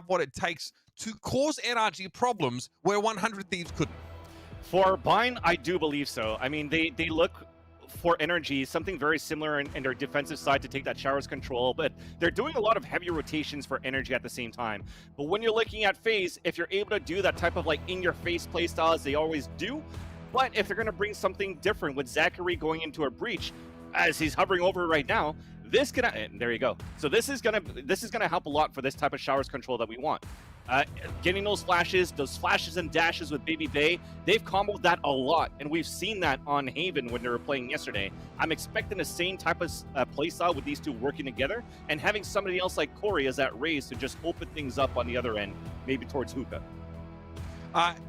what it takes to cause NRG problems where 100 Thieves couldn't. For Bind, I do believe so. I mean, they look for energy, something very similar in their defensive side to take that showers control, but they're doing a lot of heavy rotations for energy at the same time. But when you're looking at FaZe, if you're able to do that type of like in-your-face playstyle as they always do, but if they're going to bring something different with Zachary going into a breach, as he's hovering over right now, this can, and there you go. So this is gonna help a lot for this type of showers control that we want. Getting those flashes and dashes with Baby Bay, they've comboed that a lot, and we've seen that on Haven when they were playing yesterday. I'm expecting the same type of playstyle with these two working together, and having somebody else like Corey as that raise to just open things up on the other end, maybe towards Hookah.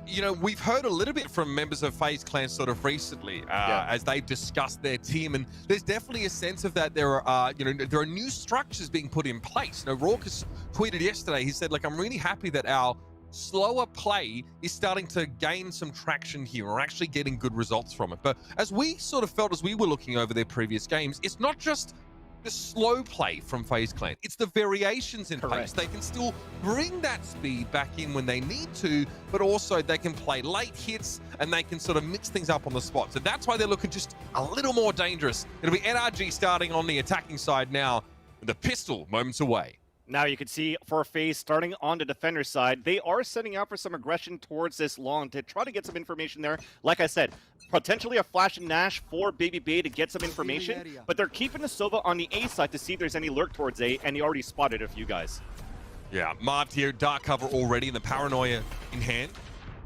You know, we've heard a little bit from members of FaZe Clan sort of recently as they've discussed their team, and there's definitely a sense of that there are, there are new structures being put in place. You know, Raucus tweeted yesterday, he said, like, I'm really happy that our slower play is starting to gain some traction here. We're actually getting good results from it. But as we sort of felt as we were looking over their previous games, it's not just the slow play from FaZe Clan. It's the variations in pace. They can still bring that speed back in when they need to, but also they can play late hits and they can sort of mix things up on the spot. So that's why they're looking just a little more dangerous. It'll be NRG starting on the attacking side now, with the pistol moments away. Now you can see for FaZe starting on the defender side, they are setting out for some aggression towards this long to try to get some information there. Like I said, potentially a flash and Nash for Baby Bay to get some information, but they're keeping the Sova on the A side to see if there's any lurk towards A, and he already spotted a few guys. Yeah, Marv here, dark cover already, and the paranoia in hand.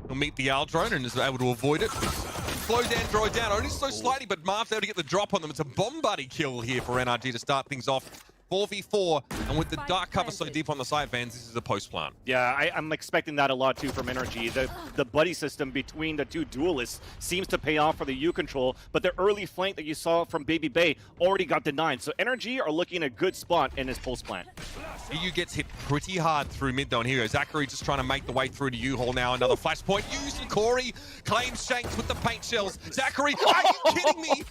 He'll meet the Aldrone and is able to avoid it. Slows Android down, only so slightly, but Marv's able to get the drop on them. It's a bomb buddy kill here for NRG to start things off. 4v4, and with the dark cover so deep on the side, Vans, this is a post plant. Yeah, I'm expecting that a lot too from NRG. The buddy system between the two duelists seems to pay off for the U control, but the early flank that you saw from Baby Bay already got denied. So NRG are looking at a good spot in this post plant. EU gets hit pretty hard through mid though, and here goes Zachary just trying to make the way through to U-Haul now. Another flashpoint used, and Corey claims Shanks with the paint shells. Zachary, are you kidding me?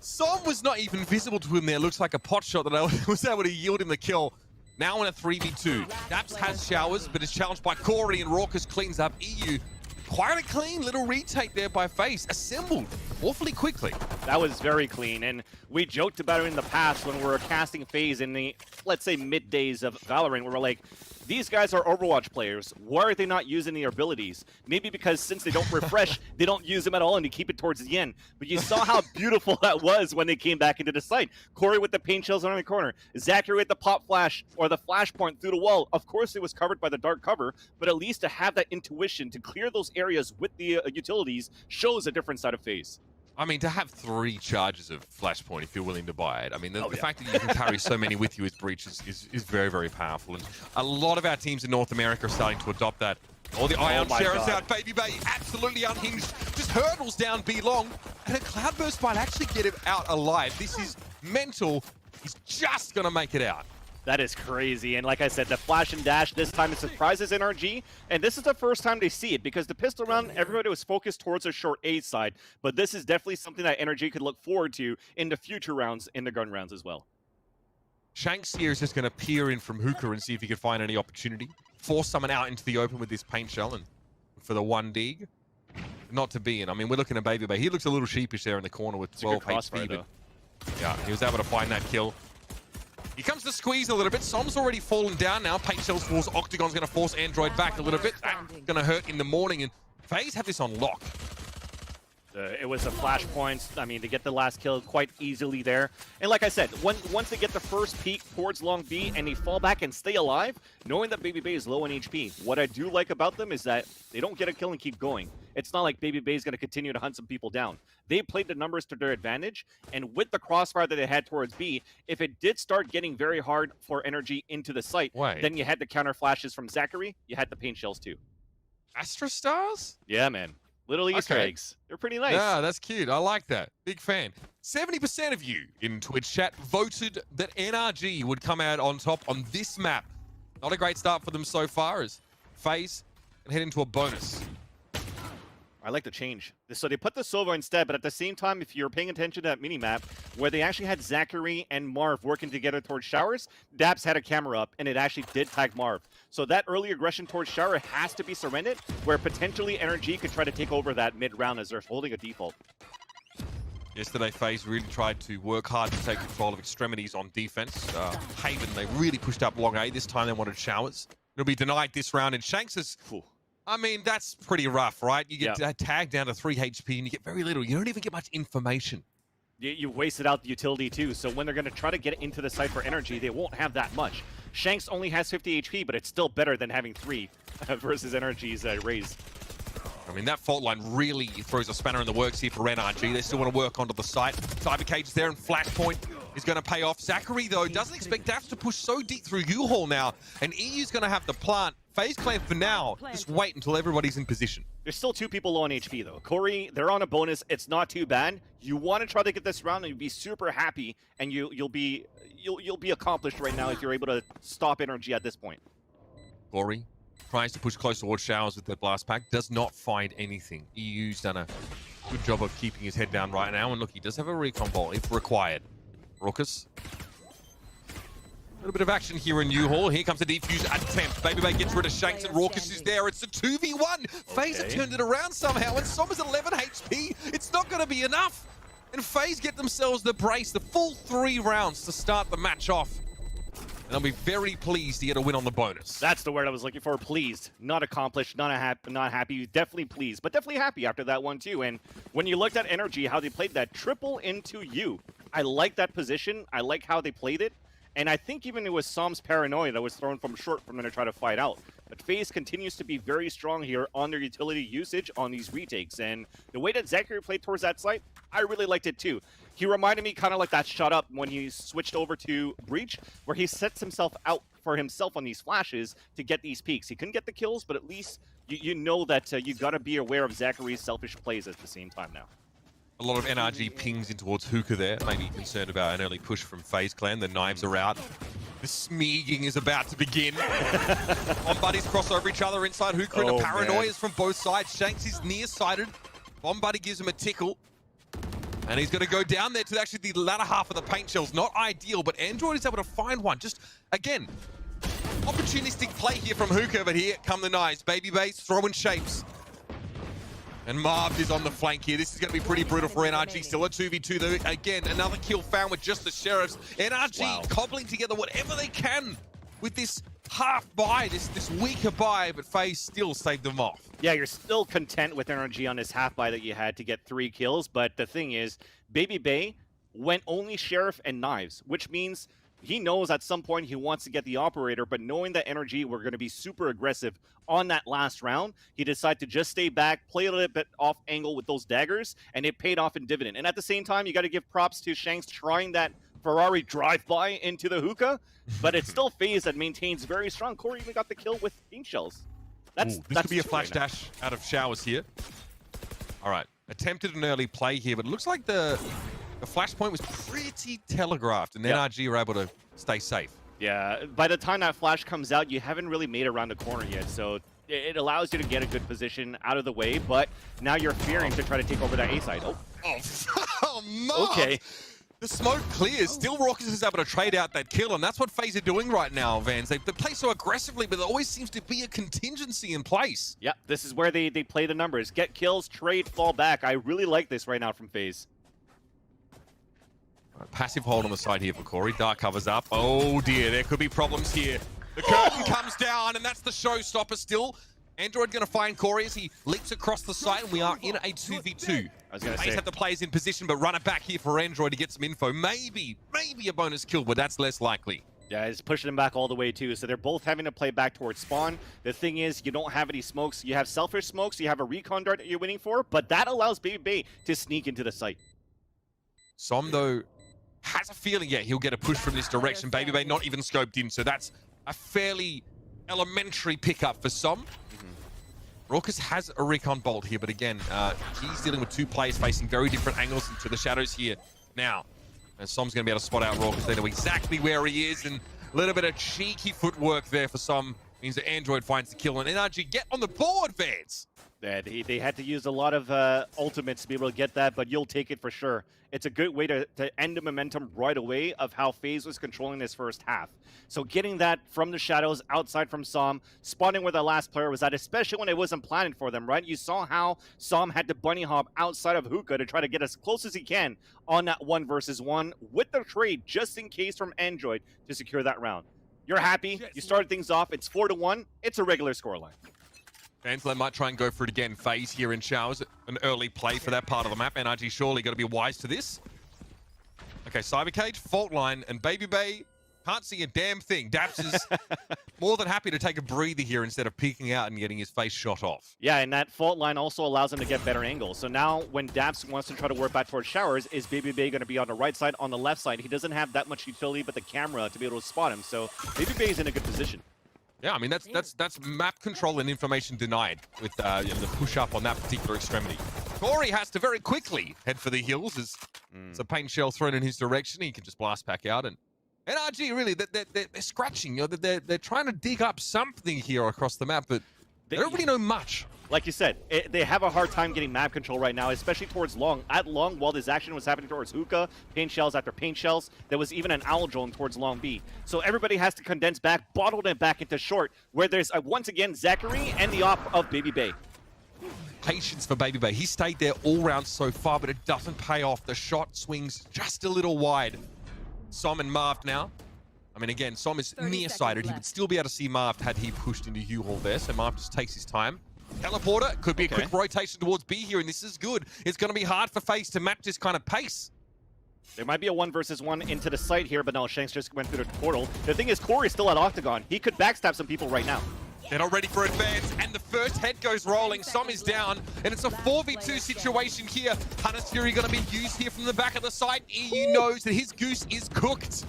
Som was not even visible to him there. Looks like a pot shot that I was able to yield him the kill. Now in a 3v2. Daps has showers, but is challenged by Corey, and Raucus cleans up EU. Quite a clean little retake there by FaZe. Assembled awfully quickly. That was very clean, and we joked about it in the past when we were casting FaZe in the, let's say, mid days of Valorant, where we're like, these guys are Overwatch players. Why are they not using their abilities? Maybe because since they don't refresh, they don't use them at all and they keep it towards the end. But you saw how beautiful that was when they came back into the site. Corey with the paint shells on the corner. Zachary with the pop flash or the flash point through the wall. Of course, it was covered by the dark cover, but at least to have that intuition to clear those areas with the utilities shows a different side of FaZe. I mean, to have 3 charges of Flashpoint if you're willing to buy it. I mean, the fact that you can carry so many with you with Breach is very, very powerful. And a lot of our teams in North America are starting to adopt that. All the Ion Sheriffs out. Baby Bay absolutely unhinged. Just hurdles down B long. And a Cloudburst might actually get him out alive. This is mental. He's just going to make it out. That is crazy, and like I said, the flash and dash this time it surprises NRG, and this is the first time they see it, because the pistol round, everybody was focused towards the short A side, but this is definitely something that NRG could look forward to in the future rounds, in the gun rounds as well. Shanks here is just going to peer in from Hookah and see if he can find any opportunity. Force someone out into the open with this paint shell, and for the 1 dig, not to be in. I mean, we're looking at Baby Bay. He looks a little sheepish there in the corner with 12 HP, but yeah, he was able to find that kill. Here comes the squeeze a little bit. Som's already fallen down now. Paint shells force. Octagon's going to force Android back a little bit. That's going to hurt in the morning. And FaZe have this on lock. It was a flashpoint. I mean, to get the last kill quite easily there. And like I said, once they get the first peek towards long B and they fall back and stay alive, knowing that Baby Bay is low on HP, what I do like about them is that they don't get a kill and keep going. It's not like Baby Bay is going to continue to hunt some people down. They played the numbers to their advantage, and with the crossfire that they had towards B, if it did start getting very hard for energy into the site, then you had the counter flashes from Zachary, you had the paint shells too. Astra Stars? Yeah, man. Little Easter eggs. They're pretty nice. Yeah, that's cute. I like that. Big fan. 70% of you in Twitch chat voted that NRG would come out on top on this map. Not a great start for them so far as FaZe can head into a bonus. I like the change. So they put the Sova instead, but at the same time, if you're paying attention to that minimap, where they actually had Zachary and Marv working together towards showers, Daps had a camera up, and it actually did tag Marv. So that early aggression towards shower has to be surrendered, where potentially NRG could try to take over that mid-round as they're holding a default. Yesterday, FaZe really tried to work hard to take control of extremities on defense. Haven, they really pushed up long A. This time they wanted showers. It'll be denied this round, and Shanks is... I mean, that's pretty rough, right? You get tagged down to 3 HP and you get very little. You don't even get much information. You wasted out the utility too, so when they're going to try to get into the site for energy, they won't have that much. Shanks only has 50 HP, but it's still better than having 3 versus Energy's raise. I mean, that fault line really throws a spanner in the works here for NRG. They still want to work onto the site. Cyber Cage is there, and Flashpoint is going to pay off. Zachary, though, doesn't expect Daps to push so deep through U-Haul now, and EU's going to have the plant. FaZe Clan, for now, just wait until everybody's in position. There's still 2 people low on HP, though. Corey, they're on a bonus. It's not too bad. You want to try to get this round, and you'll be super happy, and you'll be accomplished right now if you're able to stop energy at this point. Corey tries to push close towards showers with their blast pack, does not find anything. EU's done a good job of keeping his head down right now, and look, he does have a recon ball if required. Raucus. A little bit of action here in U-Haul. Here comes the defuse attempt. Babybay gets rid of Shanks, and Raucus is there. It's a 2v1. FaZe have turned it around somehow, and Som is 11 HP. It's not going to be enough. And FaZe get themselves the brace, the full 3 rounds to start the match off. And I'll be very pleased to get a win on the bonus. That's the word I was looking for. Pleased. Not accomplished, not happy. Definitely pleased, but definitely happy after that one too. And when you looked at NRG, how they played that triple into you, I like that position. I like how they played it. And I think even it was Som's paranoia that was thrown from short from them to try to fight out. But FaZe continues to be very strong here on their utility usage on these retakes. And the way that Zachary played towards that site, I really liked it too. He reminded me kind of like that shut up when he switched over to Breach, where he sets himself out for himself on these flashes to get these peaks. He couldn't get the kills, but at least you know that you got to be aware of Zachary's selfish plays at the same time now. A lot of NRG pings in towards Hookah there. Maybe concerned about an early push from FaZe Clan. The knives are out. The smeaging is about to begin. Bomb buddies cross over each other inside Hookah, and the paranoia is from both sides. Shanks is nearsighted. Bomb buddy gives him a tickle. And he's going to go down there to actually the latter half of the paint shells. Not ideal, but Android is able to find one. Just, again, opportunistic play here from Hookah, but here come the knives. Babybay throwing shapes. And Marv is on the flank here. This is going to be pretty brutal for NRG. Still a 2v2 though. Again, another kill found with just the Sheriffs. NRG cobbling together whatever they can with this half buy, this weaker buy, but FaZe still saved them off. Yeah, you're still content with NRG on this half buy that you had to get 3 kills, but the thing is, Babybay went only Sheriff and Knives, which means he knows at some point he wants to get the Operator, but knowing that NRG were going to be super aggressive on that last round, he decided to just stay back, play a little bit off angle with those daggers, and it paid off in dividend. And at the same time, you got to give props to Shanks trying that Ferrari drive-by into the Hookah, but it's still FaZe that maintains very strong. Corey even got the kill with beam shells. This could be a flash dash out of showers here. All right, attempted an early play here, but it looks like the flashpoint was pretty telegraphed, and NRG were able to stay safe. Yeah, by the time that flash comes out, you haven't really made it around the corner yet, so it allows you to get a good position out of the way, but now you're fearing to try to take over that A side. Oh, Marv. Okay. The smoke clears. Still, Raucus is able to trade out that kill, and that's what FaZe are doing right now, Vans. They play so aggressively, but there always seems to be a contingency in place. Yeah, this is where they play the numbers. Get kills, trade, fall back. I really like this right now from FaZe. Passive hold on the side here for Corey. Dark covers up. Oh dear, there could be problems here. The curtain comes down, and that's the showstopper still. Android going to find Corey as he leaps across the site, and we are in a 2v2. I was going to say, have the players in position, but run it back here for Android to get some info. Maybe a bonus kill, but that's less likely. Yeah, it's pushing them back all the way too. So they're both having to play back towards spawn. The thing is, you don't have any smokes. You have selfish smokes. You have a recon dart that you're winning for, but that allows Babybay to sneak into the site. Som, though, has a feeling, yeah, he'll get a push from this direction. Babybay not even scoped in, so that's a fairly elementary pickup for Som. Raucus has a recon bolt here, but again, he's dealing with 2 players facing very different angles into the shadows here now. And Som's going to be able to spot out Raucus. They know exactly where he is, and a little bit of cheeky footwork there for Som means that Android finds the kill, and NRG get on the board, Vance. They had to use a lot of ultimates to be able to get that, but you'll take it for sure. It's a good way to end the momentum right away of how FaZe was controlling this first half. So getting that from the shadows, outside from Som, spotting where the last player was at, especially when it wasn't planned for them, right? You saw how Som had to bunny hop outside of Hookah to try to get as close as he can on that 1v1 with the trade, just in case from Android to secure that round. You're happy. You started things off. It's 4-1. It's a regular scoreline. They might try and go for it again. FaZe here in Showers. An early play for that part of the map. NRG surely got to be wise to this. Okay, Cybercage, Fault Line, and Baby Bay can't see a damn thing. Daps is more than happy to take a breather here instead of peeking out and getting his face shot off. Yeah, and that Fault Line also allows him to get better angles. So now when Daps wants to try to work back towards Showers, is Baby Bay going to be on the right side, on the left side? He doesn't have that much utility but the camera to be able to spot him. So Baby Bay is in a good position. Yeah, I mean, that's map control and information denied with you know, the push up on that particular extremity. Corey has to very quickly head for the hills as it's a paint shell thrown in his direction. He can just blast back out. And NRG, really, they're scratching. You know, they're trying to dig up something here across the map, but they don't really know much. Like you said, they have a hard time getting map control right now, especially towards Long. At Long, while this action was happening towards Hookah, paint shells after paint shells, there was even an owl drone towards Long B. So everybody has to condense back, bottled it back into short, where there's, once again, Zachary and the op of Baby Bay. Patience for Baby Bay. He stayed there all round so far, but it doesn't pay off. The shot swings just a little wide. Som and Marv now. I mean, again, Som is nearsighted. He would still be able to see Marv had he pushed into U-Haul there, so Marv just takes his time. Teleporter could be a quick rotation towards B here, and this is good. It's going to be hard for FaZe to match this kind of pace. There might be a 1v1 into the site here, but no, Shanks just went through the portal. The thing is, Corey's still at Octagon. He could backstab some people right now. They're not ready for advance, and the first head goes rolling. Som is down, and it's a 4v2 situation here. Hunter's Fury going to be used here from the back of the site. EU knows that his goose is cooked.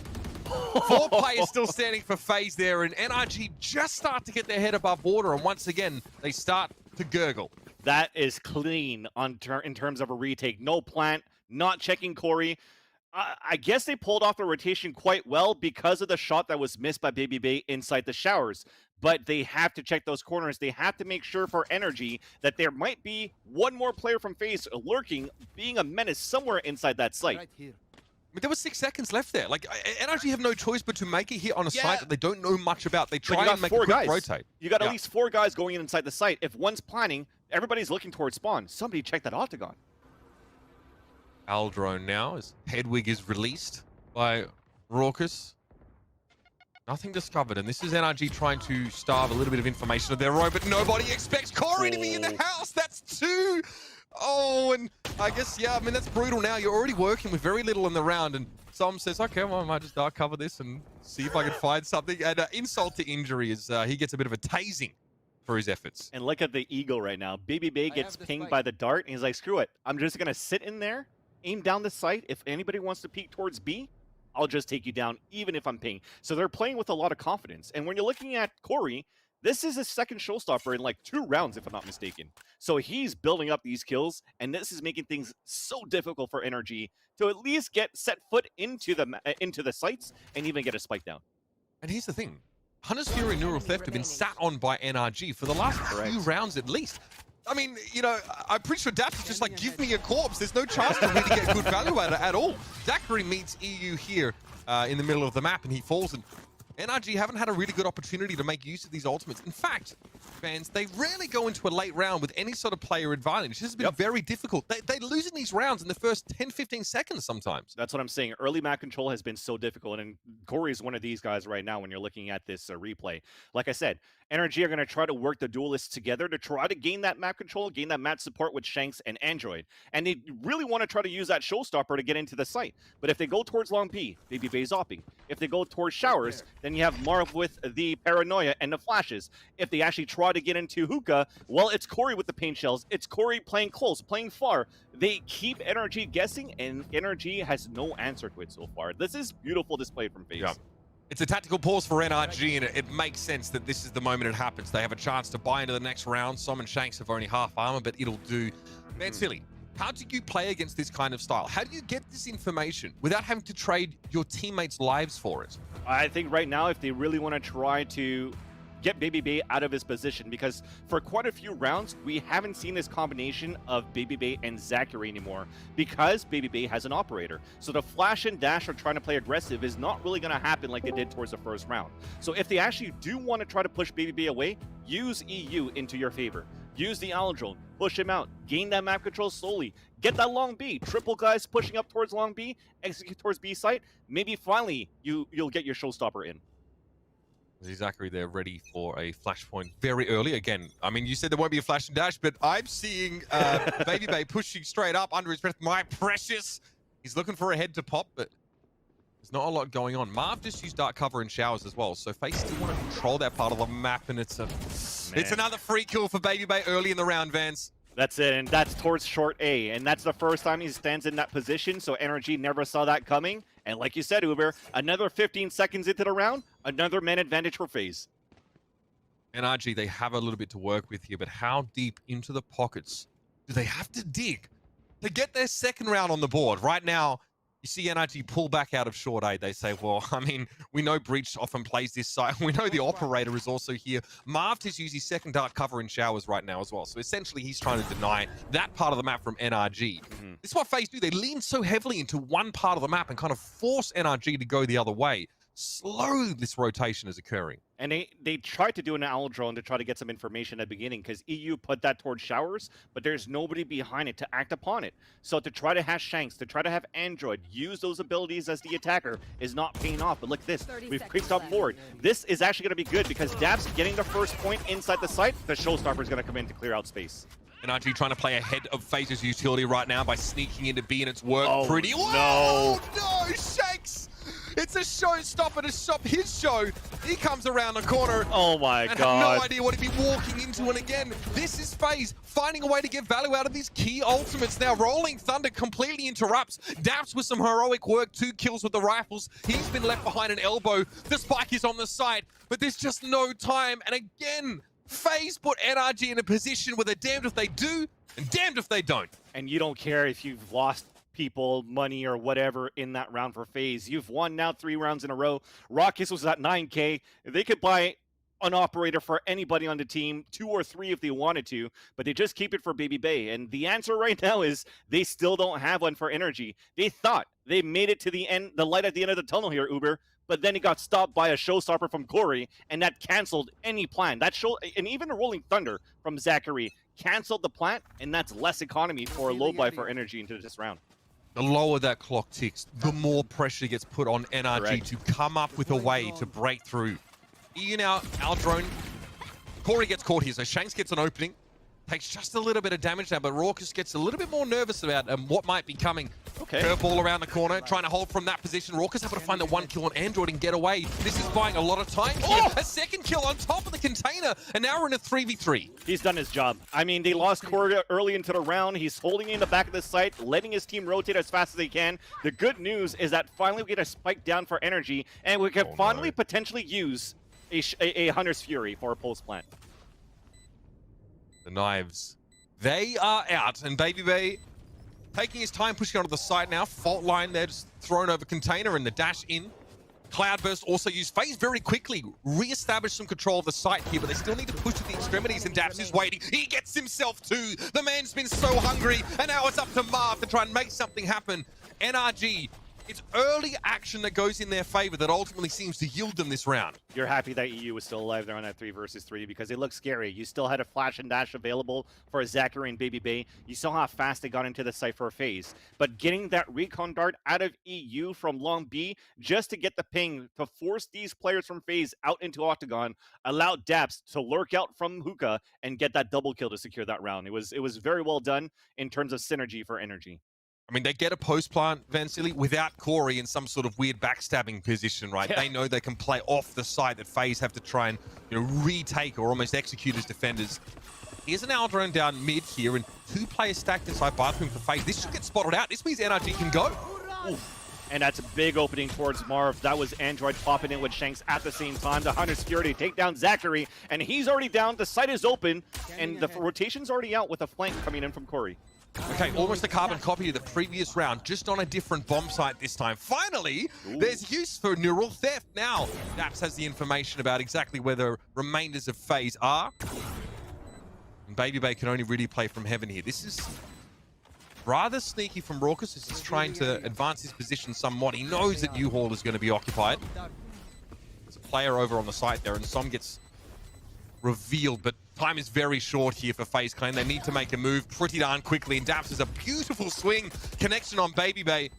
4 players still standing for FaZe there, and NRG just start to get their head above water, and once again, they start to gurgle. That is clean in terms of a retake. No plant, not checking Corey. I guess they pulled off the rotation quite well because of the shot that was missed by Baby Bay inside the showers. But they have to check those corners. They have to make sure for NRG that there might be one more player from FaZe lurking, being a menace somewhere inside that site. Right here. I mean, there was 6 seconds left there. Like, NRG have no choice but to make it here on a site that they don't know much about. They try and make a quick rotate. You got at least 4 guys going in inside the site. If one's planning, everybody's looking towards spawn. Somebody check that Octagon. Aldrone now as Hedwig is released by Raucus. Nothing discovered, and this is NRG trying to starve a little bit of information of their own, but nobody expects Corey to be in the house. That's 2. Oh, and I guess, yeah, I mean, that's brutal now. You're already working with very little in the round, and Som says, okay, well, I might just dark cover this and see if I can find something. And insult to injury is he gets a bit of a tasing for his efforts. And look at the eagle right now. Baby Bay gets pinged by the dart, and he's like, screw it. I'm just going to sit in there, aim down the site. If anybody wants to peek towards B, I'll just take you down, even if I'm pinged. So they're playing with a lot of confidence. And when you're looking at Corey, this is his second showstopper in like 2 rounds, if I'm not mistaken. So he's building up these kills, and this is making things so difficult for NRG to at least get set foot into the sites and even get a spike down. And here's the thing. Hunter's Fury and Neural Theft have been sat on by NRG for the last few rounds at least. I mean, you know, I'm pretty sure Daps is just like, give me a corpse. There's no chance to really get good value out of it at all. Zachary meets EU here in the middle of the map, and he falls. And NRG haven't had a really good opportunity to make use of these ultimates. In fact, fans, they rarely go into a late round with any sort of player advantage. This has been very difficult. They're losing these rounds in the first 10, 15 seconds sometimes. That's what I'm saying. Early map control has been so difficult, and Corey is one of these guys right now when you're looking at this replay. Like I said, NRG are going to try to work the duelists together to try to gain that map control, gain that map support with Shanks and Android. And they really want to try to use that showstopper to get into the site. But if they go towards Long P, Baby Bay's opping. If they go towards Showers, then you have Marv with the paranoia and the flashes. If they actually try to get into Hookah, well, it's Corey with the paint shells. It's Corey playing close, playing far. They keep NRG guessing, and NRG has no answer to it so far. This is beautiful display from FaZe. Yeah. It's a tactical pause for NRG, and it makes sense that this is the moment it happens. They have a chance to buy into the next round. Som and Shanks have only half armor, but it'll do. Man, silly. How do you play against this kind of style? How do you get this information without having to trade your teammates' lives for it? I think right now, if they really want to try to get Baby Bay out of his position, because for quite a few rounds, we haven't seen this combination of Baby Bay and Zachary anymore, because Baby Bay has an operator. So the flash and dash or trying to play aggressive is not really going to happen like they did towards the first round. So if they actually do want to try to push Baby Bay away, use EU into your favor. Use the Owl Drone, push him out, gain that map control slowly, get that long B, triple guys pushing up towards long B, execute towards B site, maybe finally you'll get your showstopper in. Zachary there ready for a flashpoint very early. Again, I mean, you said there won't be a flash and dash, but I'm seeing Baby Bay pushing straight up under his breath. My precious! He's looking for a head to pop, but there's not a lot going on. Marv just used dark cover and showers as well, so FaZe still want to control that part of the map, and it's another free kill for Baby Bay early in the round, Vance. That's it, and that's towards short A, and that's the first time he stands in that position, so NRG never saw that coming. And like you said, Uber, another 15 seconds into the round, another man advantage for FaZe. NRG, they have a little bit to work with here, but how deep into the pockets do they have to dig to get their second round on the board? Right now, you see NRG pull back out of short A. They say, well, I mean, we know Breach often plays this side. We know the operator is also here. Marv has used his second dark cover in showers right now as well. So essentially, he's trying to deny that part of the map from NRG. This is what FaZe do. They lean so heavily into one part of the map and kind of force NRG to go the other way. Slow this rotation is occurring. And they tried to do an Owl Drone to try to get some information at the beginning, because EU put that towards showers, but there's nobody behind it to act upon it. So to try to have Shanks, to try to have Android use those abilities as the attacker is not paying off. But look at this, we've creeped up forward. This is actually going to be good, because Dabs getting the first point inside the site, the showstopper is going to come in to clear out space. NRG trying to play ahead of FaZe's utility right now by sneaking into B, and it's worked pretty well. No, no, Shanks! It's a showstopper to stop his show. He comes around the corner. Oh my God. Have no idea what he'd be walking into. And again, this is FaZe finding a way to get value out of these key ultimates. Now, Rolling Thunder completely interrupts. Daps with some heroic work, 2 kills with the rifles. He's been left behind an elbow. The spike is on the side, but there's just no time. And again, FaZe put NRG in a position where they're damned if they do and damned if they don't. And you don't care if you've lost people, money, or whatever in that round for FaZe. You've won now 3 rounds in a row. Rockets was at 9K. They could buy an operator for anybody on the team, 2 or 3 if they wanted to, but they just keep it for Baby Bay. And the answer right now is they still don't have one for NRG. They thought they made it to the end, the light at the end of the tunnel here, Uber, but then it got stopped by a showstopper from Corey, and that canceled any plan. That show, and even a Rolling Thunder from Zachary canceled the plan, and that's less economy for a low buy for NRG into this round. The lower that clock ticks, the more pressure gets put on NRG to come up with a way to break through. EU now, our drone. Corey gets caught here, so Shanks gets an opening. Takes just a little bit of damage now, but Raucus gets a little bit more nervous about what might be coming. Okay. Curveball around the corner, trying to hold from that position. Raucus able to find the 1 kill on Android and get away. This is buying a lot of time here. A second kill on top of the container, and now we're in a 3v3. He's done his job. I mean, they lost Corey early into the round. He's holding in the back of the site, letting his team rotate as fast as they can. The good news is that finally we get a spike down for NRG, and we can finally potentially use a Hunter's Fury for a post plant. The knives, they are out, and Baby Bay taking his time pushing onto the side now. Fault line there, just thrown over container and the dash in. Cloudburst also used. FaZe very quickly re-establish some control of the site here, but they still need to push to the extremities, and Daps is waiting. He gets himself too. The man's been so hungry, and now it's up to Marv to try and make something happen. NRG, it's early action that goes in their favor that ultimately seems to yield them this round. You're happy that EU was still alive there on that 3 versus 3 because they look scary. You still had a flash and dash available for Zachary and Baby Bay. You saw how fast they got into the site for a FaZe. But getting that recon dart out of EU from long B just to get the ping to force these players from FaZe out into Octagon allowed Daps to lurk out from Hookah and get that double kill to secure that round. It was very well done in terms of synergy for NRG. I mean, they get a post plant, Vansili, without Corey in some sort of weird backstabbing position, right? Yeah. They know they can play off the side that FaZe have to try and, retake or almost execute as defenders. Here's an Owl Drone down mid here, and 2 players stacked inside bathroom for FaZe. This should get spotted out. This means NRG can go. Oof. And that's a big opening towards Marv. That was Android popping in with Shanks at the same time. The Hunter Security take down Zachary, and he's already down. The site is open, and the rotation's already out with a flank coming in from Corey. Okay, almost a carbon copy of the previous round, just on a different bomb site this time. Finally, there's use for neural theft. Now, Daps has the information about exactly where the remainders of FaZe are. And Baby Bay can only really play from heaven here. This is rather sneaky from Raucus as he's trying to advance his position somewhat. He knows that U-Haul is going to be occupied. There's a player over on the site there, and Som gets revealed, but time is very short here for FaZe Clan. They need to make a move pretty darn quickly, and Daps has a beautiful swing connection on Baby Bay.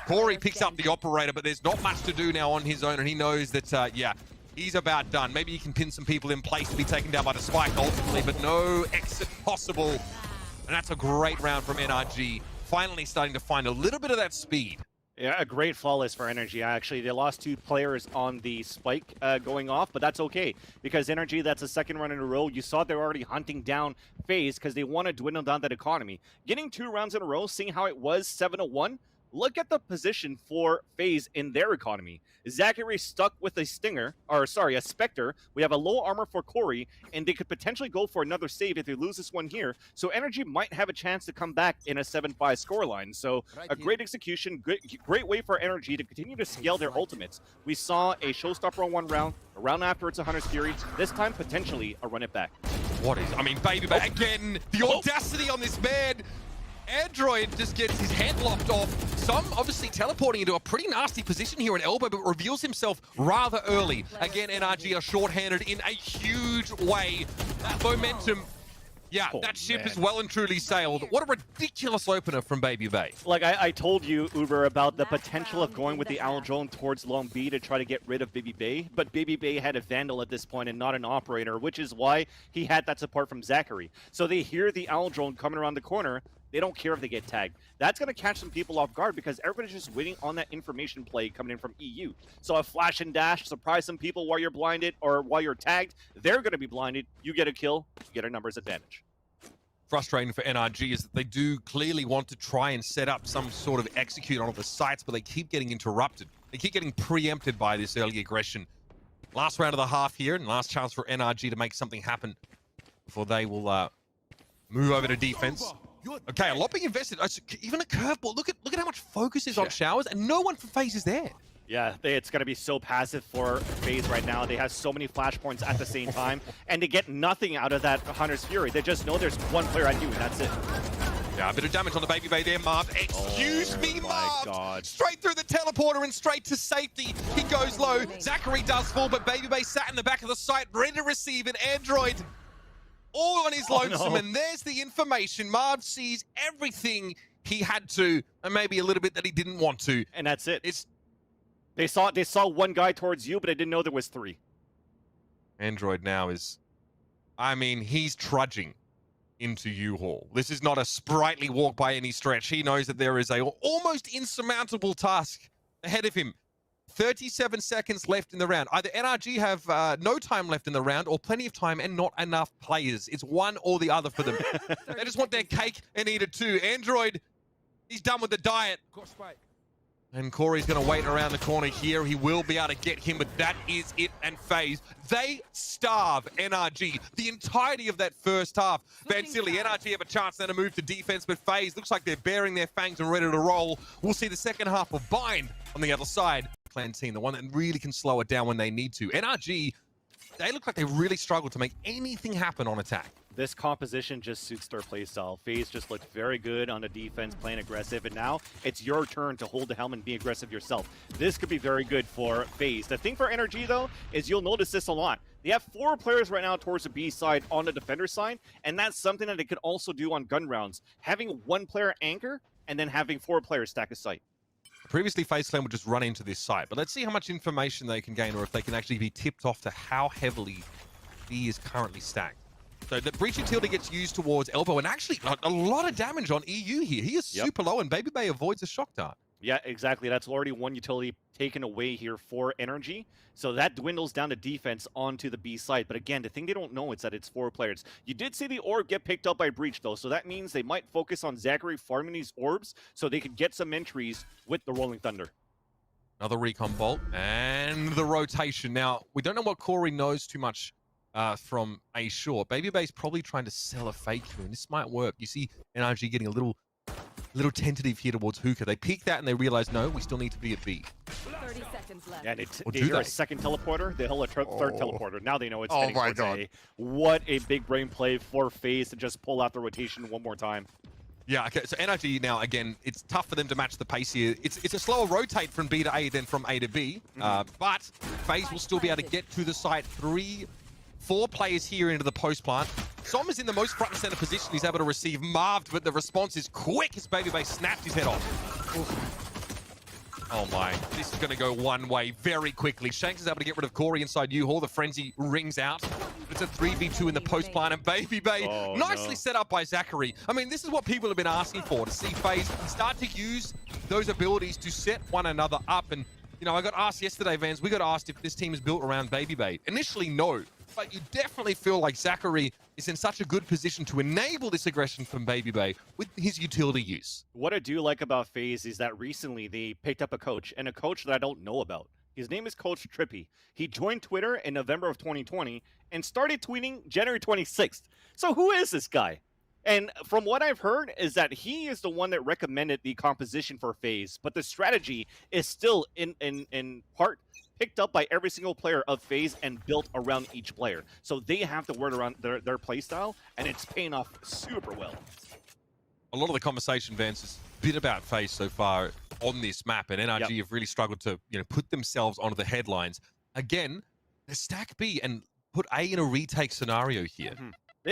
Corey picks up the operator, but there's not much to do now on his own, and he knows that, yeah, he's about done. Maybe he can pin some people in place to be taken down by the spike ultimately, but no exit possible. And that's a great round from NRG. Finally starting to find a little bit of that speed. Yeah, a great flawless for NRG. Actually, they lost 2 players on the spike going off, but that's okay because NRG, that's the second run in a row. You saw they're already hunting down FaZe because they want to dwindle down that economy. Getting 2 rounds in a row, seeing how it was 7-1. Look at the position for FaZe in their economy. Zachary stuck with a Stinger, or sorry, a Spectre. We have a low armor for Corey, and they could potentially go for another save if they lose this one here. So NRG might have a chance to come back in a 7-5 scoreline. So a great execution, great way for NRG to continue to scale their ultimates. We saw a showstopper on 1 round. A round after, it's a Hunter's Fury. This time, potentially a run it back. What is, I mean, Baby Bay, again, the audacity on this man. Android just gets his head lopped off. Some obviously teleporting into a pretty nasty position here at elbow, but reveals himself rather early. Again, NRG are shorthanded in a huge way. That momentum, yeah, that ship is well and truly sailed. What a ridiculous opener from Baby Bay. Like I told you, Uber, about the potential of going with the Owl Drone towards Long B to try to get rid of Baby Bay, but Baby Bay had a Vandal at this point and not an operator, which is why he had that support from Zachary. So they hear the Owl Drone coming around the corner. They don't care if they get tagged. That's going to catch some people off guard because everybody's just waiting on that information play coming in from EU. So a flash and dash, surprise some people while you're blinded or while you're tagged. They're going to be blinded. You get a kill, you get a numbers advantage. Frustrating for NRG is that they do clearly want to try and set up some sort of execute on all the sites, but they keep getting interrupted. They keep getting preempted by this early aggression. Last round of the half here, and last chance for NRG to make something happen before they will move over to defense. Okay, a lot being invested. Even a curveball. Look at how much focus is on Showers, and no one from FaZe is there. Yeah, it's going to be so passive for FaZe right now. They have so many flashpoints at the same time, and they get nothing out of that Hunter's Fury. They just know there's one player at you, and that's it. Yeah, a bit of damage on the Baby Bay there, Marv. Excuse me, Marv! God. Straight through the teleporter and straight to safety. He goes low. Zachary does fall, but Baby Bay sat in the back of the site, ready to receive an Android. All on his lonesome, and there's the information. Marv sees everything he had to, and maybe a little bit that he didn't want to. And that's it. They saw one guy towards you, but they didn't know there was 3. Android now is, I mean, he's trudging into U-Haul. This is not a sprightly walk by any stretch. He knows that there is a almost insurmountable task ahead of him. 37 seconds left in the round. Either NRG have no time left in the round or plenty of time and not enough players. It's one or the other for them. They just want their cake and eat it too. Android, he's done with the diet. And Corey's going to wait around the corner here. He will be able to get him, but that is it. And FaZe, they starve NRG the entirety of that first half. Van Silly, NRG have a chance now to move to defense, but FaZe looks like they're baring their fangs and ready to roll. We'll see the second half of Bind on the other side. Clan team, the one that really can slow it down when they need to. NRG, they look like they really struggle to make anything happen on attack. This composition just suits their playstyle. FaZe just looked very good on the defense, playing aggressive, and now it's your turn to hold the helm and be aggressive yourself. This could be very good for FaZe. The thing for NRG, though, is you'll notice this a lot. They have 4 players right now towards the B side on the defender side, and that's something that they could also do on gun rounds. Having 1 player anchor, and then having 4 players stack a site. Previously, FaZe Clan would just run into this site, but let's see how much information they can gain or if they can actually be tipped off to how heavily B is currently stacked. So the breach utility gets used towards elbow, and actually a lot of damage on EU here. He is super low, and Baby Bay avoids a shock dart. Yeah, exactly. That's already 1 utility taken away here for NRG. So that dwindles down to defense onto the B side. But again, the thing they don't know is that it's 4 players. You did see the orb get picked up by Breach, though. So that means they might focus on Zachary farming these orbs so they could get some entries with the Rolling Thunder. Another recon bolt and the rotation. Now, we don't know what Corey knows too much from A short. Babybay's probably trying to sell a fake here, and this might work. You see NRG getting a little tentative here towards Hookah. They peek that and they realize, no, we still need to be at B. 30 seconds left. Yeah, they hear a second teleporter, they hold a third teleporter. Now they know it's heading towards A. What a big brain play for FaZe to just pull out the rotation one more time. Yeah, okay, so NRG now, again, it's tough for them to match the pace here. It's a slower rotate from B to A than from A to B, but FaZe will still be able to get to the site. 4 players here into the post plant. Som is in the most front and center position. He's able to receive Marved, but the response is quick as Babybay snapped his head off. Oof. Oh my, this is going to go one way very quickly. Shanks is able to get rid of Corey inside U-Haul. The frenzy rings out. It's a 3v2 in the post plant, and Babybay nicely set up by Zachary. I mean, this is what people have been asking for, to see FaZe start to use those abilities to set one another up. And, you know, I got asked yesterday, Vans, we got asked if this team is built around Babybay. Initially, no. But you definitely feel like Zachary is in such a good position to enable this aggression from Babybay with his utility use. What I do like about FaZe is that recently they picked up a coach, and a coach that I don't know about. His name is Coach Trippy. He joined Twitter in November of 2020 and started tweeting January 26th. So who is this guy? And from what I've heard is that he is the one that recommended the composition for FaZe, but the strategy is still in part picked up by every single player of FaZe and built around each player. So they have to work around their play style, and it's paying off super well. A lot of the conversation, Vance, has been about FaZe so far on this map, and NRG have really struggled to, you know, put themselves onto the headlines. Again, they stack B and put A in a retake scenario here.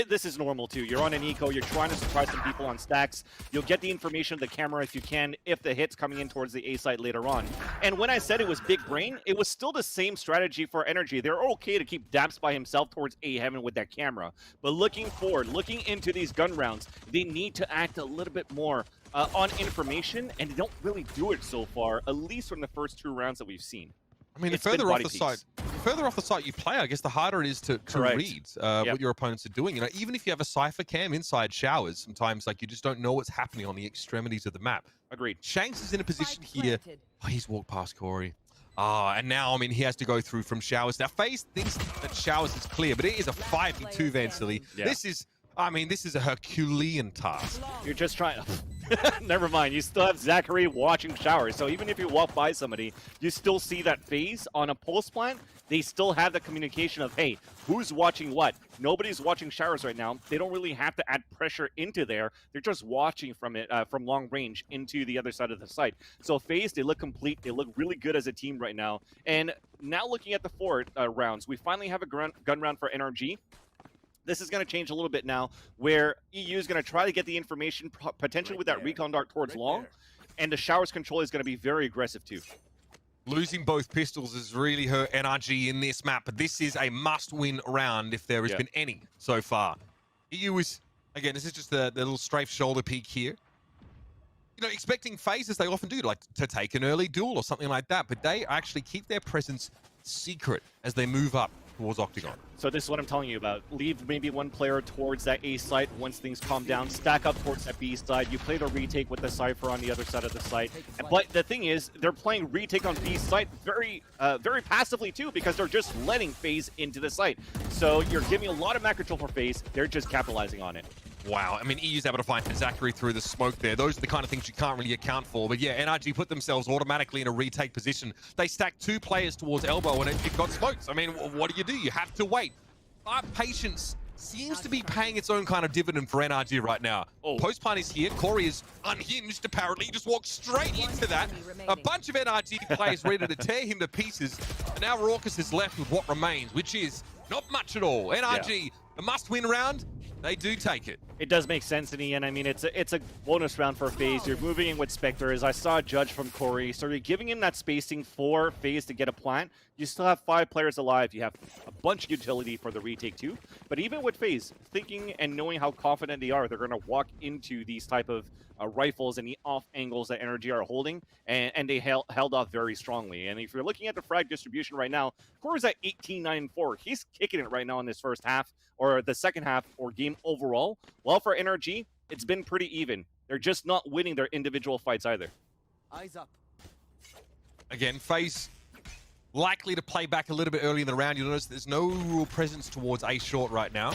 This is normal too. You're on an eco, you're trying to surprise some people on stacks. You'll get the information of the camera if you can, if the hit's coming in towards the A site later on. And when I said it was big brain, it was still the same strategy for NRG. They're okay to keep Daps by himself towards A heaven with that camera. But looking forward, looking into these gun rounds, they need to act a little bit more on information, and they don't really do it so far, at least from the first 2 rounds that we've seen. I mean, the further off the site you play, I guess the harder it is to read what your opponents are doing. You know, even if you have a Cypher cam inside showers, sometimes like you just don't know what's happening on the extremities of the map. Agreed. Shanks is in a position here. Oh, he's walked past Corey. And now, I mean, he has to go through from showers. Now, FaZe thinks that showers is clear, but it is a 5v2, Vansily. Yeah. This is a Herculean task. You're just trying to... Never mind, you still have Zachary watching showers. So even if you walk by somebody, you still see that FaZe on a pulse plant. They still have the communication of, hey, who's watching what? Nobody's watching showers right now. They don't really have to add pressure into there. They're just watching from it from long range into the other side of the site. So FaZe, they look complete. They look really good as a team right now. And now looking at the 4 rounds, we finally have a gun round for NRG. This is going to change a little bit now, where EU is going to try to get the information potentially with that recon dart towards long, and the showers control is going to be very aggressive too. Losing both pistols has really hurt NRG in this map, but this is a must-win round if there has been any so far. EU is, again, this is just the little strafe shoulder peek here. You know, expecting FaZe, as they often do, like to take an early duel or something like that, but they actually keep their presence secret as they move up towards Octagon. So this is what I'm telling you about. Leave maybe one player towards that A site once things calm down. Stack up towards that B side. You play the retake with the Cypher on the other side of the site. But the thing is, they're playing retake on B site very passively too, because they're just letting FaZe into the site. So you're giving a lot of map control for FaZe. They're just capitalizing on it. Wow, I mean, EU's able to find Zachary through the smoke there. Those are the kind of things you can't really account for. But yeah, NRG put themselves automatically in a retake position. They stacked 2 players towards elbow and it got smoked. I mean, what do? You have to wait. But patience seems to be paying its own kind of dividend for NRG right now. Post plant is here. Corey is unhinged, apparently. He just walked straight into that. A bunch of NRG players ready to tear him to pieces. And now Raucus is left with what remains, which is not much at all. NRG, a must-win round. They do take it. It does make sense in the end. I mean, it's a bonus round for FaZe. You're moving in with Spectre. As I saw a judge from Corey, so you're giving him that spacing for FaZe to get a plant. You still have 5 players alive. You have a bunch of utility for the retake too. But even with FaZe, thinking and knowing how confident they are, they're going to walk into these type of rifles and the off angles that NRG are holding, and they held off very strongly. And if you're looking at the frag distribution right now, Corey's at 18-9-4. He's kicking it right now in this first half, or the second half, or game overall. Well, for NRG, it's been pretty even. They're just not winning their individual fights either. Eyes up. Again, FaZe likely to play back a little bit early in the round. You'll notice there's no real presence towards A short right now.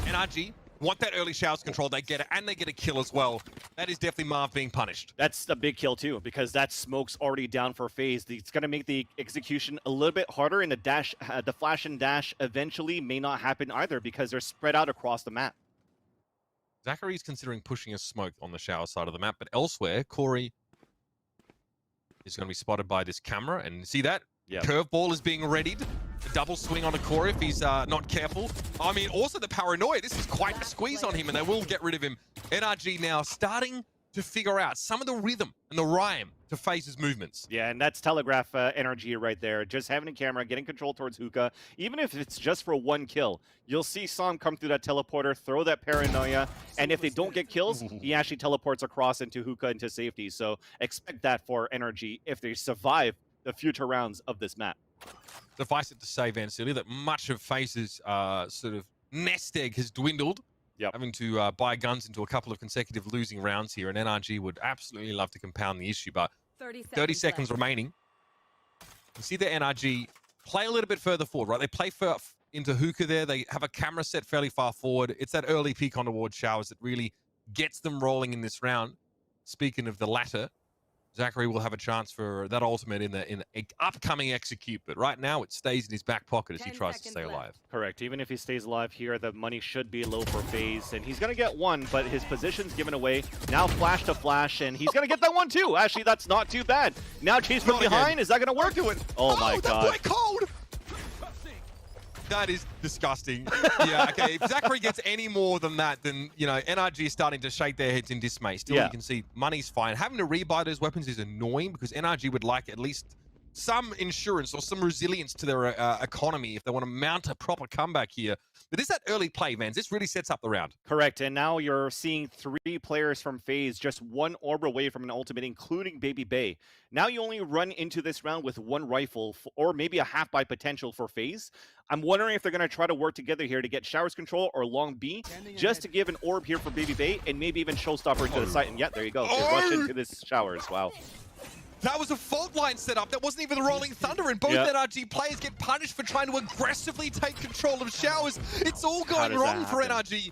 NRG want that early showers control. They get it, and they get a kill as well. That is definitely Marv being punished. That's a big kill too, because that smoke's already down for FaZe. It's going to make the execution a little bit harder, and the flash and dash eventually may not happen either because they're spread out across the map. Zachary's considering pushing a smoke on the shower side of the map, but elsewhere, Corey is going to be spotted by this camera, and see that? Yep. Curveball is being readied. A double swing on a Corey if he's not careful. I mean, also the paranoia. This is quite a squeeze on him, and they will get rid of him. NRG now starting to figure out some of the rhythm and the rhyme to FaZe's movements. Yeah, and that's telegraph NRG right there. Just having a camera, getting control towards Hookah. Even if it's just for one kill, you'll see Sam come through that teleporter, throw that paranoia, and if they don't get kills, he actually teleports across into Hookah into safety. So expect that for NRG if they survive the future rounds of this map. Suffice it to say, Vancilli, that much of FaZe's sort of nest egg has dwindled. Yep. Having to buy guns into a couple of consecutive losing rounds here, and NRG would absolutely love to compound the issue, but 30 seconds remaining. You see the NRG play a little bit further forward, right? They play into Hookah there. They have a camera set fairly far forward. It's that early peek on towards showers that really gets them rolling in this round. Speaking of the latter, Zachary will have a chance for that ultimate in the upcoming execute, but right now it stays in his back pocket as he tries to stay alive. Correct. Even if he stays alive here, the money should be low for FaZe, and he's going to get one, but his position's given away. Now flash to flash, and he's going to get that one too. Actually, that's not too bad. Now chase from behind. Is that going to work? Oh my God. That boy cold! That is disgusting. Yeah, okay. If Zachary gets any more than that, then, you know, NRG is starting to shake their heads in dismay. Still, you can see money's fine. Having to rebuy those weapons is annoying because NRG would like at least some insurance or some resilience to their economy if they want to mount a proper comeback here. But this is that early play, man. This really sets up the round. Correct. And now you're seeing 3 players from FaZe just one orb away from an ultimate, including Baby Bay. Now you only run into this round with 1 rifle or maybe a half-buy potential for FaZe. I'm wondering if they're going to try to work together here to get Showers Control or Long B just to give an orb here for Baby Bay and maybe even Showstopper to the site. And yeah, there you go. They rush into this Showers. Wow. That was a fault line setup. That wasn't even the Rolling Thunder, and both NRG players get punished for trying to aggressively take control of Showers. It's all going wrong for NRG.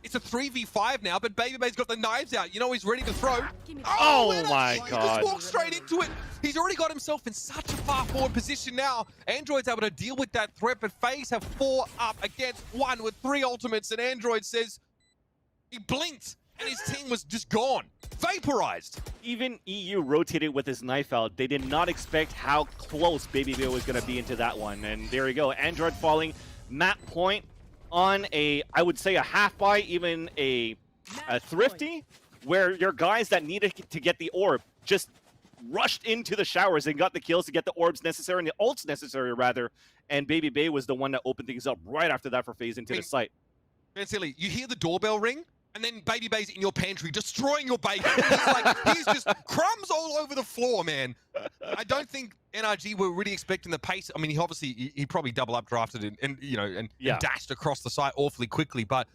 It's a 3v5 now, but Baby Bay's got the knives out. You know he's ready to throw. Oh my God. He just walked straight into it. He's already got himself in such a far forward position now. Android's able to deal with that threat, but FaZe have 4 up against 1 with 3 ultimates, and Android says he blinked and his team was just gone. Vaporized. Even EU rotated with his knife out. They did not expect how close Baby Bay was going to be into that one. And there you go. Android falling. Map point on I would say a half-buy, even a thrifty, where your guys that needed to get the orb just rushed into the showers and got the kills to get the orbs necessary and the ults necessary, rather. And Baby Bay was the one that opened things up right after that for FaZe into the site. Vancilli, you hear the doorbell ring? And then Baby Bay's in your pantry, destroying your bacon. He's just crumbs all over the floor, man. I don't think NRG were really expecting the pace. I mean, he probably double up drafted and dashed across the site awfully quickly. But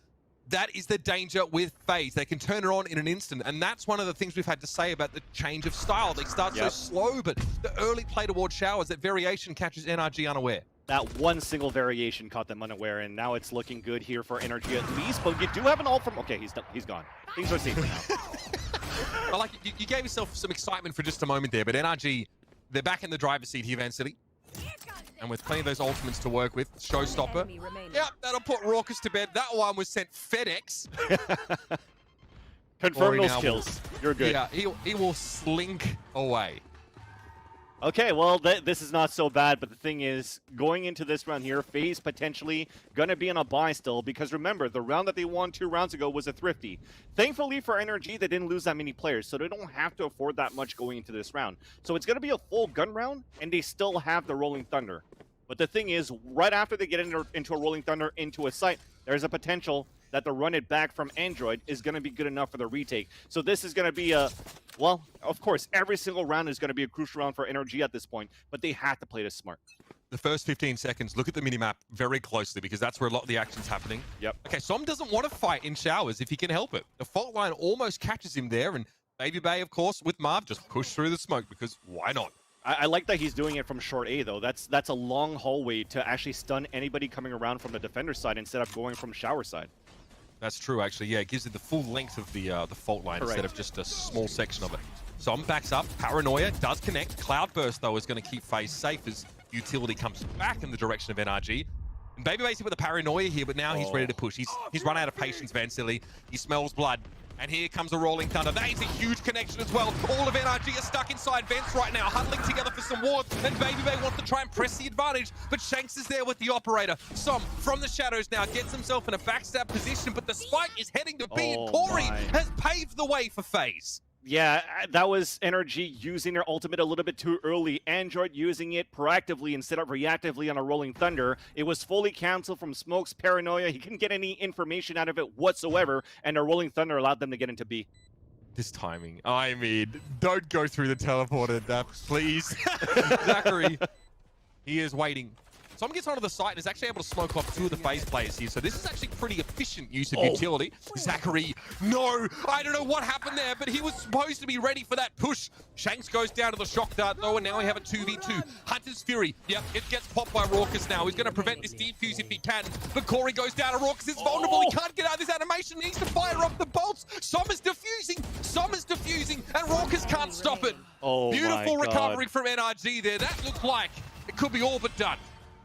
that is the danger with FaZe. They can turn it on in an instant. And that's one of the things we've had to say about the change of style. They start so slow, but the early play towards showers, that variation catches NRG unaware. That one single variation caught them unaware, and now it's looking good here for NRG at least. But you do have an ult from... Okay, he's gone. Things are safe now. I like it. You gave yourself some excitement for just a moment there, but NRG, they're back in the driver's seat here, Vancilli. And with plenty of those ultimates to work with, Showstopper. Yep, that'll put Raucus to bed. That one was sent FedEx. Confirm those kills. You're good. Yeah, he will slink away. Okay, well, this is not so bad, but the thing is, going into this round here, FaZe potentially going to be on a buy still, because remember, the round that they won 2 rounds ago was a thrifty. Thankfully for NRG, they didn't lose that many players, so they don't have to afford that much going into this round. So it's going to be a full gun round, and they still have the Rolling Thunder. But the thing is, right after they get into a Rolling Thunder into a site, there's a potential that the run it back from Android is going to be good enough for the retake. So this is going to be a, well, of course, every single round is going to be a crucial round for NRG at this point, but they have to play this smart. The first 15 seconds, look at the minimap very closely because that's where a lot of the action's happening. Yep. Okay, Som doesn't want to fight in showers if he can help it. The fault line almost catches him there, and Baby Bay, of course, with Marv, just push through the smoke because why not? I like that he's doing it from short A, though. That's a long hallway to actually stun anybody coming around from the defender side instead of going from shower side. That's true, actually. Yeah, it gives it the full length of the fault line instead of just a small section of it. Som backs up. Paranoia does connect. Cloudburst, though, is going to keep FaZe safe as utility comes back in the direction of NRG. And Babyface with a Paranoia here, but now he's ready to push. He's run out of patience, Van Silly. He smells blood. And here comes a Rolling Thunder. That is a huge connection as well. All of NRG are stuck inside vents right now, huddling together for some wards. And Babybay wants to try and press the advantage, but Shanks is there with the operator. Som, from the shadows now, gets himself in a backstab position, but the spike is heading to B, and Corey has paved the way for FaZe. Yeah, that was NRG using their ultimate a little bit too early. Android using it proactively instead of reactively on a Rolling Thunder. It was fully canceled from Smoke's Paranoia. He couldn't get any information out of it whatsoever, and a Rolling Thunder allowed them to get into B. This timing. I mean, don't go through the teleporter, please. Zachary, he is waiting. Som gets onto the site and is actually able to smoke off 2 of the FaZe players here. So this is actually pretty efficient use of utility. Zachary, no! I don't know what happened there, but he was supposed to be ready for that push. Shanks goes down to the shock dart, though, and now we have a 2v2. Hunter's Fury. Yep, it gets popped by Raucus now. He's going to prevent this defuse if he can. But Corey goes down to Raucus. It's vulnerable. He can't get out of this animation. He needs to fire off the bolts. Som is defusing. Som is defusing, and Raucus can't stop it. Beautiful recovery from NRG there. That looked like it could be all but done.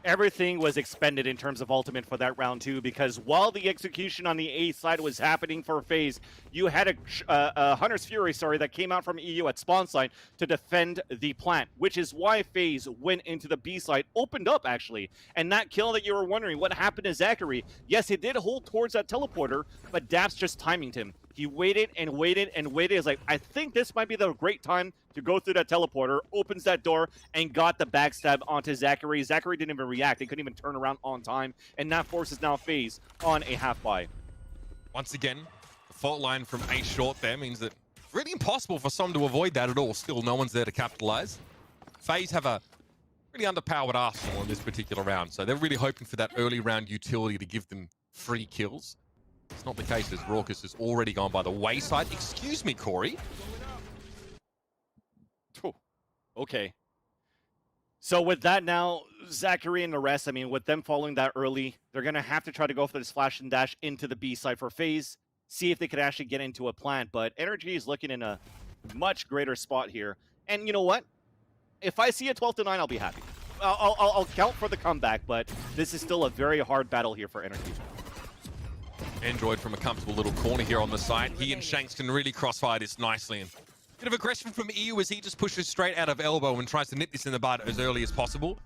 Everything was expended in terms of ultimate for that round 2, because while the execution on the A side was happening for FaZe, you had a Hunter's Fury, that came out from EU at spawn side to defend the plant, which is why FaZe went into the B side, opened up actually, and that kill that you were wondering what happened to Zachary. Yes, he did hold towards that teleporter, but Daps just timing him. He waited and waited and waited. He's like, I think this might be the great time to go through that teleporter, opens that door, and got the backstab onto Zachary. Zachary didn't even react. He couldn't even turn around on time, and that forces now FaZe on a half buy. Once again, the fault line from A short there means that it's really impossible for Som to avoid that at all. Still, no one's there to capitalize. FaZe have a really underpowered arsenal in this particular round, so they're really hoping for that early round utility to give them free kills. It's not the case, as Raucus has already gone by the wayside. Excuse me, Corey. Okay. So with that now, Zachary and the rest, I mean, with them following that early, they're going to have to try to go for this flash and dash into the B side for FaZe, see if they could actually get into a plant. But NRG is looking in a much greater spot here. And you know what? If I see a 12-9, I'll be happy. I'll count for the comeback, but this is still a very hard battle here for NRG. Android from a comfortable little corner here on the side. He and Shanks can really crossfire this nicely. And bit of aggression from EU as he just pushes straight out of elbow and tries to nip this in the bud as early as possible.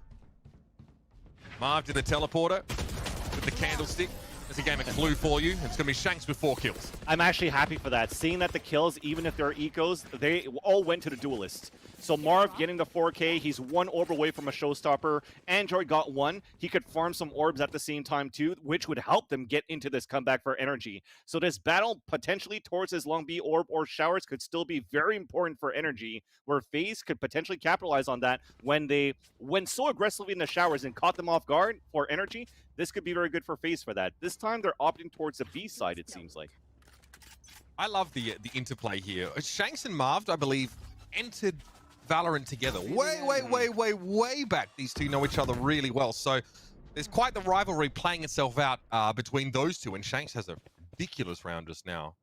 Marv to the teleporter with the candlestick. There's a game of Clue for you. It's going to be Shanks with 4 kills. I'm actually happy for that. Seeing that the kills, even if they're ecos, they all went to the duelists. So Marv getting the 4K, he's 1 orb away from a showstopper. Android got 1. He could farm some orbs at the same time too, which would help them get into this comeback for NRG. So this battle potentially towards his long B orb or showers could still be very important for NRG, where FaZe could potentially capitalize on that when they went so aggressively in the showers and caught them off guard for NRG. This could be very good for FaZe for that. This time they're opting towards the B side, it seems like. I love the interplay here. Shanks and Marv, I believe, entered Valorant together way back. These two know each other really well. So there's quite the rivalry playing itself out between those two. And Shanks has a ridiculous round just now.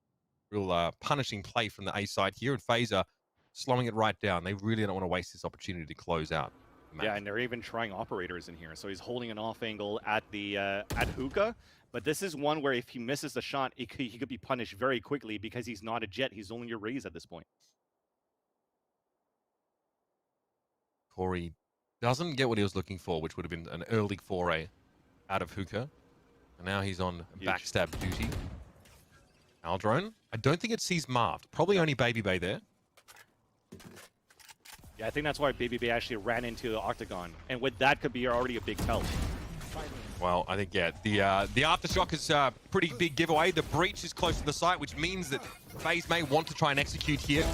Real punishing play from the A side here. And FaZe are slowing it right down. They really don't want to waste this opportunity to close out. Yeah, and they're even trying operators in here. So he's holding an off angle at the at Hookah. But this is one where if he misses the shot, he could be punished very quickly because he's not a jet. He's only a Raze at this point. Corey doesn't get what he was looking for, which would have been an early foray out of Hookah. And now he's on backstab duty. Aldrone, I don't think it sees Marv. Probably only Babybay there. Yeah, I think that's why Babybay actually ran into the Octagon. And with that could be already a big tell. Well, I think, yeah, the Aftershock is a pretty big giveaway. The breach is close to the site, which means that FaZe may want to try and execute here.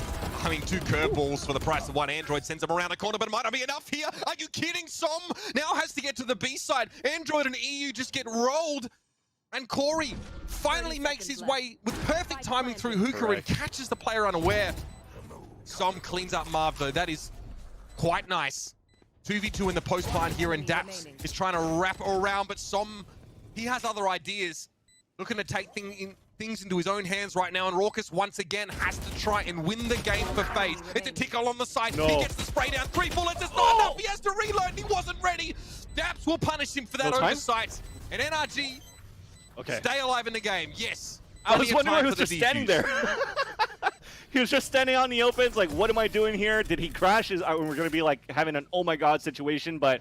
I mean, 2 curveballs for the price of 1. Android sends him around the corner, but it might not be enough here. Are you kidding? Som now has to get to the B side. Android and EU just get rolled. And Corey finally makes his way with perfect timing through Hookah and catches the player unaware. Som cleans up Marv, though. That is Quite nice. 2v2 in the post line here, and Daps is trying to wrap around, but Som, he has other ideas. Looking to take things into his own hands right now, and Raucus once again has to try and win the game for FaZe. It's a tickle on the side. No. He gets the spray down. 3 bullets. It's not enough. He has to reload. He wasn't ready. Daps will punish him for that oversight. And NRG stay alive in the game. Yes. I was wondering why he was just standing there. He was just standing out in the open. It's like, what am I doing here? Did he crash? We're going to be like having an oh my god situation, but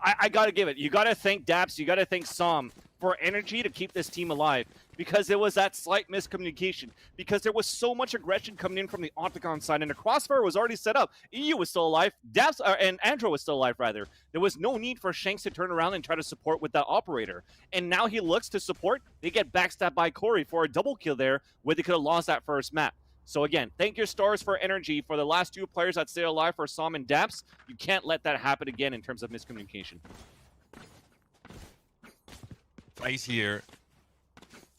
I got to give it. You got to thank Daps. You got to thank Som for energy to keep this team alive, because there was that slight miscommunication, because there was so much aggression coming in from the Octagon side, and the crossfire was already set up. EU was still alive, Daps, and Andro was still alive, rather. There was no need for Shanks to turn around and try to support with that operator. And now he looks to support. They get backstabbed by Corey for a double kill there, where they could have lost that first map. So again, thank your stars for energy for the last 2 players that stay alive for Som and Daps. You can't let that happen again in terms of miscommunication. FaZe here,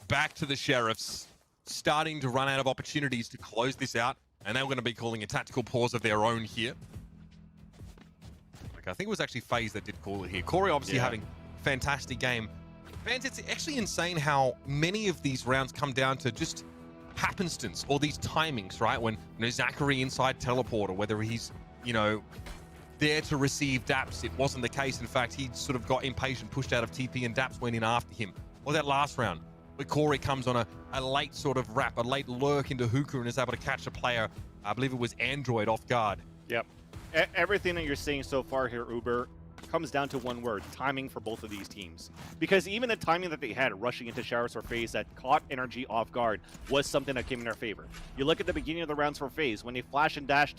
back to the Sheriffs, starting to run out of opportunities to close this out, and they're going to be calling a tactical pause of their own here. I think it was actually FaZe that did call it here. Corey obviously having a fantastic game. Fans, it's actually insane how many of these rounds come down to just happenstance, or these timings, right? When Zachary inside teleport, or whether he's, there to receive Daps. It wasn't the case. In fact, he sort of got impatient, pushed out of TP, and Daps went in after him. Or that last round, where Corey comes on a late sort of wrap, a late lurk into Hookah, and is able to catch a player, I believe it was Android, off guard. Yep. Everything that you're seeing so far here, Uber, comes down to one word: timing for both of these teams. Because even the timing that they had rushing into Showers for FaZe that caught NRG off guard was something that came in their favor. You look at the beginning of the rounds for FaZe, when they flash and dash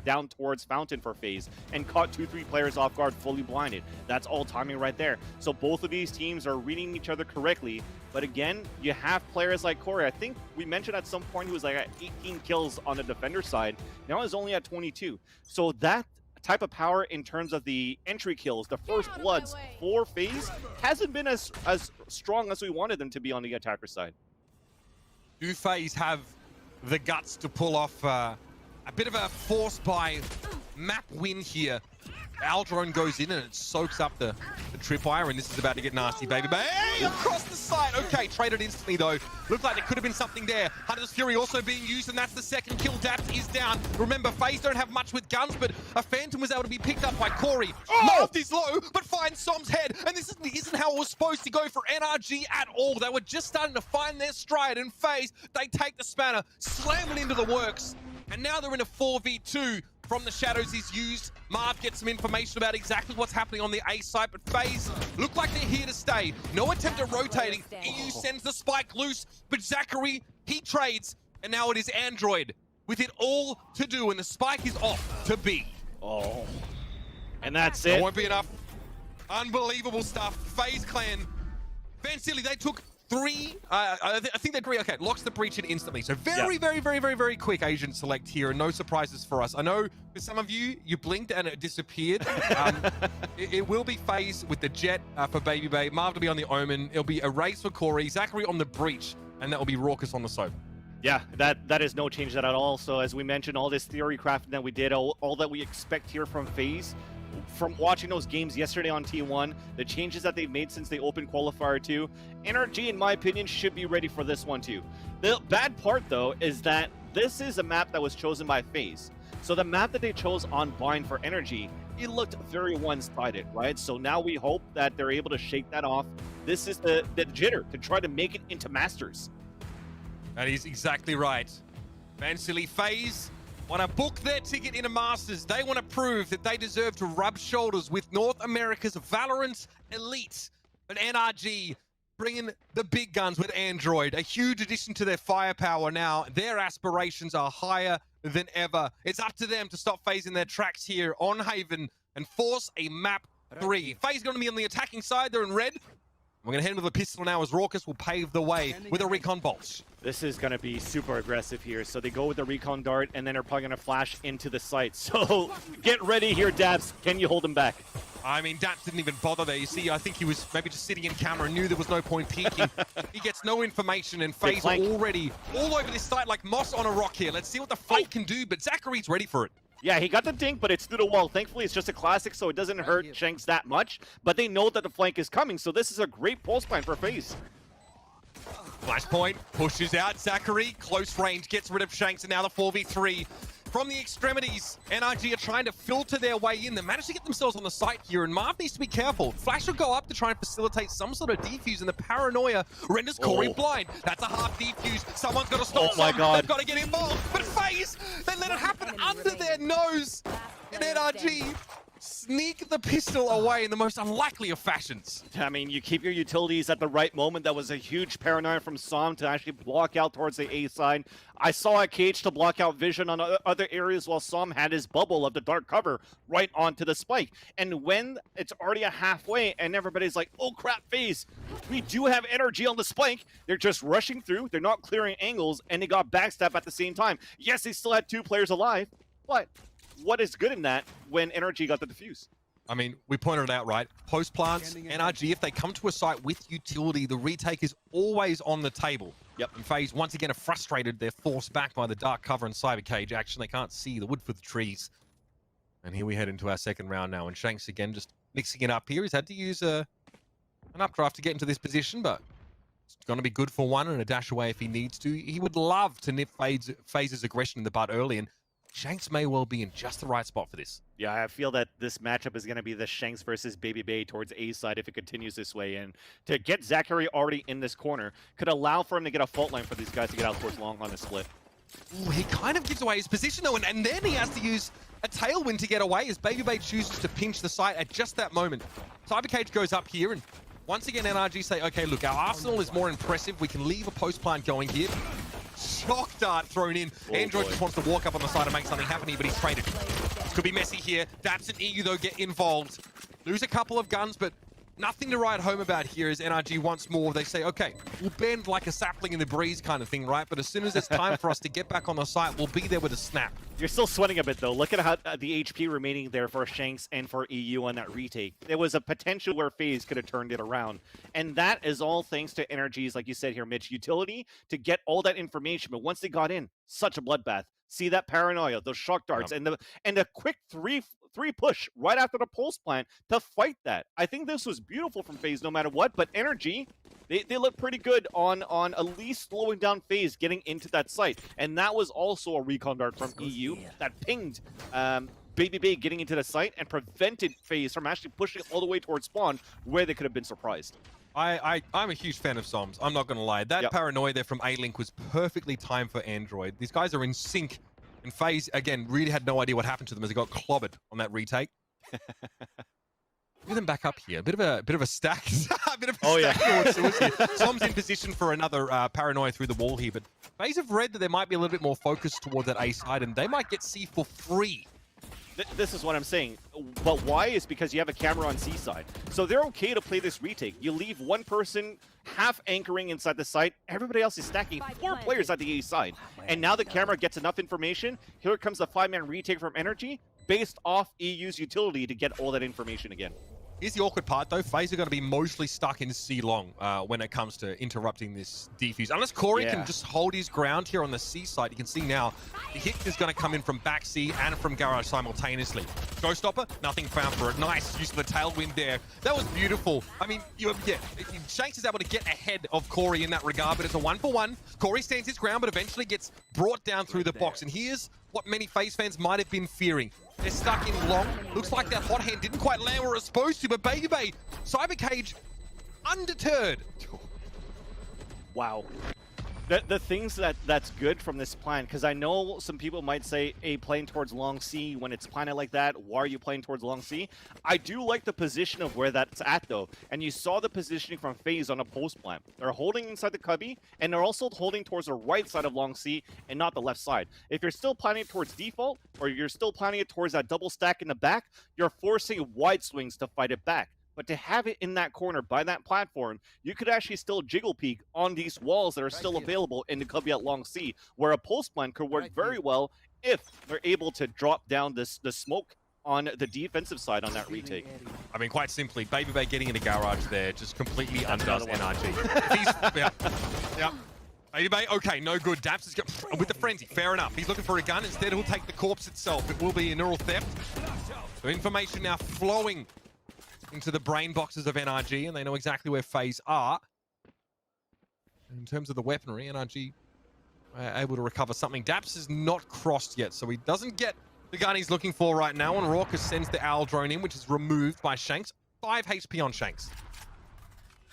down towards Fountain for FaZe and caught 2-3 players off guard fully blinded. That's all timing right there. So both of these teams are reading each other correctly. But again, you have players like Corey. I think we mentioned at some point he was like at 18 kills on the defender side. Now he's only at 22. So that type of power in terms of the entry kills, the first bloods for FaZe, hasn't been as strong as we wanted them to be on the attacker side. Do FaZe have the guts to pull off a bit of a force by map win here? Aldrone goes in and it soaks up the tripwire, and this is about to get nasty, baby. Hey, across the side. Okay, traded instantly though. Looked like there could have been something there. Hunter's Fury also being used, and that's the second kill. Daps is down. Remember, FaZe don't have much with guns, but a Phantom was able to be picked up by Corey. Laughed is low, but finds Som's head, and this isn't how it was supposed to go for NRG at all. They were just starting to find their stride, and FaZe, they take the spanner, slam it into the works, and now they're in a 4v2. From the shadows is used. Marv gets some information about exactly what's happening on the A site, but FaZe look like they're here to stay. No attempt at rotating. EU sends the spike loose, but Zachary, he trades, and now it is Android with it all to do, and the spike is off to B. Oh. And that's it. That won't be enough. Unbelievable stuff. FaZe clan. Van Silly, they took 3, I think they agree. Okay, locks the breach in instantly. So very quick Asian select here, and no surprises for us. I know for some of you, you blinked and it disappeared. It will be FaZe with the Jet for Baby Bay. Marv to be on the Omen. It'll be a race for Corey. Zachary on the breach, and that will be Raucus on the Soap. Yeah, that is no change that at all. So as we mentioned, all this theory crafting that we did, all that we expect here from FaZe, from watching those games yesterday on T1, the changes that they've made since they opened Qualifier 2, NRG, in my opinion, should be ready for this one too. The bad part, though, is that this is a map that was chosen by FaZe. So the map that they chose on Bind for NRG, it looked very one-sided, right? So now we hope that they're able to shake that off. This is the jitter to try to make it into Masters. That is exactly right. Van Silly, FaZe want to book their ticket into Masters. They want to prove that they deserve to rub shoulders with North America's Valorant elite. But NRG bringing the big guns with Android, a huge addition to their firepower now. Their aspirations are higher than ever. It's up to them to stop FaZe in their tracks here on Haven and force a map 3. FaZe going to be on the attacking side. They're in red. We're going to head with a pistol now as Raucus will pave the way with a recon bolt. This is going to be super aggressive here. So they go with the recon dart, and then they're probably going to flash into the site. So get ready here, Daps. Can you hold him back? I mean, Daps didn't even bother there. You see, I think he was maybe just sitting in camera and knew there was no point peeking. He gets no information, and FaZe are already all over this site like moss on a rock here. Let's see what the flank can do, but Zachary's ready for it. Yeah, he got the dink, but it's through the wall. Thankfully, it's just a classic, so it doesn't hurt Shanks that much. But they know that the flank is coming, so this is a great pulse plan for FaZe. Flashpoint pushes out Zachary, close range, gets rid of Shanks, and now the 4v3. From the extremities, NRG are trying to filter their way in. They managed to get themselves on the site here, and Marv needs to be careful. Flash will go up to try and facilitate some sort of defuse, and the paranoia renders Corey blind. That's a half defuse. Someone's got to stop. Oh my God. They've got to get involved. But FaZe, they let it happen under their nose. And NRG sneak the pistol away in the most unlikely of fashions. I mean, you keep your utilities at the right moment. That was a huge paranoia from Som to actually block out towards the A side. I saw a cage to block out vision on other areas while Som had his bubble of the dark cover right onto the spike. And when it's already a halfway and everybody's like, oh crap, FaZe, we do have energy on the spike. They're just rushing through. They're not clearing angles, and they got backstab at the same time. Yes, they still had 2 players alive, but what is good in that when NRG got the defuse? I mean, we pointed it out, right? Post plants, NRG, if they come to a site with utility, the retake is always on the table. Yep. And FaZe, once again, are frustrated. They're forced back by the dark cover and cyber cage action. They can't see the wood for the trees. And here we head into our second round now. And Shanks, again, just mixing it up here. He's had to use an updraft to get into this position, but it's going to be good for one and a dash away if he needs to. He would love to nip FaZe's aggression in the butt early, and Shanks may well be in just the right spot for this. Yeah, I feel that this matchup is going to be the Shanks versus Baby Bay towards A side if it continues this way. And to get Zachary already in this corner could allow for him to get a fault line for these guys to get out towards long on the split. Ooh, he kind of gives away his position, though, and then he has to use a tailwind to get away as Baby Bay chooses to pinch the site at just that moment. Cyber Cage goes up here, and once again, NRG say, okay, look, our arsenal is more impressive. We can leave a post plant going here. Shock dart thrown in. Android just wants to walk up on the side and make something happen here, but he's traded. This could be messy here. Daps and EU, though, get involved. Lose a couple of guns, but nothing to write home about here as NRG once more. They say, okay, we'll bend like a sapling in the breeze kind of thing, right? But as soon as it's time for us to get back on the site, we'll be there with a snap. You're still sweating a bit, though. Look at how the HP remaining there for Shanks and for EU on that retake. There was a potential where FaZe could have turned it around. And that is all thanks to NRG's, like you said here, Mitch, utility to get all that information. But once they got in, such a bloodbath. See that paranoia, those shock darts, and the quick three push right after the pulse plant to fight that. I think this was beautiful from FaZe no matter what, but NRG, they look pretty good on at least slowing down FaZe getting into that site. And that was also a recon dart from EU that pinged Baby Bay getting into the site and prevented FaZe from actually pushing all the way towards spawn where they could have been surprised. I'm a huge fan of Soms. I'm not going to lie. That paranoia there from A-Link was perfectly timed for Android. These guys are in sync. And FaZe, again, really had no idea what happened to them as they got clobbered on that retake. Look at them back up here. A bit of a stack. A bit of a stack. Yeah. Som's in position for another paranoia through the wall here. But FaZe have read that they might be a little bit more focused towards that A side, and they might get C for free. This is what I'm saying. But why is because you have a camera on C side. So they're okay to play this retake. You leave one person half anchoring inside the site. Everybody else is stacking 4 players at the A side. And now the camera gets enough information. Here comes the 5-man retake from NRG based off EU's utility to get all that information again. Here's the awkward part, though. FaZe are going to be mostly stuck in C long when it comes to interrupting this defuse. Unless Corey can just hold his ground here on the C side, you can see now the hit is going to come in from back C and from Garage simultaneously. Showstopper, nothing found for it. Nice use of the tailwind there. That was beautiful. I mean, Shanks is able to get ahead of Corey in that regard, but it's a 1-for-1. Corey stands his ground, but eventually gets brought down through the box. And here's what many FaZe fans might have been fearing. They're stuck in long. Looks like that hot hand didn't quite land where it was supposed to, but Baby Bay, Cyber Cage, undeterred. Wow. The things that's good from this plan, because I know some people might say, hey, playing towards long C, when it's planted like that, why are you playing towards long C? I do like the position of where that's at, though. And you saw the positioning from FaZe on a post plan. They're holding inside the cubby, and they're also holding towards the right side of long C and not the left side. If you're still planning it towards default, or you're still planning it towards that double stack in the back, you're forcing wide swings to fight it back. But to have it in that corner by that platform, you could actually still jiggle peek on these walls that are still available in the cubby at long C, where a post plan could work very well if they're able to drop down the smoke on the defensive side on that retake. I mean, quite simply, Baby Bay getting in the garage there just completely undoes NRG. Baby, okay, no good. Daps is with the frenzy. Fair enough. He's looking for a gun. Instead, he'll take the corpse itself. It will be a neural theft. So information now flowing into the brain boxes of NRG, and they know exactly where FaZe are. In terms of the weaponry, NRG able to recover something. Daps is not crossed yet, so he doesn't get the gun he's looking for right now. And Raucus sends the Owl drone in, which is removed by Shanks. 5 HP on Shanks.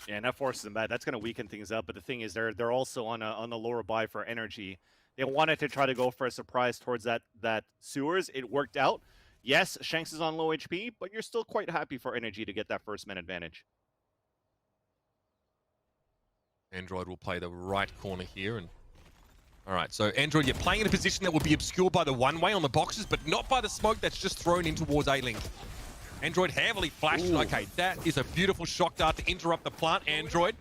Yeah, and that forces them back. That's going to weaken things up. But the thing is, they're also on the lower buy for energy. They wanted to try to go for a surprise towards that sewers. It worked out. Yes, Shanks is on low HP, but you're still quite happy for energy to get that first man advantage. Android will play the right corner here. And all right, so Android, you're playing in a position that will be obscured by the one-way on the boxes, but not by the smoke that's just thrown in towards A-Link. Android heavily flashed. Ooh. Okay, that is a beautiful shock dart to interrupt the plant. Android,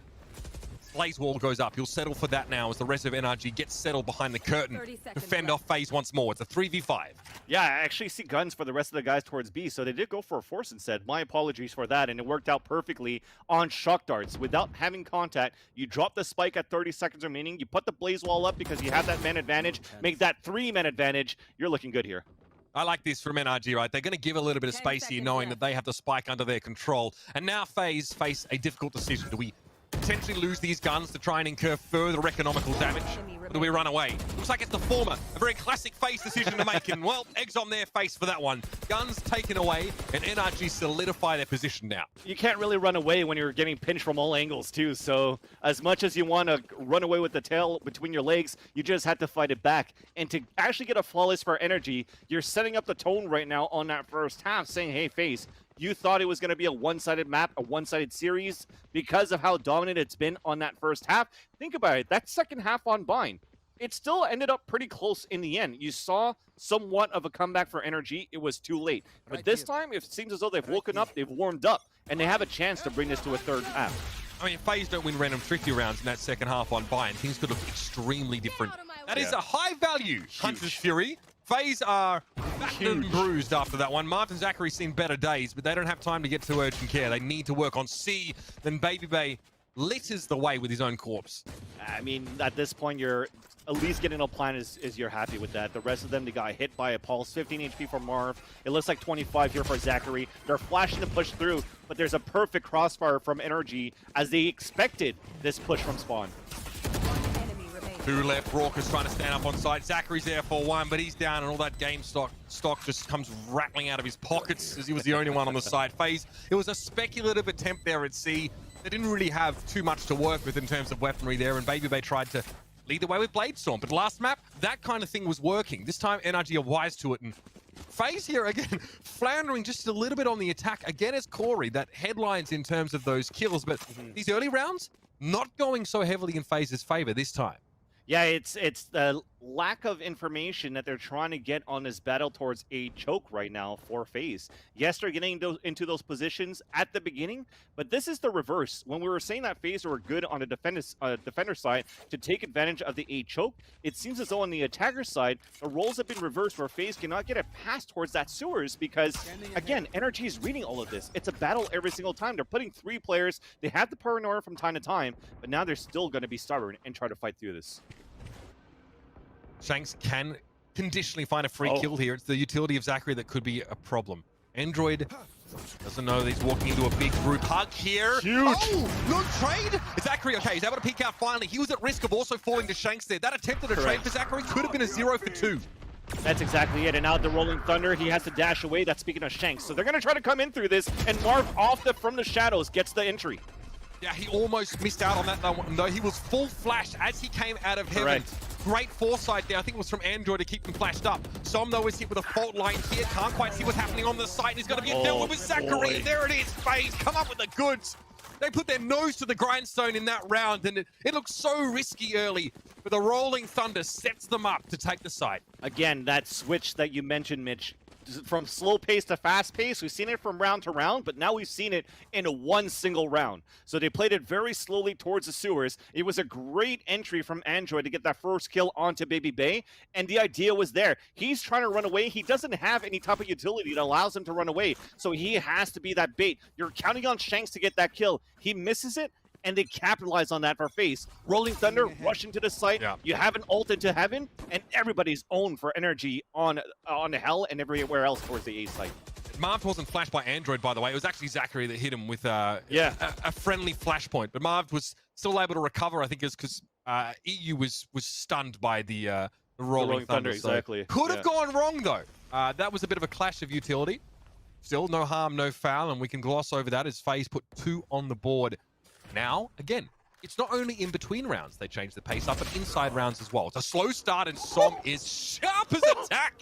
Blaze wall goes up. He'll settle for that now as the rest of NRG gets settled behind the curtain to fend off FaZe once more. It's a 3v5. Yeah, I actually see guns for the rest of the guys towards B, so they did go for a force instead. My apologies for that, and it worked out perfectly on shock darts. Without having contact, you drop the spike at 30 seconds remaining, you put the Blaze wall up because you have that man advantage, make that 3-man advantage. You're looking good here. I like this from NRG, right? They're going to give a little bit of space here, knowing that they have the spike under their control. And now FaZe face a difficult decision. Do we potentially lose these guns to try and incur further economical damage? Or do we run away? Looks like it's the former. A very classic FaZe decision to make. And, well, eggs on their face for that one. Guns taken away, and NRG solidify their position now. You can't really run away when you're getting pinched from all angles, too. So as much as you want to run away with the tail between your legs, you just have to fight it back. And to actually get a flawless for energy, you're setting up the tone right now on that first half, saying, hey, FaZe, you thought it was going to be a one-sided map, a one-sided series, because of how dominant it's been on that first half. Think about it. That second half on Bind, it still ended up pretty close in the end. You saw somewhat of a comeback for energy. It was too late. But this time, it seems as though they've woken up, they've warmed up, and they have a chance to bring this to a third half. I mean, FaZe don't win random 50 rounds in that second half on Bind. Things could look extremely different. That is a high-value Hunter's Fury. FaZe are battered and bruised after that one. Martin Zachary's seen better days, but they don't have time to get to urgent care. They need to work on C. Then Baby Bay litters the way with his own corpse. I mean, at this point, you're at least getting a plan is you're happy with that. The rest of them, they got hit by a pulse. 15 HP for Marv. It looks like 25 here for Zachary. They're flashing to push through, but there's a perfect crossfire from NRG as they expected this push from Spawn. 2 left. Raucus trying to stand up on side. Zachary's there for 1, but he's down, and all that game stock just comes rattling out of his pockets as he was the only one on the side. FaZe, it was a speculative attempt there at C. They didn't really have too much to work with in terms of weaponry there, and Baby Bay tried to lead the way with Blade Storm. But last map, that kind of thing was working. This time, NRG are wise to it, and FaZe here again, floundering just a little bit on the attack. Again, as Corey, that headlines in terms of those kills, but these early rounds, not going so heavily in FaZe's favor this time. Yeah, it's the lack of information that they're trying to get on this battle towards a choke right now for FaZe. Yes, they're getting into those positions at the beginning, but this is the reverse. When we were saying that FaZe were good on the defender side to take advantage of the A choke, it seems as though on the attacker side, the roles have been reversed where FaZe cannot get a pass towards that sewers because, again, NRG is reading all of this. It's a battle every single time. They're putting 3 players. They have the paranoia from time to time, but now they're still going to be stubborn and try to fight through this. Shanks can conditionally find a free kill here. It's the utility of Zachary that could be a problem. Android doesn't know that he's walking into a big group hug here. Huge. Oh, no trade. Zachary, okay, he's able to peek out finally. He was at risk of also falling to Shanks there. That attempted a trade for Zachary could have been a 0 for 2. That's exactly it. And now the Rolling Thunder, he has to dash away. That's speaking of Shanks. So they're going to try to come in through this, and Marv from the shadows gets the entry. Yeah, he almost missed out on that though. He was full flash as he came out of heaven. Correct. Great foresight there. I think it was from Android to keep him flashed up. Som, though, is hit with a fault line here. Can't quite see what's happening on the site. He's going to get dealt with Zachary. There it is. FaZe come up with the goods. They put their nose to the grindstone in that round, and it looks so risky early. But the Rolling Thunder sets them up to take the site. Again, that switch that you mentioned, Mitch, from slow pace to fast pace. We've seen it from round to round, but now we've seen it in one single round. So they played it very slowly towards the sewers. It was a great entry from Android to get that first kill onto Baby Bay, and the idea was there. He's trying to run away. He doesn't have any type of utility that allows him to run away, so he has to be that bait. You're counting on Shanks to get that kill. He misses it, and they capitalize on that for FaZe. Rolling Thunder, rushing to the site, you have an ult into heaven, and everybody's owned for energy on Hell and everywhere else towards the A site. Marv wasn't flashed by Android, by the way. It was actually Zachary that hit him with a friendly flashpoint. But Marv was still able to recover, I think, is because EU was stunned by the Rolling Thunder. Exactly. Could have gone wrong, though. That was a bit of a clash of utility. Still, no harm, no foul, and we can gloss over that as FaZe put 2 on the board. Now, again, it's not only in between rounds they change the pace up, but inside rounds as well. It's a slow start, and Som is sharp as attack.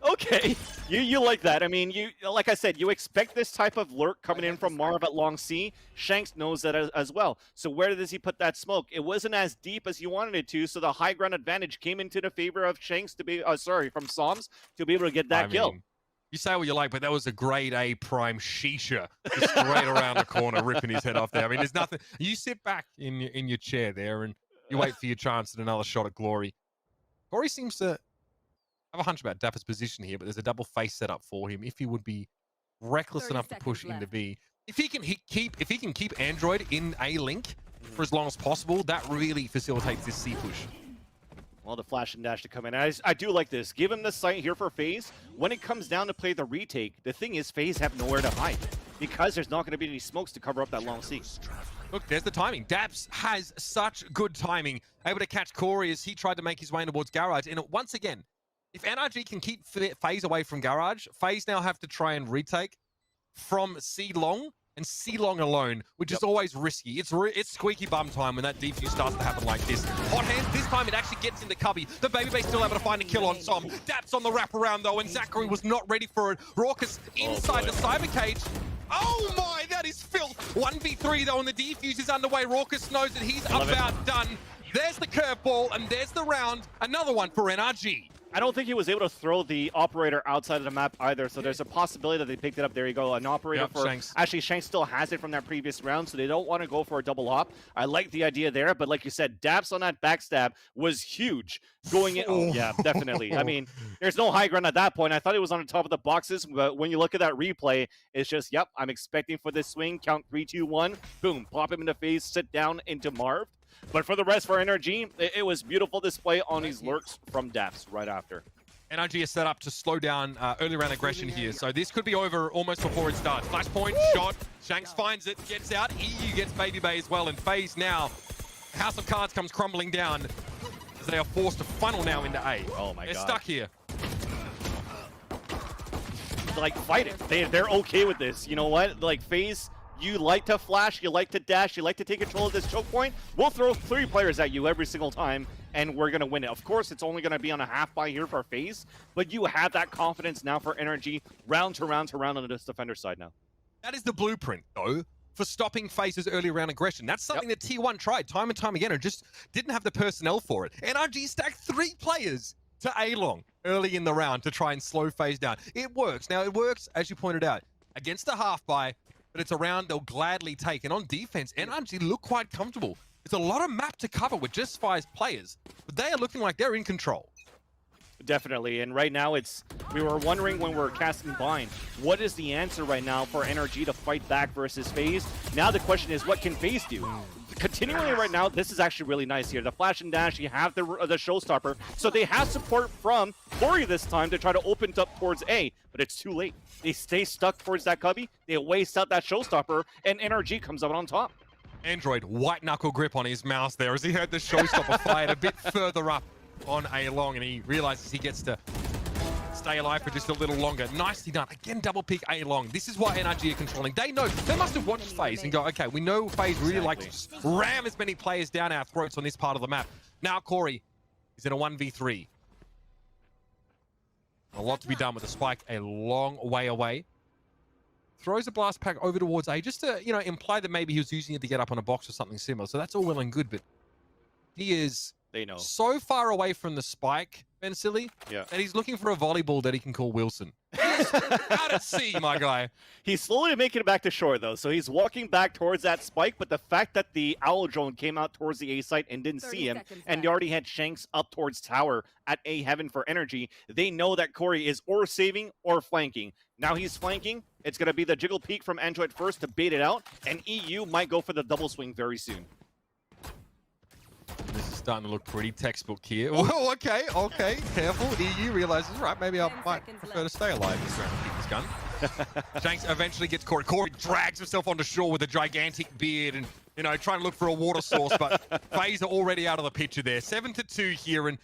Okay, you like that. I mean, like I said, you expect this type of lurk coming in from Marv at Long C. Shanks knows that as well. So where does he put that smoke? It wasn't as deep as you wanted it to, so the high ground advantage came into the favor of Shanks to be, from Soms to be able to get that kill. You say what you like, but that was a grade A prime shisha just straight around the corner, ripping his head off there. I mean, there's nothing. You sit back in your chair there and you wait for your chance at another shot at glory. Corey seems to have a hunch about Dapper's position here, but there's a double face set up for him if he would be reckless enough to push into B. If he can keep Android in A link for as long as possible, that really facilitates this C push. Well, the flash and dash to come in. I do like this. Give him the site here for FaZe. When it comes down to play the retake, the thing is FaZe have nowhere to hide because there's not going to be any smokes to cover up that long C. Look, there's the timing. Daps has such good timing. Able to catch Corey as he tried to make his way towards Garage. And once again, if NRG can keep FaZe away from Garage, FaZe now have to try and retake from C long and C long alone, which is always risky. It's squeaky bum time when that defuse starts to happen like this. Hot hands, this time it actually gets into Cubby. The Baby Base still able to find a kill on Som. Daps on the wraparound though, and Zachary was not ready for it. Raucus inside the cyber cage. Oh my, that is filth. 1v3 though, and the defuse is underway. Raucus knows that he's about done. There's the curveball, and there's the round. Another one for NRG. I don't think he was able to throw the operator outside of the map either, so there's a possibility that they picked it up. There you go, an operator for Shanks. Actually, Shanks still has it from that previous round, so they don't want to go for a double hop. I like the idea there, but like you said, Daps on that backstab was huge. Going in, oh yeah, definitely. I mean, there's no high ground at that point. I thought it was on the top of the boxes, but when you look at that replay, it's just, yep, I'm expecting for this swing, count 3, 2, 1, boom, pop him in the face, sit down into Marv. But for the rest, for NRG, it was beautiful display on these lurks from Daps right after. NRG is set up to slow down early round aggression here, so this could be over almost before it starts. Flashpoint, shot, Shanks finds it, gets out, EU gets Baby Bay as well, and FaZe now, House of Cards comes crumbling down as they are forced to funnel now into A. Oh my God. They're stuck here. Like, fight it. They're okay with this. You know what? Like, FaZe, you like to flash, you like to dash, you like to take control of this choke point. We'll throw 3 players at you every single time, and we're going to win it. Of course, it's only going to be on a half buy here for FaZe, but you have that confidence now for NRG, round to round on this defender side now. That is the blueprint, though, for stopping FaZe's early round aggression. That's something that T1 tried time and time again and just didn't have the personnel for it. NRG stacked 3 players to A-long early in the round to try and slow FaZe down. It works. Now, it works, as you pointed out, against the half buy, but it's a round they'll gladly take. And on defense, NRG look quite comfortable. It's a lot of map to cover with just 5 players, but they are looking like they're in control. Definitely, and right now we were wondering when we were casting Bind, what is the answer right now for NRG to fight back versus FaZe? Now the question is, what can FaZe do? Continually right now, this is actually really nice here. The flash and dash, you have the showstopper, so they have support from Glory this time to try to open up towards A, but it's too late. They stay stuck towards that cubby, they waste out that showstopper, and NRG comes out on top. Android, white knuckle grip on his mouse there as he heard the showstopper fired a bit further up on A-long, and he realizes he gets to stay alive for just a little longer. Nicely done. Again, double pick A-long. This is why NRG are controlling. They know. They must have watched FaZe and go, okay, we know FaZe really like to just ram as many players down our throats on this part of the map. Now Corey is in a 1v3. A lot to be done with the spike a long way away. Throws a blast pack over towards A just to, you know, imply that maybe he was using it to get up on a box or something similar. So that's all well and good, but he is so far away from the spike, Ben Silly, that he's looking for a volleyball that he can call Wilson. Out at sea, my guy. He's slowly making it back to shore, though, so he's walking back towards that spike, but the fact that the Owl drone came out towards the A site and didn't see him, and they already had Shanks up towards tower at A heaven for energy, they know that Corey is or saving or flanking. Now he's flanking. It's going to be the jiggle peek from Android first to bait it out, and EU might go for the double swing very soon. This is starting to look pretty textbook here. Oh, okay, careful. EU realizes, right, maybe I might prefer to stay alive this round and keep this gun. Shanks eventually gets Corey. Corey drags himself onto shore with a gigantic beard and, you know, trying to look for a water source, but FaZe are already out of the picture there. 7-2 here, and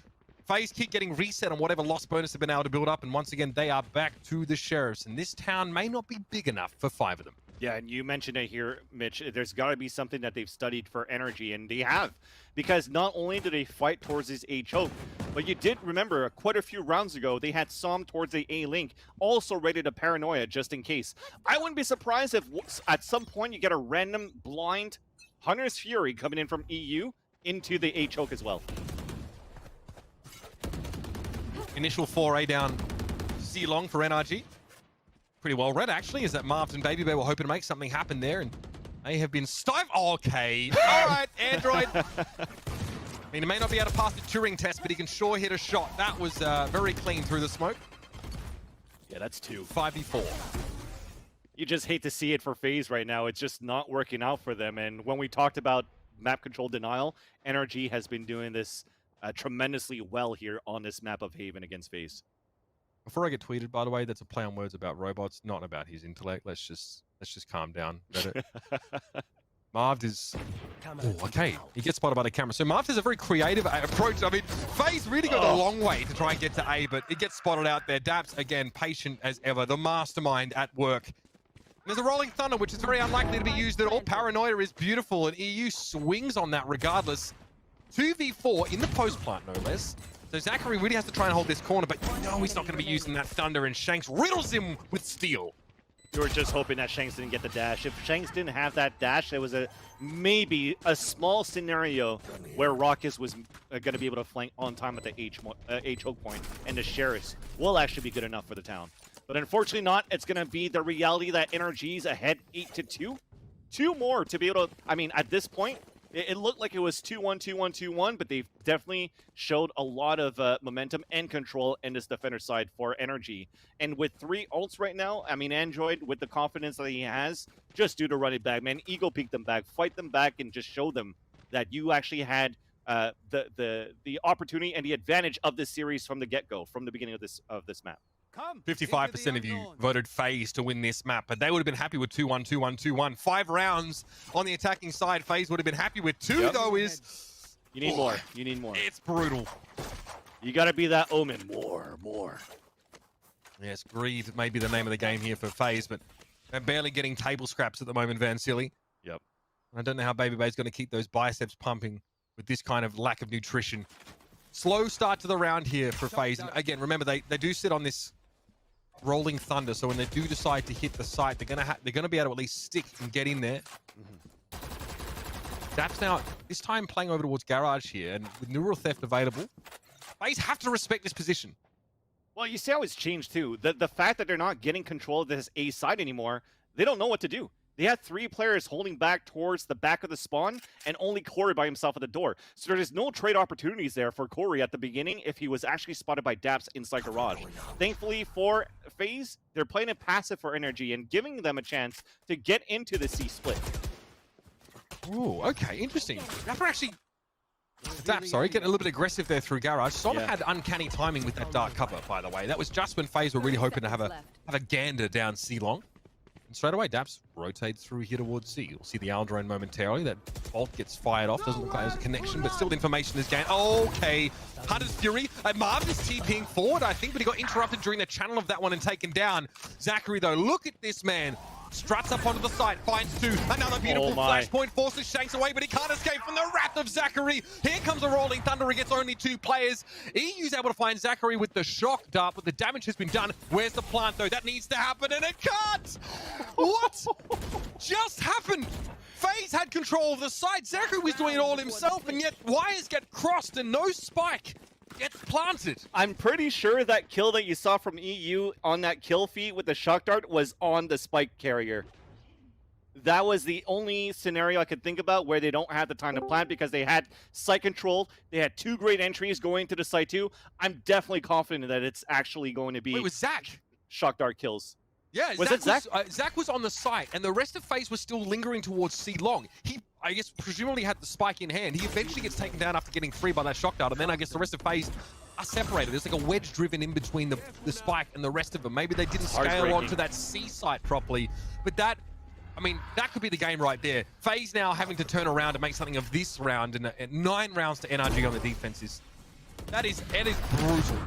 FaZe keep getting reset on whatever lost bonus have been able to build up, and once again, they are back to the Sheriffs, and this town may not be big enough for 5 of them. Yeah, and you mentioned it here, Mitch. There's got to be something that they've studied for NRG, and they have. Because not only do they fight towards this A choke, but you did remember quite a few rounds ago, they had Som towards the A link, also rated a paranoia just in case. I wouldn't be surprised if at some point you get a random blind Hunter's Fury coming in from EU into the A choke as well. Initial foray down C-Long for NRG. Pretty well read, actually, is that Marvs and Baby Bear were hoping to make something happen there, and they have been stifled. Okay, all right, Android. I mean, he may not be able to pass the Turing test, but he can sure hit a shot. That was very clean through the smoke. Yeah, that's 2. 5v4. You just hate to see it for FaZe right now. It's just not working out for them. And when we talked about map control denial, NRG has been doing this tremendously well here on this map of Haven against FaZe. Before I get tweeted, by the way, that's a play on words about robots, not about his intellect. Let's just calm down. Marv is... Oh, okay. He gets spotted by the camera. So Marv has a very creative approach. I mean, FaZe really got a long way to try and get to A, but it gets spotted out there. Daps, again, patient as ever. The mastermind at work. There's a Rolling Thunder, which is very unlikely to be used at all. Paranoia is beautiful, and EU swings on that regardless. 2v4 in the post plant, no less. So Zachary really has to try and hold this corner, but you know he's not going to be using that Thunder, and Shanks riddles him with steel. You were just hoping that Shanks didn't get the dash. If Shanks didn't have that dash, there was maybe a small scenario where Raucus was going to be able to flank on time at the H choke point, and the Sheriffs will actually be good enough for the town. But unfortunately not. It's going to be the reality that NRG's ahead 8-2. 2 more to be able to, I mean, at this point, it looked like it was 2-1, 2-1, 2-1, but they've definitely showed a lot of momentum and control in this defender side for NRG. And with 3 ults right now, I mean, Android, with the confidence that he has, just do the run it back, man. Ego peek them back, fight them back, and just show them that you actually had the opportunity and the advantage of this series from the get-go, from the beginning of this map. 55% of you voted FaZe to win this map, but they would have been happy with 2-1, 2-1, 2-1. 5 rounds on the attacking side. FaZe would have been happy with 2, though, is... You need more. You need more. It's brutal. You got to be that Omen. More. Yes, Greed may be the name of the game here for FaZe, but they're barely getting table scraps at the moment, Van Silly. Yep. I don't know how Baby Bay's going to keep those biceps pumping with this kind of lack of nutrition. Slow start to the round here for FaZe. And again, remember, they do sit on this Rolling Thunder, so when they do decide to hit the site, they're gonna be able to at least stick and get in there. Daps now, this time playing over towards Garage here, and with Neural Theft available, FaZe have to respect this position. Well, you see how it's changed too. The fact that they're not getting control of this A side anymore, they don't know what to do. They had 3 players holding back towards the back of the spawn, and only Corey by himself at the door. So there's no trade opportunities there for Corey at the beginning if he was actually spotted by Daps inside Garage. Thankfully for FaZe, they're playing it passive for NRG and giving them a chance to get into the C split. Ooh, okay, interesting. Daps, sorry, getting a little bit aggressive there through Garage. Som had uncanny timing with that dark cover, by the way. That was just when FaZe were really hoping to have a gander down C-Long. And straight away, Daps rotates through here towards C. You'll see the Owl drone momentarily. That bolt gets fired off. Doesn't look like there's a connection, but still information is gained. Okay, Hunter's Fury. Marv is TPing forward, I think, but he got interrupted during the channel of that one and taken down. Zachary, though, look at this man. Struts up onto the side, finds 2. Another beautiful flashpoint, forces Shanks away, but he can't escape from the wrath of Zachary. Here comes a Rolling Thunder against only 2 players. EU's able to find Zachary with the shock dart, but the damage has been done. Where's the plant, though? That needs to happen, and it can't! What just happened? FaZe had control of the side. Zachary was doing it all himself, and yet wires get crossed and no spike gets planted. I'm pretty sure that kill that you saw from EU on that kill feed with the shock dart was on the spike carrier. That was the only scenario I could think about where they don't have the time to plant because they had site control. They had 2 great entries going to the site too. I'm definitely confident that it's actually going to be... Wait, it was Zach? Shock dart kills. Yeah, Was it Zach? Zach was on the site, and the rest of FaZe was still lingering towards C long. He, I guess, presumably had the spike in hand. He eventually gets taken down after getting free by that shock dart, and then I guess the rest of FaZe are separated. There's like a wedge driven in between the spike and the rest of them. Maybe they didn't scale onto that C site properly, but that, I mean, that could be the game right there. FaZe now having to turn around and make something of this round, and 9 rounds to NRG on the defenses. That is brutal.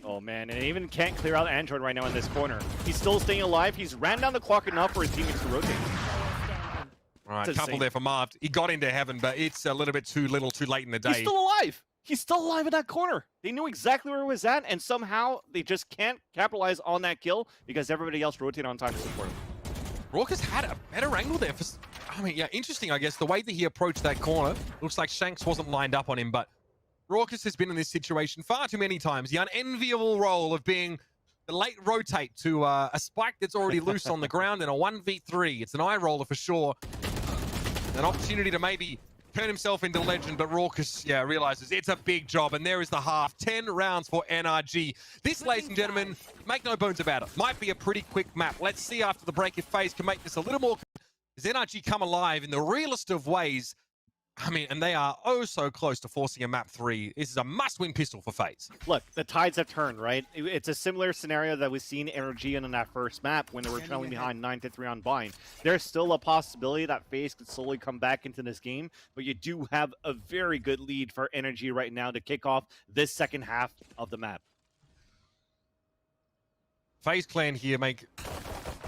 Oh man, and he even can't clear out Android right now in this corner. He's still staying alive. He's ran down the clock enough for his teammates to rotate. All right, couple there for Marv. He got into heaven, but it's a little bit too little, too late in the day. He's still alive. He's still alive in that corner. They knew exactly where he was at, and somehow they just can't capitalize on that kill because everybody else rotated on time to support him. Raucus had a better angle there. I mean, yeah, interesting, I guess. The way that he approached that corner, looks like Shanks wasn't lined up on him, but Raucus has been in this situation far too many times. The unenviable role of being the late rotate to a spike that's already loose on the ground in a 1v3. It's an eye roller for sure. An opportunity to maybe turn himself into legend, but Raucus, yeah, realizes it's a big job, and there is the half. 10 rounds for NRG. This, ladies and gentlemen, make no bones about it, might be a pretty quick map. Let's see after the break if FaZe can make this a little more. Does NRG come alive in the realest of ways? I mean, and they are oh so close to forcing a map 3. This is a must-win pistol for FaZe. Look, the tides have turned, right? It's a similar scenario that we've seen NRG in that first map when they were trailing behind 9-3 on Bind. There's still a possibility that FaZe could slowly come back into this game, but you do have a very good lead for NRG right now to kick off this second half of the map. FaZe clan here make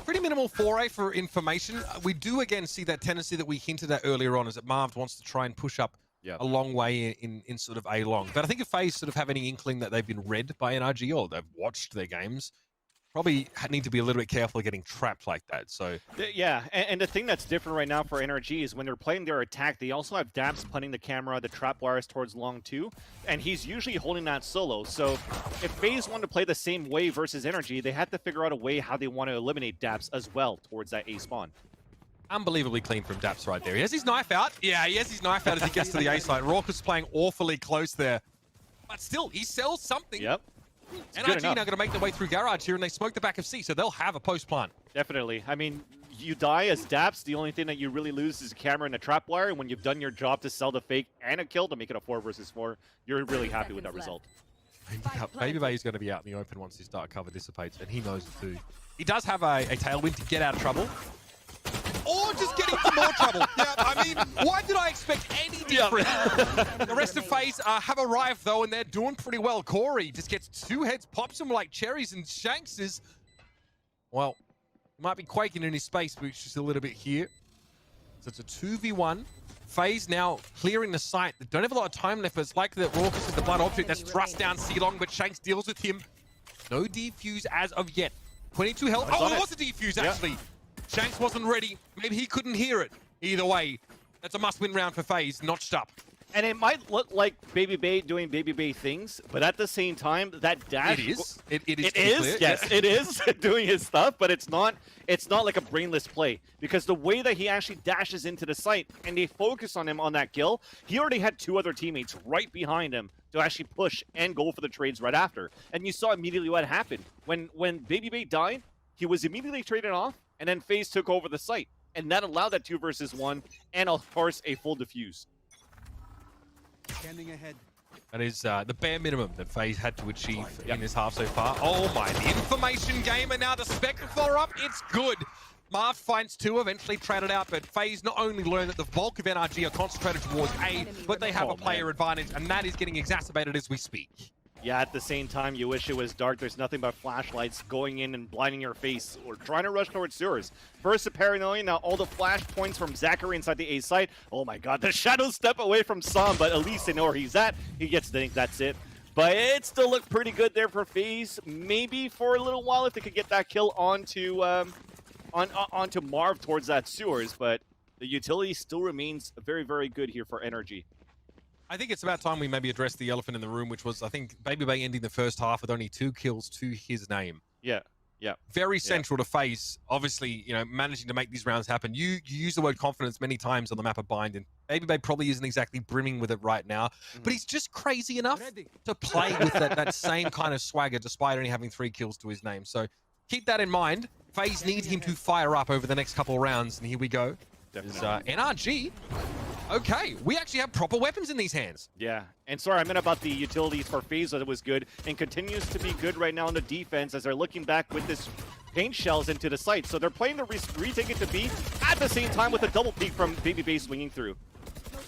pretty minimal foray for information. We do again see that tendency that we hinted at earlier on, is that Marv wants to try and push up a long way in sort of A-long. But I think if FaZe sort of have any inkling that they've been read by NRG or they've watched their games, probably need to be a little bit careful of getting trapped like that. So yeah, and the thing that's different right now for NRG is when they're playing their attack, they also have Daps punting the camera, the trap wires towards long too, and he's usually holding that solo. So if FaZe want to play the same way versus NRG, they have to figure out a way how they want to eliminate Daps as well towards that A spawn. Unbelievably clean from Daps right there. He has his knife out. Yeah, he has his knife out as he gets to the A side. Raucus playing awfully close there, but still, he sells something. Yep. NRG now going to make their way through Garage here, and they smoke the back of C, so they'll have a post plant. Definitely. I mean, you die as Daps, the only thing that you really lose is a camera and a trap wire, and when you've done your job to sell the fake and a kill to make it a 4 versus 4, you're really happy with that result. Baby Bay is going to be out in the open once this dark cover dissipates, and he knows it too. He does have a tailwind to get out of trouble. Or just get into more trouble. Yeah, I mean, why did I expect any different? The rest of FaZe have arrived, though, and they're doing pretty well. Corey just gets 2 heads, pops them like cherries, and Shanks is, well, might be quaking in his space, which is a little bit here. So it's a 2v1. FaZe now clearing the site. They don't have a lot of time left, but it's likely that Raucus is the blood object that's thrust down C-Long, but Shanks deals with him. No defuse as of yet. 22 health. Oh, it was a defuse, actually. Shanks wasn't ready. Maybe he couldn't hear it. Either way, that's a must-win round for FaZe, notched up. And it might look like Baby Bay doing Baby Bay things, but at the same time, that dash... It is. It is, yes, it is doing his stuff, but it's not like a brainless play. Because the way that he actually dashes into the site, and they focus on him on that kill, he already had 2 other teammates right behind him to actually push and go for the trades right after. And you saw immediately what happened. When Baby Bay died, he was immediately traded off, and then FaZe took over the site. And that allowed that 2 versus 1, and of course, a full defuse. Standing ahead. That is the bare minimum that FaZe had to achieve in this half so far. Oh my, the information game, and now the spectacle are up. It's good. Marv finds 2, eventually traded out, but FaZe not only learned that the bulk of NRG are concentrated towards A, but they have a player advantage, and that is getting exacerbated as we speak. Yeah, at the same time, you wish it was dark. There's nothing but flashlights going in and blinding your face or trying to rush towards sewers. First, a paranoia. Now, all the flash points from Zachary inside the A site. Oh my god, the shadows step away from Sam, but at least they know where he's at. He gets the think that's it. But it still looked pretty good there for FaZe. Maybe for a little while if they could get that kill onto Marv towards that sewers, but the utility still remains very, very good here for NRG. I think it's about time we maybe address the elephant in the room, which was, I think, Baby Bay ending the first half with only 2 kills to his name. Yeah. Very central to FaZe, obviously, you know, managing to make these rounds happen. You use the word confidence many times on the map of Bind, and Baby Bay probably isn't exactly brimming with it right now, but he's just crazy enough to play with that same kind of swagger despite only having 3 kills to his name. So keep that in mind. FaZe needs him to fire up over the next couple of rounds, and here we go. NRG. Okay, we actually have proper weapons in these hands. Yeah, and sorry, I meant about the utilities for FaZe that it was good, and continues to be good right now on the defense as they're looking back with this paint shells into the site. So they're playing the retake it to B at the same time with a double peek from Baby swinging through.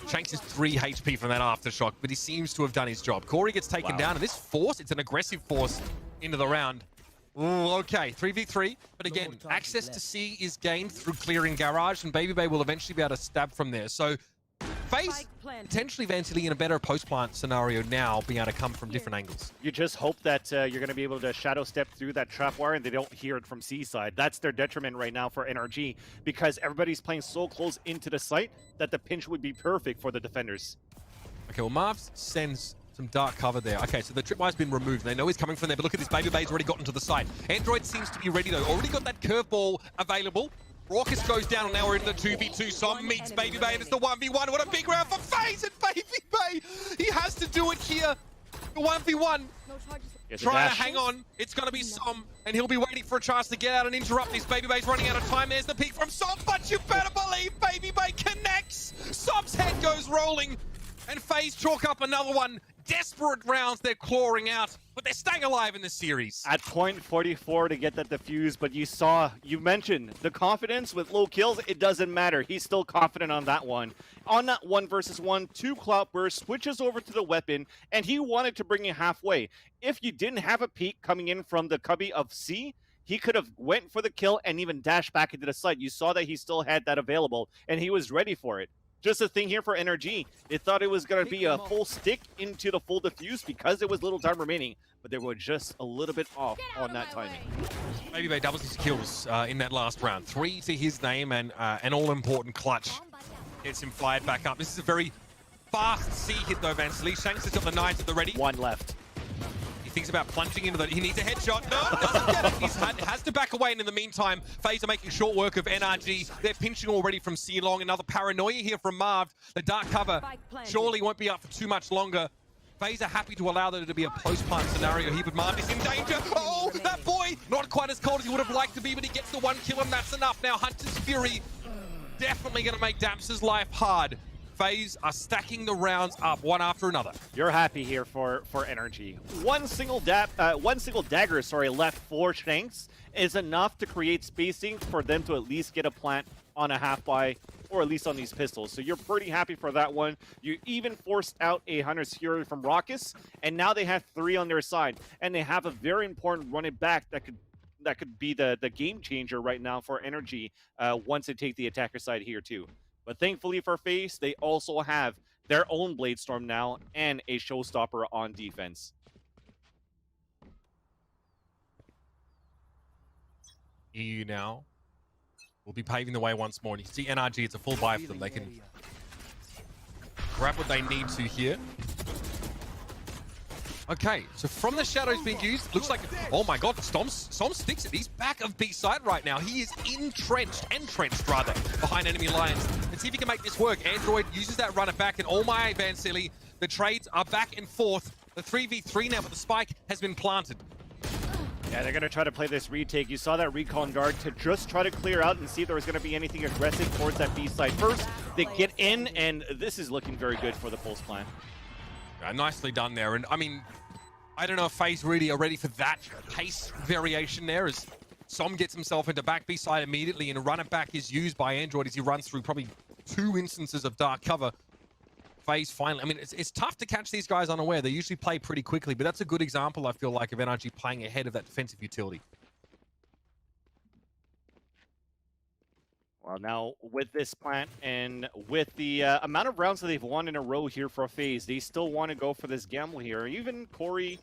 Shanks is 3 HP from that aftershock, but he seems to have done his job. Corey gets taken down, and this force, it's an aggressive force into the round. Ooh, okay, 3v3, but again, access to C is gained through clearing Garage, and Baby will eventually be able to stab from there. So FaZe potentially eventually in a better post-plant scenario now, being able to come from different angles. You just hope that you're going to be able to shadow step through that trap wire and they don't hear it from C side. That's their detriment right now for NRG, because everybody's playing so close into the site that the pinch would be perfect for the defenders. Okay, well, Marv sends some dark cover there. Okay, so the tripwire's been removed. They know he's coming from there, but look at this. Baby's already gotten to the site. Android seems to be ready, though. Already got that curveball available. Raucus goes down, and now we're in the 2v2. Som meets Baby, and it's the 1v1. What a big round for FaZe and Baby. He has to do it here. The 1v1. Trying to hang on. It's going to be Som, and he'll be waiting for a chance to get out and interrupt this. Baby's running out of time. There's the peek from Som, but you better believe Baby connects. Som's head goes rolling, and FaZe chalk up another one. Desperate rounds they're clawing out, but they're staying alive in this series. At point 44 to get that defuse, but you mentioned the confidence with low kills, it doesn't matter. He's still confident on that one. On that 1 versus 1, 2 Cloudburst, switches over to the weapon, and he wanted to bring you halfway. If you didn't have a peek coming in from the cubby of C, he could have went for the kill and even dashed back into the site. You saw that he still had that available, and he was ready for it. Just a thing here for NRG. They thought it was going to be a full stick into the full defuse because there was little time remaining, but they were just a little bit off on that timing. Baby doubles his kills in that last round. 3 to his name, and an all-important clutch gets him fired back up. This is a very fast C hit, though, Vansilli. Shanks has got the 9s at the ready. 1 left. He thinks about plunging into the... He needs a headshot. No, doesn't get it. He has to back away, and in the meantime, FaZe are making short work of NRG. They're pinching already from C long. Another paranoia here from Marv. The dark cover surely won't be up for too much longer. FaZe are happy to allow there to be a post-plant scenario here, but Marv is in danger. Oh, that boy! Not quite as cold as he would have liked to be, but he gets the 1 kill, and that's enough. Now, Hunter's Fury definitely going to make Damps' life hard. FaZe are stacking the rounds up one after another. You're happy here for NRG. One single dagger, left for Shanks is enough to create spacing for them to at least get a plant on a half-buy, or at least on these pistols. So you're pretty happy for that one. You even forced out a Hunter's Fury from Raucus, and now they have 3 on their side, and they have a very important run it back that could be the game changer right now for NRG once they take the attacker side here too. But thankfully for FaZe, they also have their own Blade Storm now and a showstopper on defense. EU now will be paving the way once more. And you see NRG, it's a full buy for them. They can grab what they need to here. Okay, so from the shadows being used, looks like, oh my god, Som sticks it. He's back of B side right now. He is entrenched rather, behind enemy lines. Let's see if he can make this work. Android uses that runner back, and oh my, Vansilli, the trades are back and forth. The 3v3 now, but the spike has been planted. Yeah, they're going to try to play this retake. You saw that recon guard to just try to clear out and see if there was going to be anything aggressive towards that B side. First, they get in, and this is looking very good for the pulse plan. Nicely done there, and I mean, I don't know if FaZe really are ready for that pace variation there, as Som gets himself into back B side immediately, and a runner back is used by Android as he runs through probably 2 instances of dark cover. FaZe finally, I mean, it's tough to catch these guys unaware. They usually play pretty quickly, but that's a good example, I feel like, of NRG playing ahead of that defensive utility. Well, now with this plant and with the amount of rounds that they've won in a row here for FaZe, they still want to go for this gamble here. Even Corey,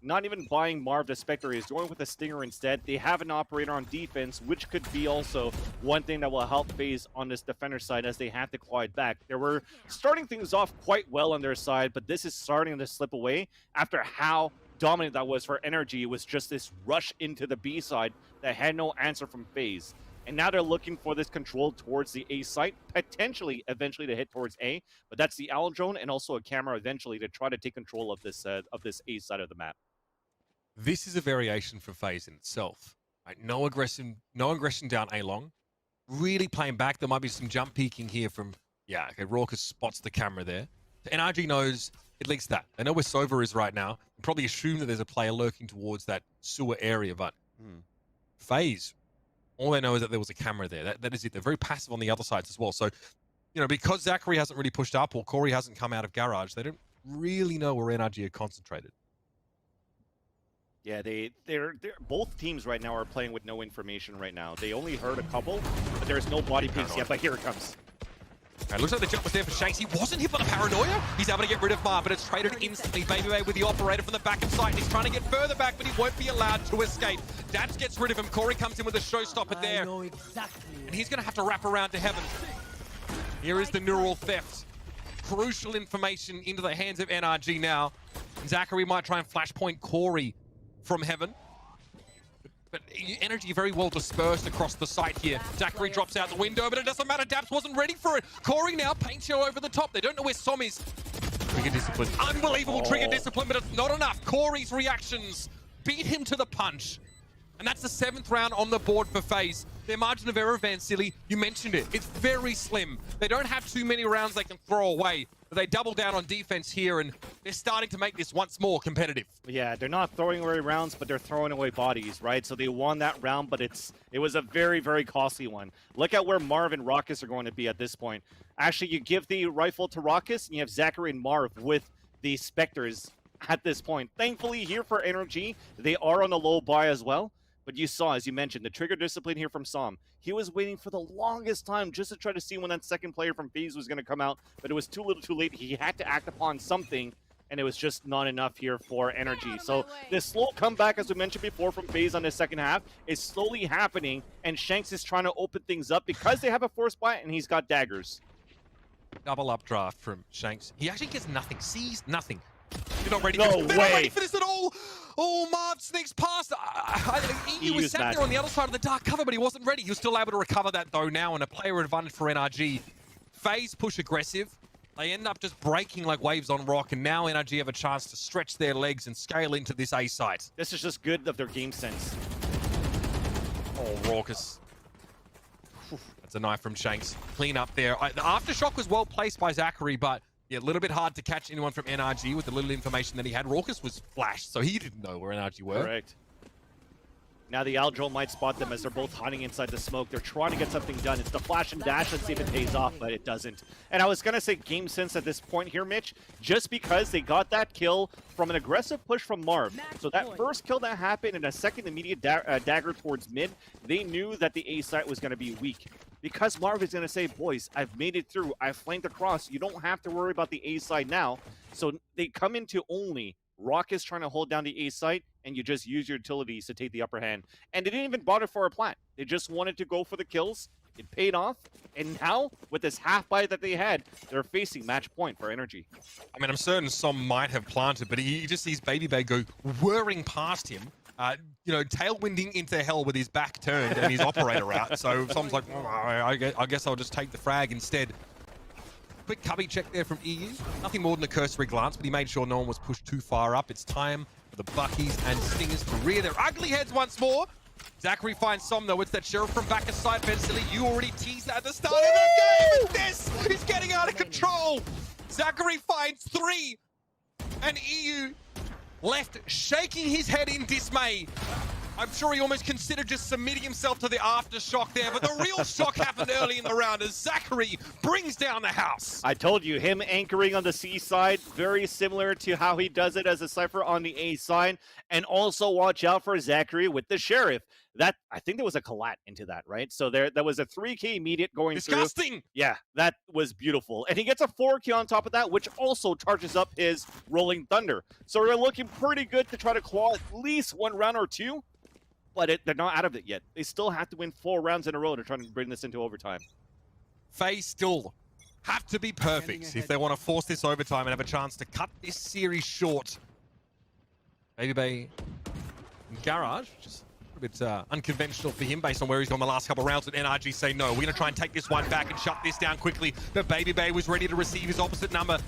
not even buying Marv the Spectre, is going with a Stinger instead. They have an operator on defense, which could be also one thing that will help FaZe on this defender side as they have to claw it back. They were starting things off quite well on their side, but this is starting to slip away after how dominant that was for NRG. It was just this rush into the B side that had no answer from FaZe. And now they're looking for this control towards the A site, potentially eventually to hit towards A, but that's the Owl drone and also a camera eventually to try to take control of this A side of the map. This is a variation for FaZe in itself. Right, no aggression down A long. Really playing back. There might be some jump peeking here from, yeah, okay, Raucus spots the camera there. NRG knows at least that. They know where Sova is right now. Probably assume that there's a player lurking towards that sewer area, but FaZe, all they know is that there was a camera there. That is it. They're very passive on the other sides as well. So, you know, because Zachary hasn't really pushed up or Corey hasn't come out of garage, they don't really know where NRG are concentrated. Yeah, they're both teams right now are playing with no information right now. They only heard a couple, but there's no body pings yet, but here it comes. It looks like the jump was there for Shanks. He wasn't hit by the paranoia. He's able to get rid of Mar, but it's traded instantly. Baby with the operator from the back of sight. He's trying to get further back, but he won't be allowed to escape. Dats gets rid of him. Corey comes in with a showstopper there. And he's going to have to wrap around to heaven. Here is the neural theft. Crucial information into the hands of NRG now. Zachary might try and flashpoint Corey from heaven. But energy very well dispersed across the site here. Zachary drops out the window, but it doesn't matter. Daps wasn't ready for it. Corey now paint show over the top. They don't know where Som is. Trigger discipline. Unbelievable trigger discipline, but it's not enough. Corey's reactions beat him to the punch. And that's the 7th round on the board for FaZe. Their margin of error, Van Silly, you mentioned it. It's very slim. They don't have too many rounds they can throw away. But they double down on defense here, and they're starting to make this once more competitive. Yeah, they're not throwing away rounds, but they're throwing away bodies, right? So they won that round, but it was a very, very costly one. Look at where Marv and Raucus are going to be at this point. Actually, you give the rifle to Raucus, and you have Zachary and Marv with the Spectres at this point. Thankfully, here for NRG, they are on the low buy as well. But you saw, as you mentioned, the trigger discipline here from Som. He was waiting for the longest time just to try to see when that second player from FaZe was going to come out, but it was too little too late. He had to act upon something, and it was just not enough here for NRG. So this slow comeback, as we mentioned before, from FaZe on the second half is slowly happening, and Shanks is trying to open things up because they have a force buy, and he's got daggers. Double updraft from Shanks. He actually gets nothing, sees nothing. You're not ready. No They're not way. ready for this at all. Oh, Marv sneaks past. He was sat there on the other side of the dark cover, but he wasn't ready. He was still able to recover that though now, and a player advantage for NRG. FaZe push aggressive. They end up just breaking like waves on rock, and now NRG have a chance to stretch their legs and scale into this A site. This is just good of their game sense. Oh, Raucus. That's a knife from Shanks. Clean up there. The aftershock was well placed by Zachary, but yeah, a little bit hard to catch anyone from NRG with the little information that he had. Raucus was flashed, so he didn't know where NRG were. Correct. Now the Aldril might spot them as they're both hiding inside the smoke. They're trying to get something done. It's the flash and dash. Let's see if it pays off, but it doesn't. And I was going to say game sense at this point here, Mitch, just because they got that kill from an aggressive push from Marv. So that first kill that happened and a second immediate dagger towards mid, they knew that the A site was going to be weak. Because Marv is going to say, boys, I've made it through. I've flanked across. You don't have to worry about the A side now. So they come into only Raucus trying to hold down the A site, and you just use your utilities to take the upper hand. And they didn't even bother for a plant. They just wanted to go for the kills. It paid off. And now, with this half buy that they had, they're facing match point for NRG. I mean, I'm certain Som might have planted, but he just sees Baby Bay go whirring past him. You know, tailwinding into hell with his back turned and his operator out. So Som's like, oh, I guess I'll just take the frag instead. Quick cubby check there from EU. Nothing more than a cursory glance, but he made sure no one was pushed too far up. It's time for the Buckies and Stingers to rear their ugly heads once more. Zachary finds Som, though. It's that Sheriff from back aside. Bensilly, you already teased that at the start of the game. And this is getting out of control. Zachary finds 3. And EU left shaking his head in dismay. I'm sure he almost considered just submitting himself to the aftershock there, but the real shock happened early in the round as Zachary brings down the house. I told you, him anchoring on the C side, very similar to how he does it as a Cypher on the A side. And also watch out for Zachary with the Sheriff. That, I think there was a collat into that, right? So there was a 3K immediate going Disgusting. through. Yeah, that was beautiful. And he gets a 4K on top of that, which also charges up his Rolling Thunder. So they're looking pretty good to try to claw at least 1 round or 2. But they're not out of it yet. They still have to win 4 rounds in a row to try to bring this into overtime. FaZe still have to be perfect if they want to force this overtime and have a chance to cut this series short. Baby Bay in garage, just a bit unconventional for him based on where he's gone the last couple of rounds. And NRG say no, we're going to try and take this one back and shut this down quickly. But Baby Bay was ready to receive his opposite number.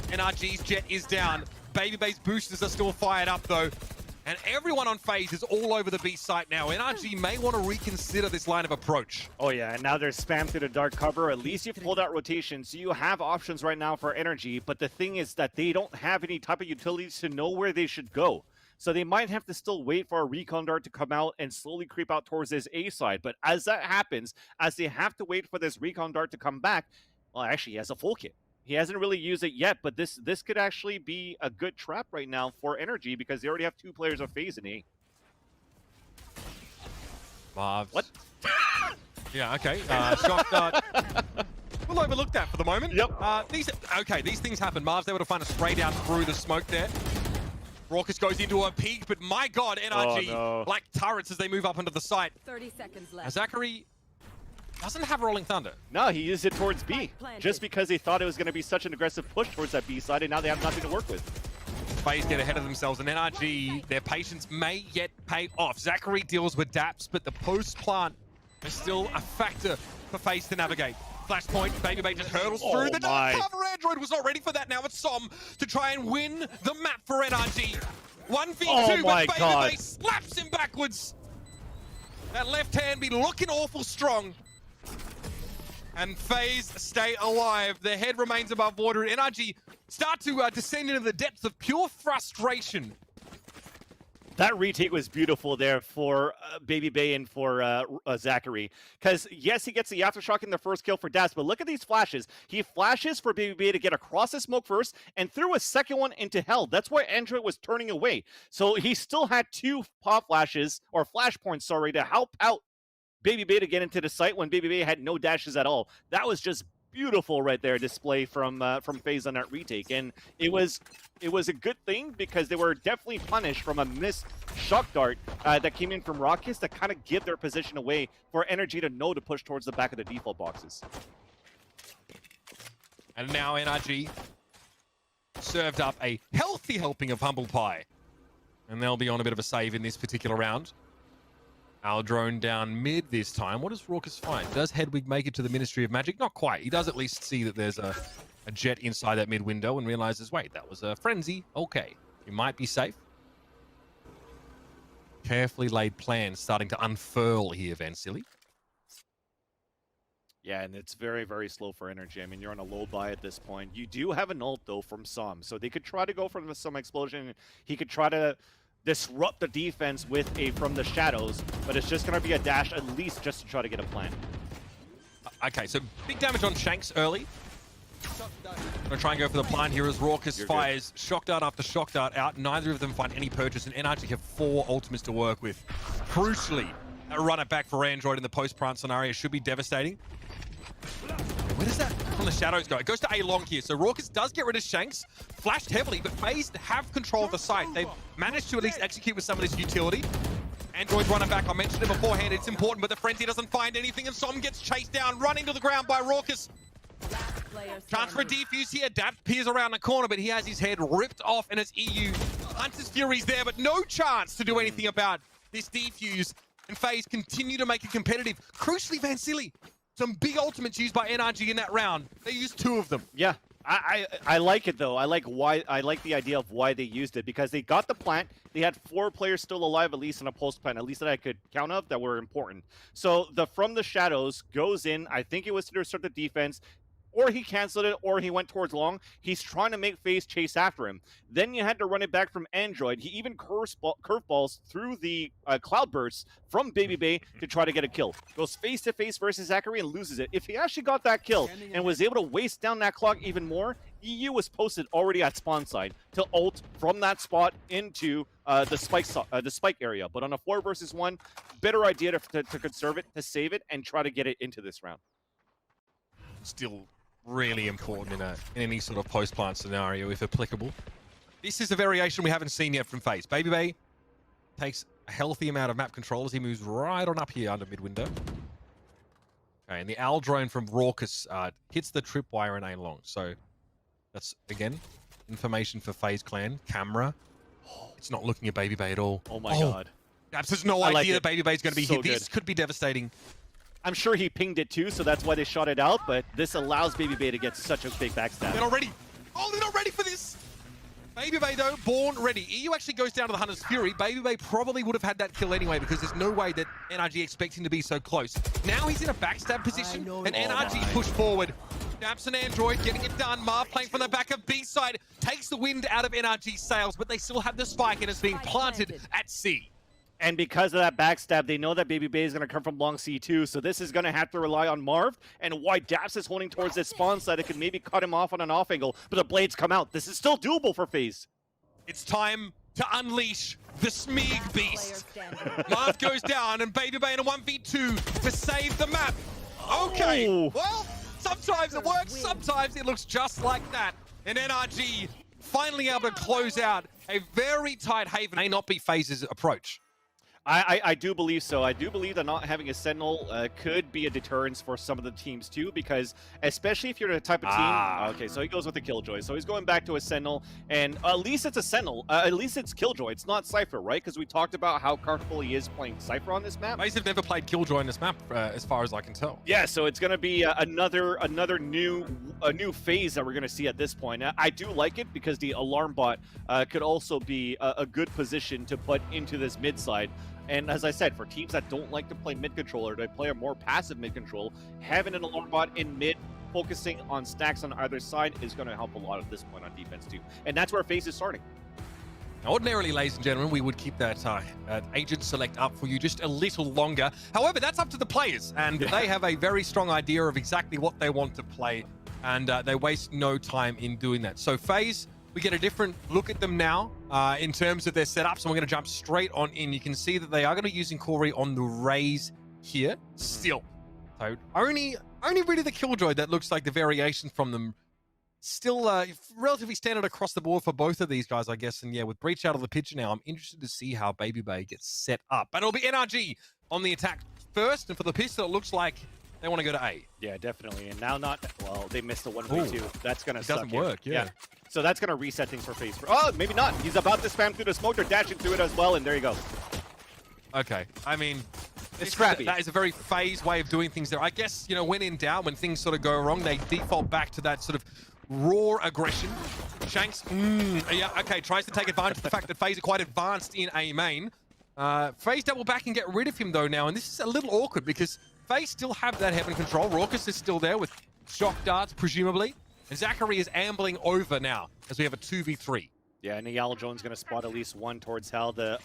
NRG's jet is down. Baby Bay's boosters are still fired up though. And everyone on FaZe is all over the B site now. NRG may want to reconsider this line of approach. Oh yeah, and now they're spammed through the dark cover. At least you've pulled out rotation, so you have options right now for NRG. But the thing is that they don't have any type of utilities to know where they should go. So they might have to still wait for a recon dart to come out and slowly creep out towards this A side. But as that happens, as they have to wait for this recon dart to come back, well, actually, he has a full kit. He hasn't really used it yet, but this could actually be a good trap right now for NRG because they already have 2 players of FaZe in A. Marvs. What? Yeah, okay. Shock dart. We'll overlook that for the moment. Yep. These things happen. Marv's able to find a spray down through the smoke there. Raucus goes into a peak, but my God, NRG, like turrets as they move up into the site. 30 seconds left. Zachary doesn't have Rolling Thunder. No, he used it towards B, just because he thought it was going to be such an aggressive push towards that B side, and now they have nothing to work with. FaZe get ahead of themselves, and NRG, their patience may yet pay off. Zachary deals with daps, but the post plant is still a factor for FaZe to navigate. Flashpoint, BabyBay just hurdles through the dark cover. Android was not ready for that. Now it's Som to try and win the map for NRG. 1v2, but BabyBay slaps him backwards. That left hand be looking awful strong. And FaZe stay alive. Their head remains above water. NRG start to descend into the depths of pure frustration. That retake was beautiful there for BabyBay and for Zachary. Because, yes, he gets the Aftershock in the first kill for Das, but look at these flashes. He flashes for BabyBay to get across the smoke first and threw a second one into hell. That's why Android was turning away. So he still had 2 pop flashes, or flashpoints, sorry, to help out BabyBay to get into the site when BabyBay had no dashes at all. That was just beautiful right there, display from FaZe on that retake, and it was a good thing because they were definitely punished from a missed shock dart that came in from Raucus to kind of give their position away for NRG to know to push towards the back of the default boxes. And now NRG served up a healthy helping of humble pie, and they'll be on a bit of a save in this particular round. Our drone down mid this time. What does Raucus find? Does Hedwig make it to the Ministry of Magic? Not quite. He does at least see that there's a jet inside that mid window and realizes, wait, that was a frenzy. Okay, we might be safe. Carefully laid plans starting to unfurl here, Vansili. Yeah, and it's very, very slow for NRG. I mean, you're on a low buy at this point. You do have an ult, though, from Som. So they could try to go for some explosion. He could try to disrupt the defense with a from the shadows, but it's just going to be a dash at least just to try to get a plan. Okay, so big damage on Shanks early. Gonna try and go for the plant here as Raucus fires shock dart after shock dart out. Neither of them find any purchase, and NRG have 4 ultimates to work with. Crucially, a run it back for Android in the post-plant scenario should be devastating. Where does that from the shadows go? It goes to A long here. So Raucus does get rid of Shanks, flashed heavily, but FaZe have control of the site. They've managed to at least execute with some of this utility. Android's running back. I mentioned it beforehand. It's important, but the frenzy doesn't find anything, and Som gets chased down, running to the ground by Raucus. Chance for a defuse here. Dap peers around the corner, but he has his head ripped off, and it's EU. Hunter's Fury's there, but no chance to do anything about this defuse. And FaZe continue to make it competitive. Crucially, Vansili, some big ultimates used by NRG in that round. They used 2 of them. Yeah, I like it though. I like the idea of why they used it, because they got the plant. They had 4 players still alive, at least in a post plant, at least that I could count of, that were important. So the from the shadows goes in. I think it was to disrupt the defense. Or he canceled it, or he went towards long. He's trying to make FaZe chase after him. Then you had to run it back from Android. He even curveballs through the cloud bursts from BabyBay to try to get a kill. Goes face-to-face versus Zachary and loses it. If he actually got that kill and was able to waste down that clock even more, EU was posted already at spawn side to ult from that spot into the spike area. But on a 4 versus 1, better idea to conserve it, to save it, and try to get it into this round. Still really important in any sort of post-plant scenario, if applicable. This is a variation we haven't seen yet from FaZe. BabyBay takes a healthy amount of map control as he moves right on up here under mid-window. Okay, and the owl drone from Raucus hits the tripwire in A long. So that's, again, information for FaZe Clan. Camera. It's not looking at BabyBay at all. Oh my God. Perhaps there's no idea that BabyBay's going to be hit. This could be devastating. I'm sure he pinged it too, so that's why they shot it out, but this allows BabyBay to get such a big backstab. They're not ready. Oh, they're not ready for this. Baby Bay, though, born ready. EU actually goes down to the Hunter's Fury. Baby Bay probably would have had that kill anyway because there's no way that NRG expects him to be so close. Now he's in a backstab position, and NRG push forward. Snaps an Android, getting it done. Marv playing from the back of B side. Takes the wind out of NRG's sails, but they still have the spike, and it's being planted at C. And because of that backstab, they know that Baby Bay is going to come from long C2, so this is going to have to rely on Marv, and why Daps is holding towards this spawn side, it could maybe cut him off on an off angle, but the blades come out. This is still doable for FaZe. It's time to unleash the Smeeg beast. Marv goes down, and Baby Bay in a 1v2 to save the map. Okay, well, sometimes it works, sometimes it looks just like that. And NRG finally able to close out a very tight haven. May not be FaZe's approach. I do believe so. I do believe that not having a Sentinel could be a deterrence for some of the teams too, because especially if you're the type of team... Okay, so he goes with the Killjoy. So he's going back to a Sentinel, and at least it's a Sentinel. At least it's Killjoy. It's not Cypher, right? Because we talked about how comfortable he is playing Cypher on this map. FaZe have never played Killjoy on this map, as far as I can tell. Yeah, so it's going to be another new phase that we're going to see at this point. I do like it because the alarm bot could also be a good position to put into this mid side. And as I said, for teams that don't like to play mid control or they play a more passive mid control, having an alarm bot in mid, focusing on stacks on either side is going to help a lot at this point on defense too. And that's where FaZe is starting. Now, ordinarily, ladies and gentlemen, we would keep that agent select up for you just a little longer. However, that's up to the players, and they have a very strong idea of exactly what they want to play, and they waste no time in doing that. So FaZe, we get a different look at them now in terms of their setups, and we're going to jump straight on in. You can see that they are going to be using Corey on the Raze here still. So only really the Killjoy that looks like the variation from them. Still relatively standard across the board for both of these guys, I guess. And yeah, with Breach out of the picture now, I'm interested to see how Baby Bay gets set up. But it'll be NRG on the attack first, and for the pistol, it looks like they want to go to A. Yeah, definitely. And now well, they missed the 1v2. That's going to suck. Doesn't work, yeah. So that's going to reset things for FaZe. Oh, maybe not. He's about to spam through the smoke. They're dashing through it as well, and there you go. Okay, I mean, it's scrappy. That is a very FaZe way of doing things there. I guess, you know, when in doubt, when things sort of go wrong, they default back to that sort of raw aggression. Shanks, yeah, okay, tries to take advantage of the fact that FaZe are quite advanced in A main. FaZe double back and get rid of him though now, and this is a little awkward because FaZe still have that heaven control. Raucus is still there with shock darts, presumably. And Zachary is ambling over now as we have a 2v3. Yeah, and Yellow Jones going to spot at least one towards Hell. The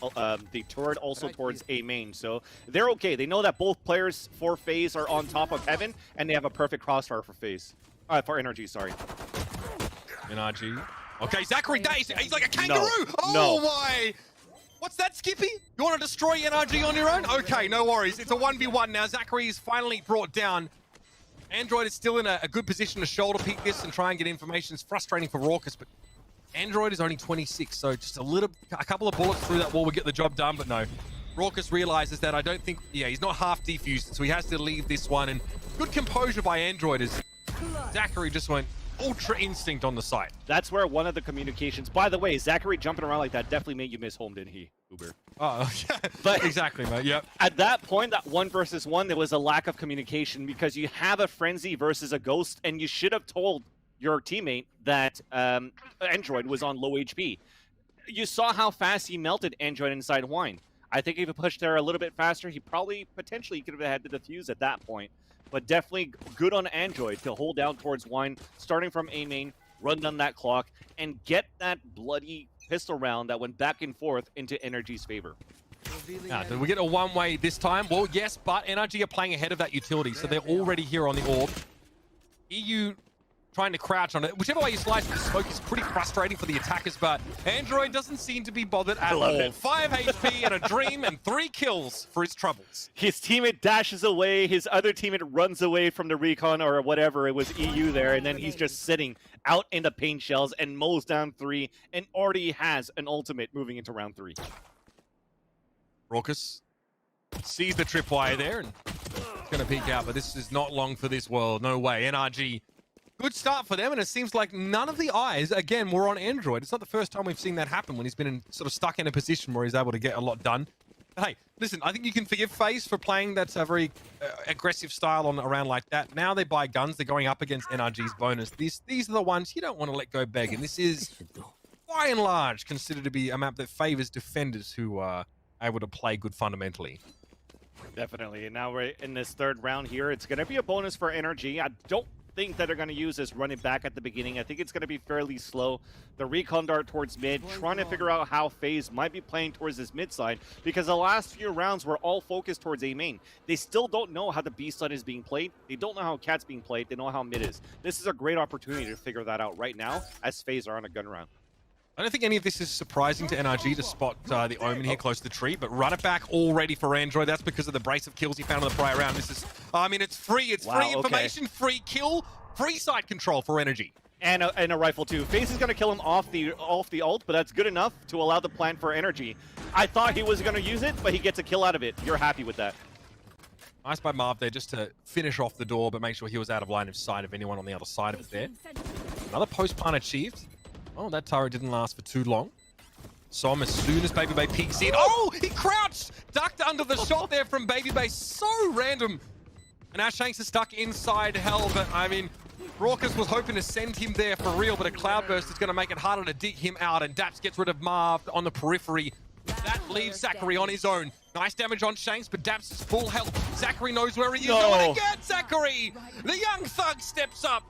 turret also towards A main. So they're okay. They know that both players for FaZe are on top of Heaven, and they have a perfect crossfire for FaZe. For NRG, sorry. NRG. Okay, Zachary, he's like a kangaroo! No. My! What's that, Skippy? You want to destroy NRG on your own? Okay, no worries. It's a 1v1 now. Zachary is finally brought down. Android is still in a good position to shoulder peek this and try and get information. It's frustrating for Raucus, but Android is only 26, so just a couple of bullets through that wall would get the job done, but no. Raucus realizes that I don't think, he's not half defused, so he has to leave this one, and good composure by Android as Zachary just went ultra instinct on the site. That's where one of the communications, by the way, Zachary jumping around like that definitely made you miss home, didn't he, Uber? Oh, yeah. But exactly, mate, yep. At that point, that 1 versus 1, there was a lack of communication because you have a Frenzy versus a Ghost, and you should have told your teammate that Android was on low HP. You saw how fast he melted Android inside Wine. I think if he pushed there a little bit faster, he potentially could have had the defuse at that point. But definitely good on Android to hold down towards Wine, starting from A main, run down that clock, and get that bloody pistol round that went back and forth into NRG's favor. Did we get a one-way this time? Well, yes, but NRG are playing ahead of that utility, so they're already here on the orb. EU trying to crouch on it. Whichever way you slice the smoke is pretty frustrating for the attackers, but Android doesn't seem to be bothered at all. 5 HP and a dream and 3 kills for his troubles. His teammate dashes away, his other teammate runs away from the recon or whatever, it was EU there, and then he's just sitting out in the paint shells and mows down 3 and already has an ultimate moving into round 3. Raucus sees the tripwire there and it's going to peek out, but this is not long for this world. No way. NRG, good start for them, and it seems like none of the eyes, again, were on Android. It's not the first time we've seen that happen when he's been sort of stuck in a position where he's able to get a lot done. But hey, listen, I think you can forgive FaZe for playing that very aggressive style on around like that. Now they buy guns. They're going up against NRG's bonus. These are the ones you don't want to let go begging. This is by and large, considered to be a map that favors defenders who are able to play good fundamentally. Definitely. And now we're in this third round here. It's going to be a bonus for NRG. I don't think that they're going to use this running back at the beginning. I think it's going to be fairly slow. The recon dart towards mid, trying to figure out how FaZe might be playing towards this mid side, because the last few rounds were all focused towards A main. They still don't know how the B side is being played. They don't know how Cat's being played. They know how mid is. This is a great opportunity to figure that out right now as FaZe are on a gun round. I don't think any of this is surprising to NRG to spot the Omen here close to the tree, but run it back all ready for Android. That's because of the brace of kills he found in the prior round. This is, I mean, it's free. It's free information, free kill, free side control for NRG. And a rifle too. FaZe is going to kill him off the ult, but that's good enough to allow the plan for NRG. I thought he was going to use it, but he gets a kill out of it. You're happy with that. Nice by Marv there just to finish off the door, but make sure he was out of line of sight of anyone on the other side of it there. Another post plant achieved. Oh, that turret didn't last for too long. Som, as soon as BabyBay peeks in. Oh, he crouched! Ducked under the shot there from BabyBay. So random. And now Shanks is stuck inside hell, but I mean, Raucus was hoping to send him there for real, but a Cloudburst is going to make it harder to dig him out, and Daps gets rid of Marv on the periphery. That leaves Zachary on his own. Nice damage on Shanks, but Daps is full health. Zachary knows where he is. No. And again, Zachary! The young thug steps up,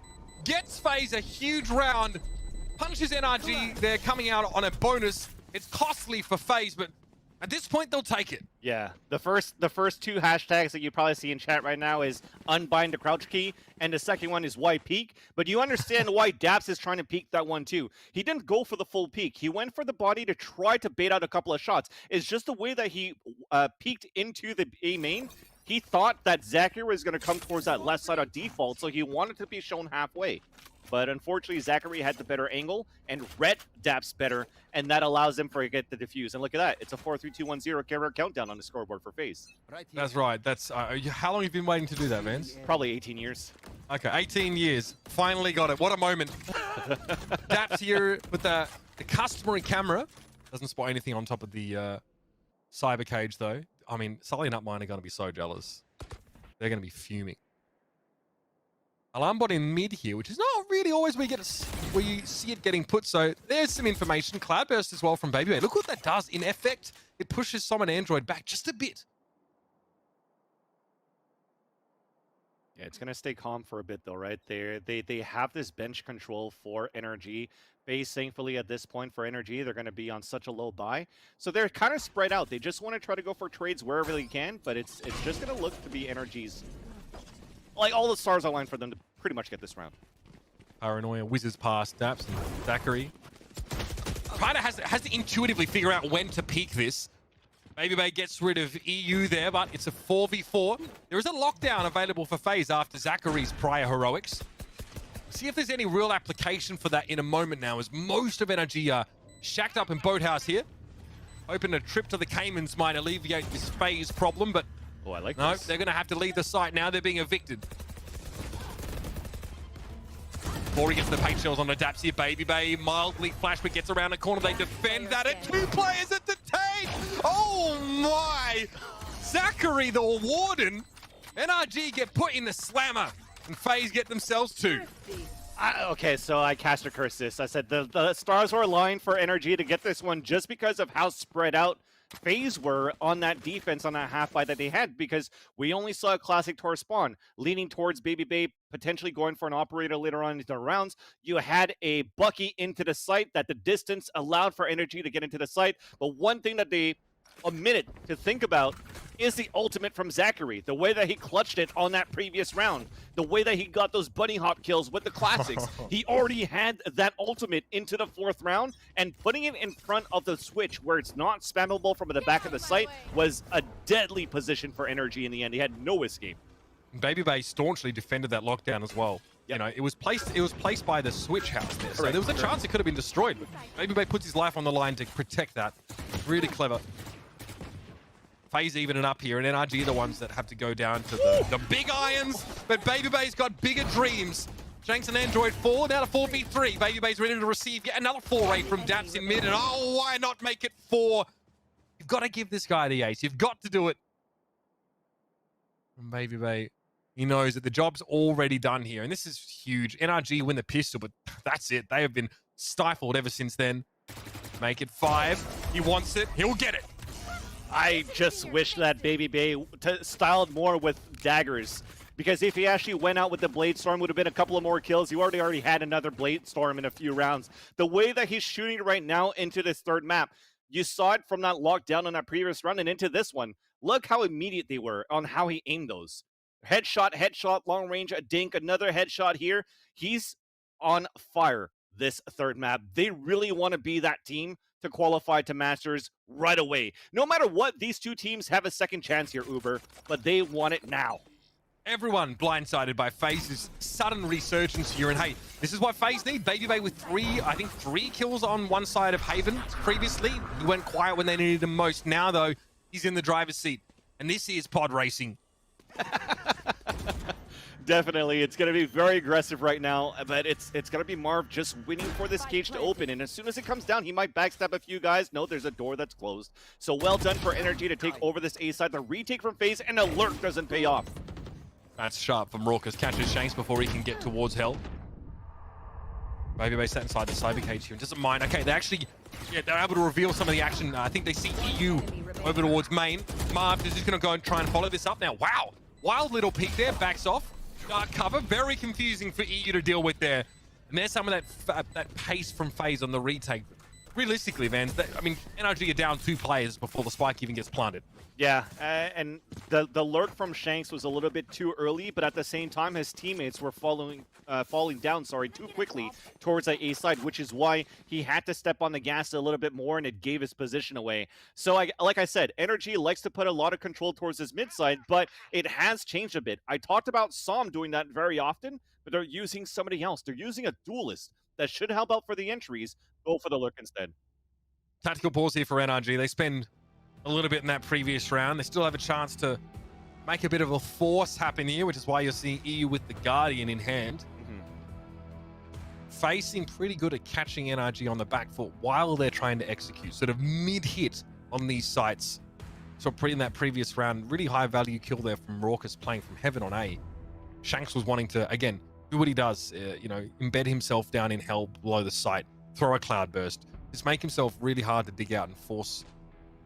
gets FaZe a huge round, punches NRG. They're coming out on a bonus. It's costly for FaZe, but at this point, they'll take it. Yeah, the first two hashtags that you probably see in chat right now is unbind the crouch key, and the second one is why peek. But you understand why Daps is trying to peek that one too. He didn't go for the full peek. He went for the body to try to bait out a couple of shots. It's just the way that he peeked into the A main. He thought that Zachary was going to come towards that left side of default, so he wanted to be shown halfway. But unfortunately, Zachary had the better angle and read Daps better, and that allows him to get the defuse. And look at that. It's a 4-3-2-1-0 carrier countdown on the scoreboard for FaZe. That's right. That's how long have you been waiting to do that, man? Probably 18 years. Okay, 18 years. Finally got it. What a moment. Daps here with the customary camera. Doesn't spot anything on top of the cyber cage, though. I mean, Sully and Upmine are going to be so jealous. They're going to be fuming. Alarm bot in mid here, which is not really always where you see it getting put. So there's some information. Cloudburst as well from BabyBay. Look what that does. In effect, it pushes Som and Android back just a bit. Yeah, it's going to stay calm for a bit, though, right? They have this bench control for NRG. FaZe, thankfully, at this point for NRG, they're going to be on such a low buy. So they're kind of spread out. They just want to try to go for trades wherever they can, but it's just going to look to be NRG's. Like, all the stars aligned for them to pretty much get this round. Paranoia whizzes past Daps and Zachary. Kind of has to intuitively figure out when to peek this. BabyBay gets rid of EU there, but it's a 4v4. There is a lockdown available for FaZe after Zachary's prior heroics. See if there's any real application for that in a moment now, as most of NRG are shacked up in Boathouse here. Hoping a trip to the Caymans might alleviate this FaZe problem, but oh, I like no, this. They're going to have to leave the site now. They're being evicted. Before he gets the paint shells on the Daps here, BabyBay mildly flash, but gets around the corner. They defend that at 2 players at the tank. Oh my! Zachary, the warden. NRG get put in the slammer, and FaZe get themselves 2. Okay, so I cast a curse this. I said the stars were aligned for NRG to get this one just because of how spread out FaZe were on that defense, on that half buy that they had, because we only saw a classic Tor spawn leaning towards BabyBay, potentially going for an operator later on into the rounds. You had a Bucky into the site that the distance allowed for NRG to get into the site, but one thing that they omitted to think about is the ultimate from Zachary. The way that he clutched it on that previous round, the way that he got those bunny hop kills with the classics. He already had that ultimate into the 4th round, and putting it in front of the switch where it's not spammable from the back of the site was a deadly position for NRG in the end. He had no escape. BabyBay staunchly defended that lockdown as well. Yep. You know, it was placed by the switch house there, so there was a chance it could have been destroyed. BabyBay puts his life on the line to protect that. Really clever. FaZe even it up here, and NRG are the ones that have to go down to the big irons, but BabyBay's got bigger dreams. Shanks and Android 4, now to 4v3. BabyBay's ready to receive yet another 4-8 from Daps in mid, and oh, why not make it 4? You've got to give this guy the ace. You've got to do it. And BabyBay, he knows that the job's already done here, and this is huge. NRG win the pistol, but that's it. They have been stifled ever since then. Make it 5. He wants it. He'll get it. I just wish that Baby Bay styled more with daggers. Because if he actually went out with the Blade Storm, would have been a couple of more kills. He already had another Blade Storm in a few rounds. The way that he's shooting right now into this third map, you saw it from that lockdown on that previous run and into this one. Look how immediate they were on how he aimed those. Headshot, long range, a dink, another headshot here. He's on fire this third map. They really want to be that team to qualify to Masters right away. No matter what, these two teams have a second chance here, Uber, but they want it now. Everyone blindsided by FaZe's sudden resurgence here. And hey, this is what FaZe need. Baby Bay with three kills on one side of Haven previously. He went quiet when they needed him most. Now, though, he's in the driver's seat. And this is pod racing. Definitely. It's going to be very aggressive right now, but it's going to be Marv just waiting for this cage to open. And as soon as it comes down, he might backstab a few guys. No, there's a door that's closed. So well done for NRG to take over this A side. The retake from FaZe and alert doesn't pay off. That's sharp from Raucus. Catches Shanks before he can get towards Hell. Baby Bay sat inside the cyber cage here and doesn't mind. Okay, they're able to reveal some of the action. I think they see EU over towards main. Marv is just going to go and try and follow this up now. Wow. Wild little peek there. Backs off. Dark cover. Very confusing for EU to deal with there. And there's some of that pace from FaZe on the retake. Realistically, man, I mean, NRG are down 2 players before the spike even gets planted. Yeah, and the lurk from Shanks was a little bit too early, but at the same time, his teammates were falling down too quickly towards that A side, which is why he had to step on the gas a little bit more, and it gave his position away. So, like I said, NRG likes to put a lot of control towards his mid side, but it has changed a bit. I talked about Som doing that very often, but they're using somebody else. They're using a duelist that should help out for the entries. Go for the lurk instead. Tactical pause here for NRG. They spend a little bit in that previous round. They still have a chance to make a bit of a force happen here, which is why you're seeing EU with the Guardian in hand. FaZe seem pretty good at catching NRG on the back foot while they're trying to execute, sort of mid-hit on these sites. So in that previous round, really high value kill there from Raucus playing from Heaven on A. Shanks was wanting to, again, do what he does, embed himself down in Hell below the site, throw a cloud burst, just make himself really hard to dig out and force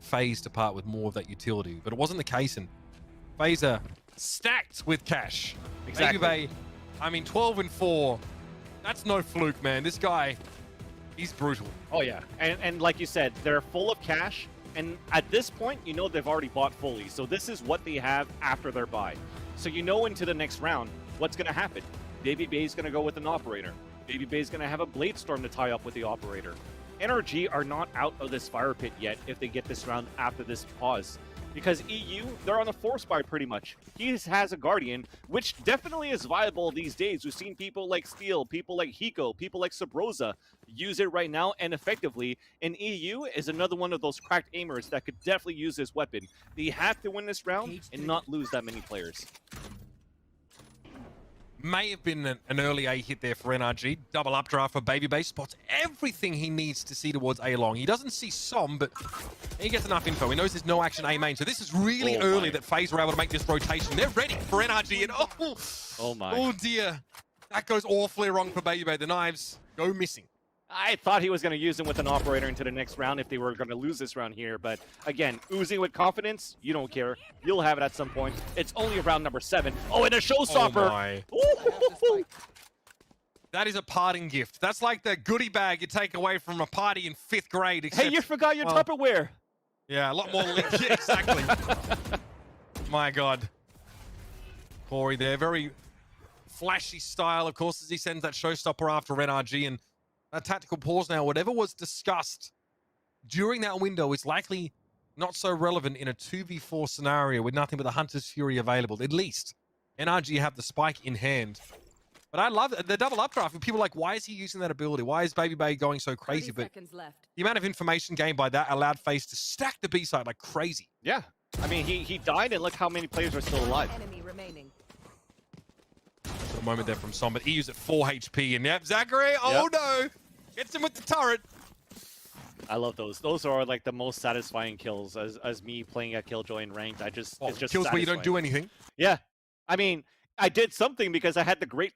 FaZe to part with more of that utility. But it wasn't the case, and FaZe are stacked with cash. Exactly. Baby Bay, I mean, 12 and 4. That's no fluke, man. This guy, he's brutal. Oh, yeah. And like you said, they're full of cash. And at this point, you know they've already bought fully. So this is what they have after their buy. So you know into the next round, what's going to happen. Baby Bay's going to go with an operator. Baby Bay's going to have a Blade Storm to tie up with the operator. NRG are not out of this fire pit yet if they get this round after this pause. Because EU, they're on a force buy pretty much. He has a Guardian, which definitely is viable these days. We've seen people like Steel, people like Hiko, people like Sabrosa use it right now and effectively. And EU is another one of those cracked aimers that could definitely use this weapon. They have to win this round and not lose that many players. May have been an early A hit there for NRG. Double updraft for Baby Bay. Spots everything he needs to see towards A long. He doesn't see Som, but he gets enough info. He knows there's no action A main. So this is really early that FaZe were able to make this rotation. They're ready for NRG. And oh dear. That goes awfully wrong for Baby Bay. The knives go missing. I thought he was going to use him with an operator into the next round if they were going to lose this round here. But again, oozing with confidence, you don't care. You'll have it at some point. It's only round number 7. Oh, and a showstopper. Oh my. That is a parting gift. That's like the goodie bag you take away from a party in 5th grade. Except, hey, you forgot your Tupperware. Yeah, a lot more. Yeah, exactly. My God. Corey there. Very flashy style, of course, as he sends that showstopper after NRG. And a tactical pause now. Whatever was discussed during that window is likely not so relevant in a 2v4 scenario with nothing but the Hunter's Fury available. At least NRG have the spike in hand. But I love the double updraft. People are like, why is he using that ability? Why is Baby Bay going so crazy? But the amount of information gained by that allowed FaZe to stack the B side like crazy. Yeah. I mean, he died, and look how many players are still alive. Enemy remaining. A moment there from Som, but he used at 4 HP. And yep, Zachary, oh no! Gets him with the turret. I love those. Those are like the most satisfying kills as me playing at Killjoy in ranked. It's just kills satisfying. where you don't do anything. Yeah. I mean, I did something because I had the great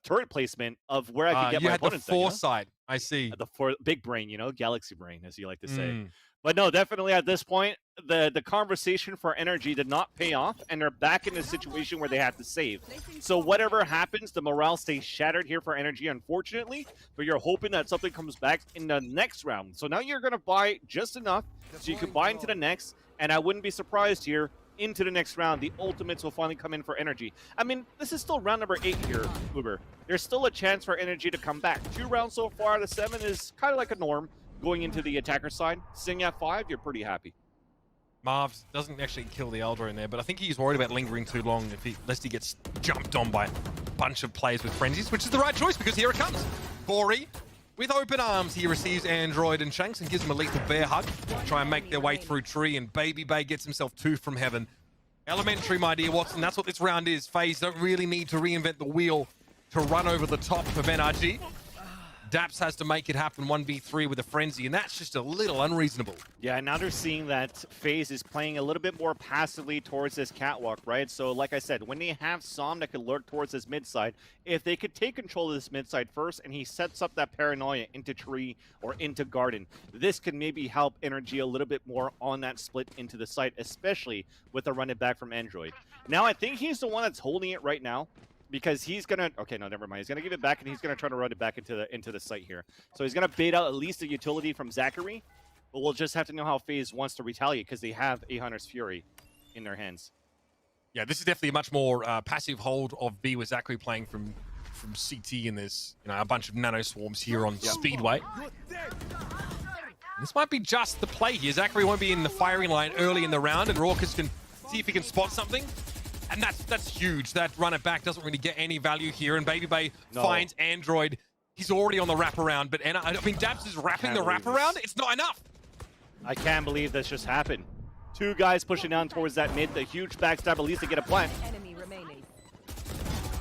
turret placement of where I could get you my had the opponents. You know? foresight. I see. The big brain, you know, galaxy brain, as you like to say. Mm. But no, definitely at this point, the conversation for NRG did not pay off, and they're back in a situation where they have to save. So whatever happens, the morale stays shattered here for NRG, unfortunately, but you're hoping that something comes back in the next round. So now you're going to buy just enough so you can buy into the next, and I wouldn't be surprised here, into the next round, the ultimates will finally come in for NRG. I mean, this is still round number 8 here, Uber. There's still a chance for NRG to come back. 2 rounds so far out of 7 is kind of like a norm. Going into the attacker side, sitting at 5, you're pretty happy. Marv doesn't actually kill the Elder in there, but I think he's worried about lingering too long lest he gets jumped on by a bunch of players with frenzies, which is the right choice because here it comes. Bori, with open arms, he receives Android and Shanks and gives him a lethal bear hug to try and make their way through tree, and Baby Bay gets himself 2 from heaven. Elementary, my dear Watson, that's what this round is. FaZe don't really need to reinvent the wheel to run over the top of NRG. Daps has to make it happen 1v3 with a frenzy, and that's just a little unreasonable. Yeah, now they're seeing that FaZe is playing a little bit more passively towards this catwalk, right? So like I said, when they have Som that can lurk towards this mid side, if they could take control of this mid side first and he sets up that paranoia into tree or into garden, this can maybe help NRG a little bit more on that split into the site, especially with the run it back from Android. Now I think he's the one that's holding it right now, because he's gonna, okay, no, never mind. He's gonna give it back, and he's gonna try to run it back into the site here. So he's gonna bait out at least a utility from Zachary, but we'll just have to know how FaZe wants to retaliate because they have a Hunter's Fury in their hands. Yeah, this is definitely a much more passive hold of B with Zachary playing from CT, and there's a bunch of nano swarms here on Speedway. This might be just the play here. Zachary won't be in the firing line early in the round, and Raucus can see if he can spot something. And that's huge. That run it back doesn't really get any value here. And Baby Bay finds Android. He's already on the wraparound. But I mean, Dabs is wrapping the wraparound. It's not enough. I can't believe this just happened. 2 guys pushing down towards that mid. The huge backstab, at least to get a plant.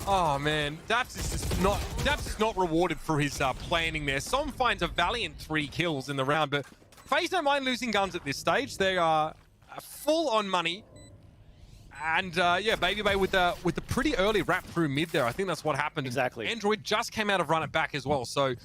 Oh man, Dabs is not rewarded for his planning there. Som finds a valiant 3 kills in the round, but FaZe don't mind losing guns at this stage. They are full on money. And yeah, Baby Bay with the pretty early wrap through mid there. I think that's what happened. Exactly. Android just came out of run it back as well. So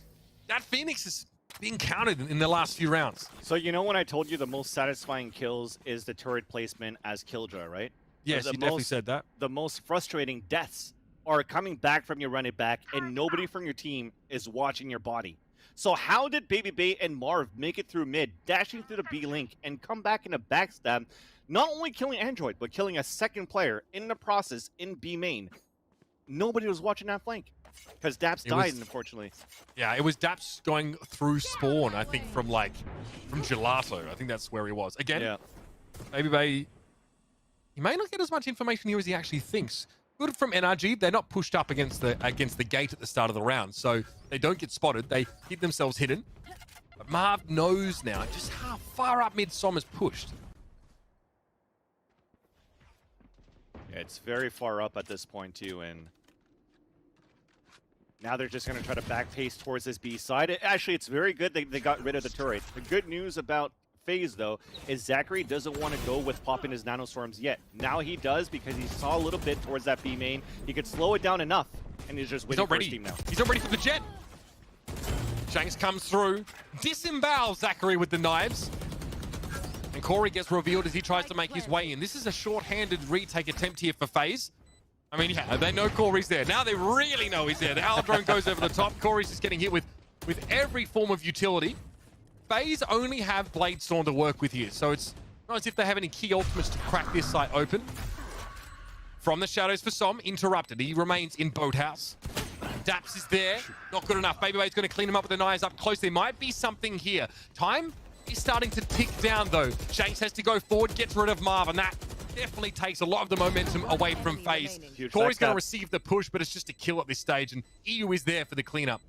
that Phoenix is being counted in the last few rounds. So you know when I told you the most satisfying kills is the turret placement as Killjoy, right? Yes, you definitely said that. The most frustrating deaths are coming back from your run it back and nobody from your team is watching your body. So how did Baby Bay and Marv make it through mid, dashing through the B link and come back in a backstab? Not only killing Android, but killing a second player in the process in B main. Nobody was watching that flank because Daps died, unfortunately. Yeah, it was Daps going through spawn, I think, from Gelato. I think that's where he was. Again, yeah. Baby Bay, he may not get as much information here as he actually thinks. Good from NRG. They're not pushed up against the gate at the start of the round, so they don't get spotted. They keep themselves hidden. But Marv knows now just how far up mid Som is pushed. It's very far up at this point too, and now they're just going to try to back pace towards this B side. Actually, it's very good they got rid of the turret. The good news about FaZe, though, is Zachary doesn't want to go with popping his nanoswarms yet. Now he does because he saw a little bit towards that B main. He could slow it down enough, and he's just waiting for his team now. He's not ready for the jet. Shanks comes through, disembowels Zachary with the knives. And Corey gets revealed as he tries to make his way in. This is a short-handed retake attempt here for FaZe. I mean, yeah, they know Corey's there. Now they really know he's there. The Owl drone goes over the top. Corey's just getting hit with every form of utility. FaZe only have Blade Storm to work with here, so it's not as if they have any key ultimates to crack this site open. From the shadows for Som, interrupted. He remains in Boathouse. Daps is there. Not good enough. Baby Bay's going to clean him up with the knives up close. There might be something here. Time is starting to tick down, though. Shanks has to go forward, gets rid of Marv, and that definitely takes a lot of the momentum away from FaZe. Corey's going to receive the push, but it's just a kill at this stage, and EU is there for the cleanup.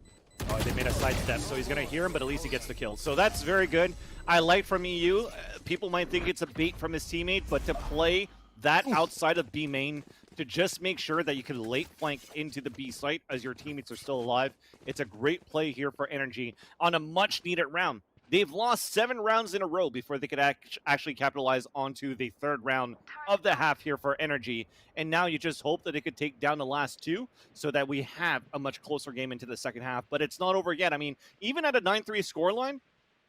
Oh, they made a sidestep, so he's going to hear him, but at least he gets the kill. So that's very good. I like from EU. People might think it's a bait from his teammate, but to play that outside of B main, to just make sure that you can late flank into the B site as your teammates are still alive, it's a great play here for NRG on a much-needed round. They've lost 7 rounds in a row before they could actually capitalize onto the 3rd round of the half here for NRG. And now you just hope that it could take down the last 2 so that we have a much closer game into the 2nd half. But it's not over yet. I mean, even at a 9-3 scoreline,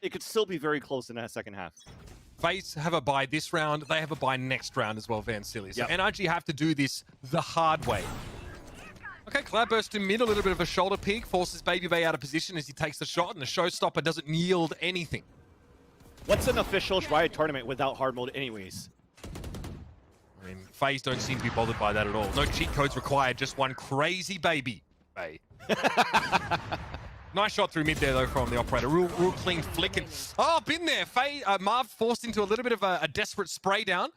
it could still be very close in that 2nd half. FaZe have a bye this round. They have a bye next round as well, Van Silly. So Yep. NRG have to do this the hard way. Okay, Cloudburst in mid, a little bit of a shoulder peek, forces Babybay out of position as he takes the shot, and the showstopper doesn't yield anything. What's an official Riot tournament without hard mode anyways? I mean, FaZe don't seem to be bothered by that at all. No cheat codes required, just one crazy baby. Bay. Nice shot through mid there, though, from the operator. Real clean flick. And, oh, been there. Marv forced into a little bit of a desperate spray down.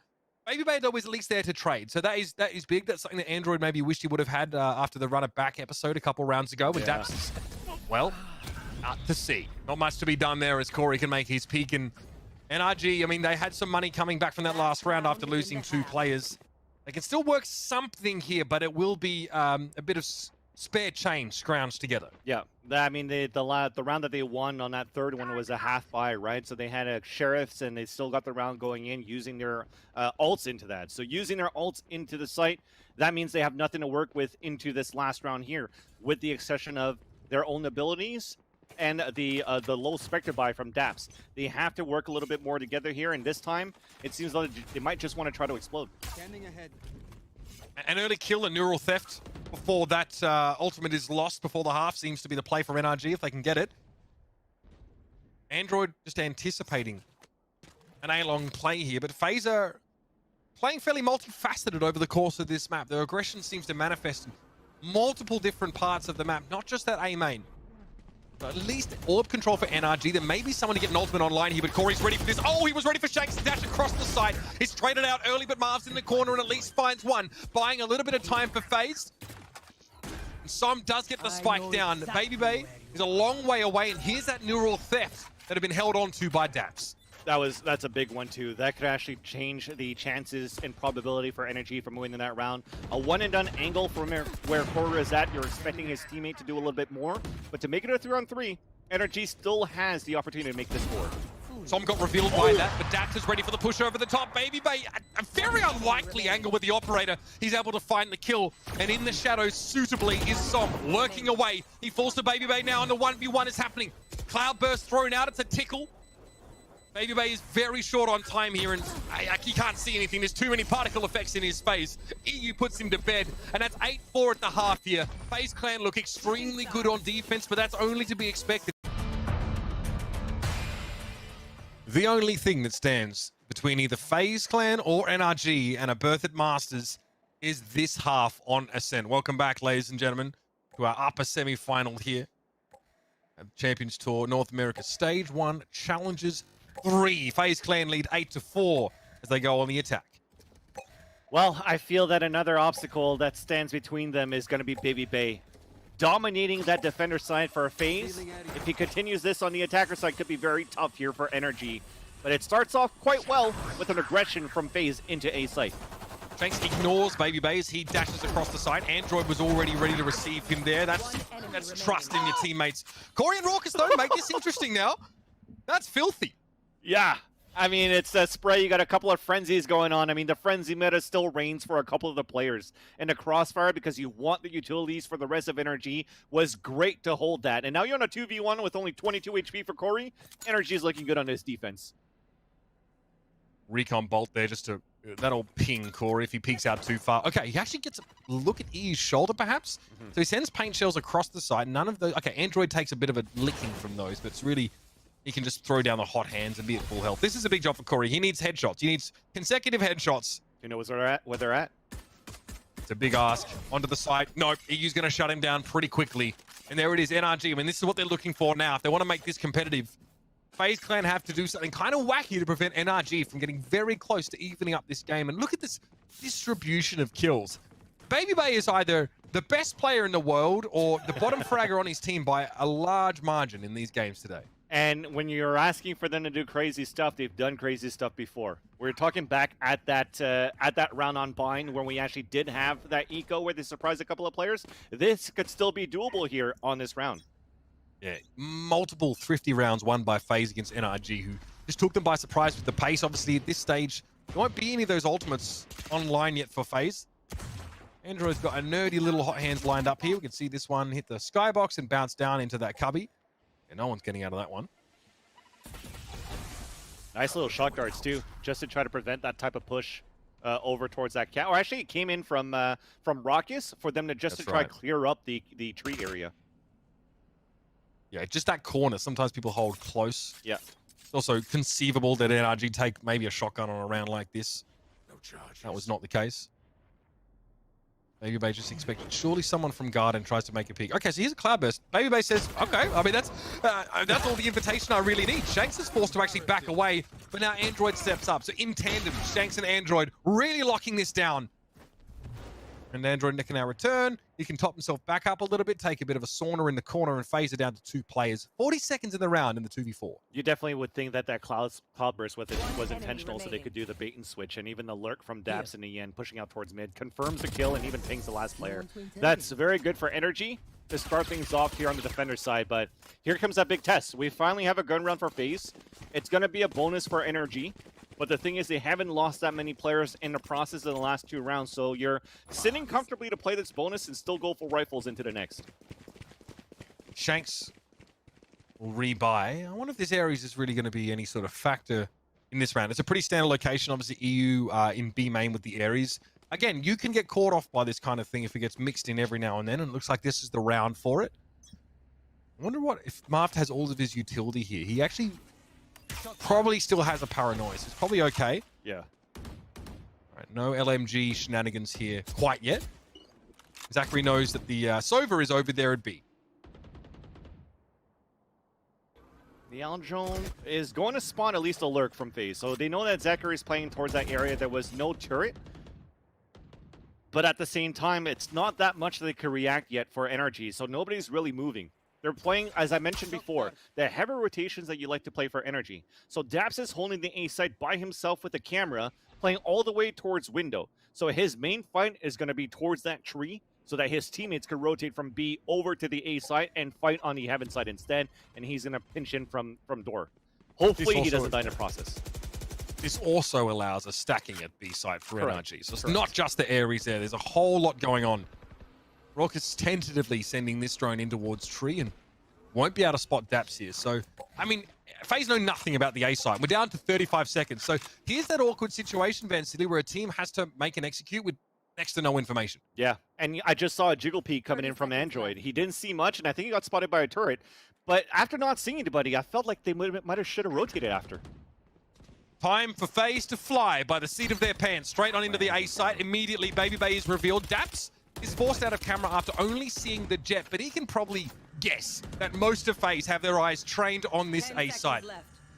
Babybay, though, is at least there to trade. So that is big. That's something that Android maybe wished he would have had after the run it back episode a couple rounds ago. When Daps is, well, out to sea. Not much to be done there as Corey can make his peak. And NRG, I mean, they had some money coming back from that last round after losing 2 players. They can still work something here, but it will be a bit of spare change scrounged together. Yeah, I mean, the round that they won on that 3rd one was a half buy, right? So they had a Sheriffs, and they still got the round going in using their ults into that. So using their ults into the site, that means they have nothing to work with into this last round here, with the exception of their own abilities and the low Spectre buy from Daps. They have to work a little bit more together here, and this time, it seems like they might just want to try to explode. Standing ahead. An early kill, a neural theft before that ultimate is lost before the half seems to be the play for NRG if they can get it. Android just anticipating an A-long play here, but FaZe are playing fairly multifaceted over the course of this map. Their aggression seems to manifest in multiple different parts of the map, not just that A main. So at least orb control for NRG. There may be someone to get an ultimate online here, but Corey's ready for this. Oh, he was ready for Shanks to dash across the site. He's traded out early, but Marv's in the corner and at least finds one, buying a little bit of time for FaZe. And Som does get the spike down. Babybay is a long way away, and here's that neural theft that had been held on to by Daps. That's a big one too. That could actually change the chances and probability for NRG from winning that round. A one-and-done angle from where Corey is at, you're expecting his teammate to do a little bit more, but to make it a 3-on-3, NRG still has the opportunity to make this 4. Som got revealed by that, but Daps is ready for the push over the top. Babybay, a very unlikely angle with the operator. He's able to find the kill, and in the shadows, suitably, is Som lurking away. He falls to Babybay now, and the 1v1 is happening. Cloudburst thrown out, it's a tickle. Babybay is very short on time here, and he can't see anything. There's too many particle effects in his face. EU puts him to bed, and that's 8-4 at the half here. FaZe Clan look extremely good on defense, but that's only to be expected. The only thing that stands between either FaZe Clan or NRG and a berth at Masters is this half on Ascent. Welcome back, ladies and gentlemen, to our upper semi-final here at Champions Tour North America Stage 1 Challengers 3. FaZe Clan lead 8-4 as they go on the attack. Well, I feel that another obstacle that stands between them is going to be Babybay. Dominating that defender side for FaZe. If he continues this on the attacker side, could be very tough here for NRG. But it starts off quite well with an aggression from FaZe into A site. Shanks ignores Babybay as he dashes across the side. Android was already ready to receive him there. That's trust in your teammates. Corey and Raucus, though, make this interesting now. That's filthy. Yeah, I mean, it's a spray. You got a couple of frenzies going on. I mean, the frenzy meta still reigns for a couple of the players. And the crossfire, because you want the utilities for the rest of NRG, was great to hold that. And now you're on a 2v1 with only 22 HP for Corey. NRG is looking good on his defense. Recon bolt there just to... That'll ping Corey if he peeks out too far. Okay, he actually gets a look at E's shoulder, perhaps. So he sends paint shells across the side. None of those... Okay, Android takes a bit of a licking from those, but it's really... He can just throw down the hot hands and be at full health. This is a big job for Corey. He needs headshots. He needs consecutive headshots. You know where they're at? It's a big ask. Onto the side. Nope. EU's going to shut him down pretty quickly. And there it is, NRG. I mean, this is what they're looking for now. If they want to make this competitive, FaZe Clan have to do something kind of wacky to prevent NRG from getting very close to evening up this game. And look at this distribution of kills. Babybay is either the best player in the world or the bottom fragger on his team by a large margin in these games today. And when you're asking for them to do crazy stuff, they've done crazy stuff before. We're talking back at that round on Bind where we actually did have that eco where they surprised a couple of players. This could still be doable here on this round. Yeah, multiple thrifty rounds won by FaZe against NRG, who just took them by surprise with the pace. Obviously, at this stage, there won't be any of those ultimates online yet for FaZe. Android's got a nerdy little hot hands lined up here. We can see this one hit the skybox and bounce down into that cubby. And no one's getting out of that one. Nice little shot guards too, just to try to prevent that type of push over towards that cat. Or actually, it came in from Rockus for them to just to try to clear up the tree area. Yeah, just that corner. Sometimes people hold close. Yeah. It's also conceivable that NRG take maybe a shotgun on a round like this. No charge. That was not the case. Baby Bay just expected. Surely someone from Garden tries to make a peek. Okay, so here's a cloudburst. Baby Bay says, okay, I mean, that's all the invitation I really need. Shanks is forced to actually back away, but now Android steps up. So in tandem, Shanks and Android really locking this down. And Android can now return. He can top himself back up a little bit, take a bit of a sauna in the corner, and phase it down to 2 players. 40 seconds in the round in the 2v4. You definitely would think that cloudburst with it was intentional, so they could do the bait and switch, and even the lurk from Daps in the end, pushing out towards mid, confirms the kill and even pings the last player. That's very good for NRG to start things off here on the defender side, but here comes that big test. We finally have a gun round for FaZe. It's going to be a bonus for NRG. But the thing is, they haven't lost that many players in the process of the last 2 rounds, so you're sitting comfortably to play this bonus and still go for rifles into the next. Shanks will rebuy. I wonder if this Ares is really going to be any sort of factor in this round. It's a pretty standard location, obviously EU in B main with the Ares. Again, you can get caught off by this kind of thing if it gets mixed in every now and then, and it looks like this is the round for it. I wonder what if Marft has all of his utility here. He actually probably still has a paranoia, so it's probably okay. Yeah. All right, no LMG shenanigans here quite yet. Zachary knows that the Sova is over there at B. The Aldrone is going to spawn at least a lurk from FaZe, so they know that Zachary is playing towards that area. There was no turret, but at the same time, it's not that much that they can react yet for NRG, so nobody's really moving. They're playing, as I mentioned before, the heavy rotations that you like to play for NRG. So Daps is holding the A site by himself with the camera, playing all the way towards window. So his main fight is going to be towards that tree, so that his teammates can rotate from B over to the A site and fight on the heaven side instead, and he's going to pinch in from door. Hopefully he doesn't die in the process. This also allows a stacking at B site for Correct. NRG. So it's not just the Ares there. There's a whole lot going on. Rock is tentatively sending this drone in towards tree and won't be able to spot Daps here. So, I mean, FaZe know nothing about the A site. We're down to 35 seconds. So here's that awkward situation, Van Silly, where a team has to make and execute with next to no information. Yeah, and I just saw a jiggle peek coming in from Android. He didn't see much, and I think he got spotted by a turret. But after not seeing anybody, I felt like they should have rotated after. Time for FaZe to fly by the seat of their pants, straight on into the A site. Immediately, Baby Bay is revealed. Daps is forced out of camera after only seeing the jet, but he can probably guess that most of FaZe have their eyes trained on this A site.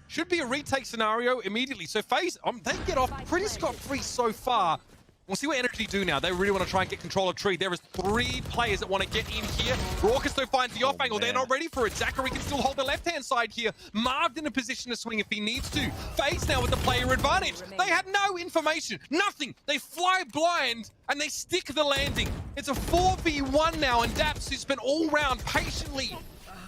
Should be a retake scenario immediately. So FaZe, they get off pretty scot-free so far. We'll see what NRG do now. They really want to try and get control of tree. There is 3 players that want to get in here. Raucus though finds the off angle. They're not ready for it. Zachary can still hold the left-hand side here. Marved in a position to swing if he needs to. FaZe now with the player advantage. They had no information, nothing. They fly blind and they stick the landing. It's a 4v1 now, and Daps, who's been all round patiently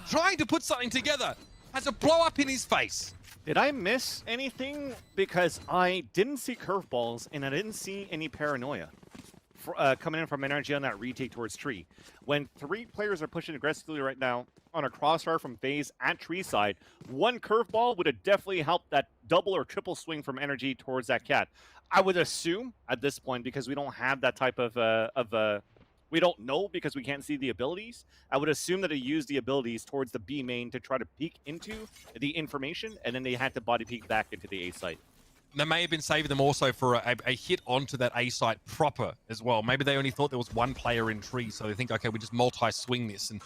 trying to put something together, has a blow up in his face. Did I miss anything? Because I didn't see curveballs and I didn't see any paranoia coming in from NRG on that retake towards tree. When 3 players are pushing aggressively right now on a crossfire from FaZe at tree side, 1 curveball would have definitely helped that double or triple swing from NRG towards that cat. I would assume at this point, because we don't have that type of we don't know because we can't see the abilities. I would assume that they used the abilities towards the B main to try to peek into the information, and then they had to body peek back into the A site. They may have been saving them also for a hit onto that A site proper as well. Maybe they only thought there was 1 player in tree, so they think, okay, we just multi-swing this, and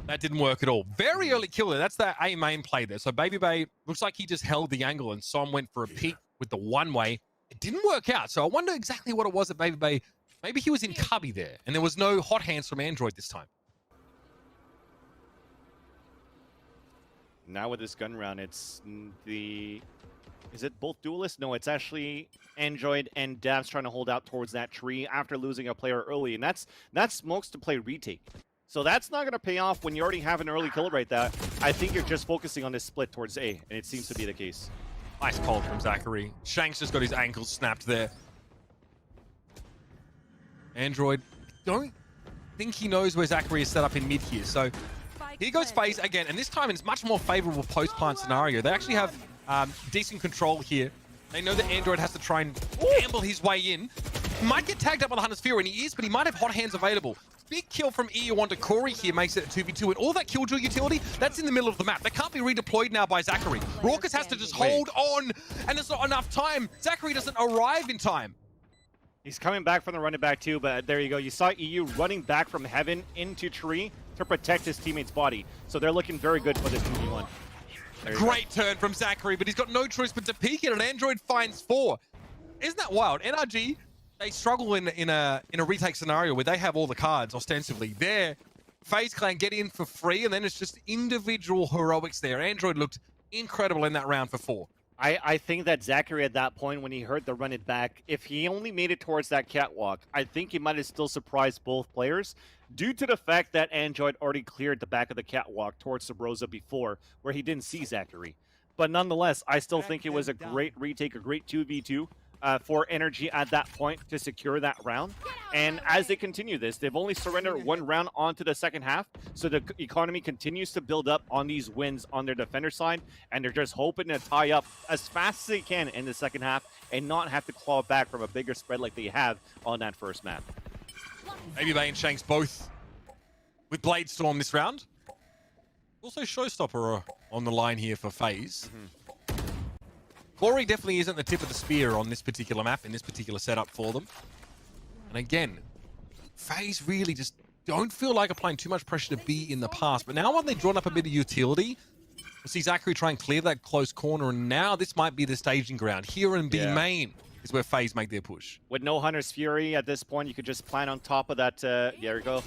that didn't work at all. Very early kill there. That's that A main play there. So Baby Bay looks like he just held the angle, and Som went for a peek with the one-way. It didn't work out, so I wonder exactly what it was that Baby Bay. Maybe he was in cubby there, and there was no hot hands from Android this time. Now with this gun round, it's the... Is it both duelists? No, it's actually Android and Daps trying to hold out towards that tree after losing a player early, and that's Smokes to play retake. So that's not going to pay off when you already have an early kill right there. I think you're just focusing on this split towards A, and it seems to be the case. Nice call from Zachary. Shanks just got his ankles snapped there. Android, don't think he knows where Zachary is set up in mid here. So here goes FaZe again, and this time it's much more favorable post-plant scenario. They actually have decent control here. They know that Android has to try and gamble his way in. He might get tagged up on the Hunter's Fury, and he is, but he might have hot hands available. Big kill from EU onto Corey here makes it a 2v2, and all that killjoy utility, that's in the middle of the map. They can't be redeployed now by Zachary. Raucus has to just hold on, and there's not enough time. Zachary doesn't arrive in time. He's coming back from the running back too, but there you go. You saw EU running back from heaven into tree to protect his teammate's body. So they're looking very good for this 2v1. Great turn from Zachary, but he's got no choice but to peek it, and Android finds 4. Isn't that wild? NRG, they struggle in a retake scenario where they have all the cards, ostensibly. There, FaZe Clan get in for free, and then it's just individual heroics there. Android looked incredible in that round for 4. I think that Zachary at that point, when he heard the run it back, if he only made it towards that catwalk, I think he might have still surprised both players due to the fact that Android already cleared the back of the catwalk towards Sabrosa before, where he didn't see Zachary. But nonetheless, I still think it was a great retake, a great 2v2 for NRG at that point to secure that round. And as they continue this, they've only surrendered 1 round onto the second half, so the economy continues to build up on these wins on their defender side, and they're just hoping to tie up as fast as they can in the second half and not have to claw back from a bigger spread like they have on that first map. Maybe Bay and Shanks both with Blade Storm this round. Also Showstopper on the line here for FaZe. Corey definitely isn't the tip of the spear on this particular map, in this particular setup for them. And again, FaZe really just don't feel like applying too much pressure to B in the past. But now when they've drawn up a bit of utility, we'll see Zachary try and clear that close corner, and now this might be the staging ground. Here in B main is where FaZe make their push. With no Hunter's Fury at this point, you could just plan on top of that. There we go.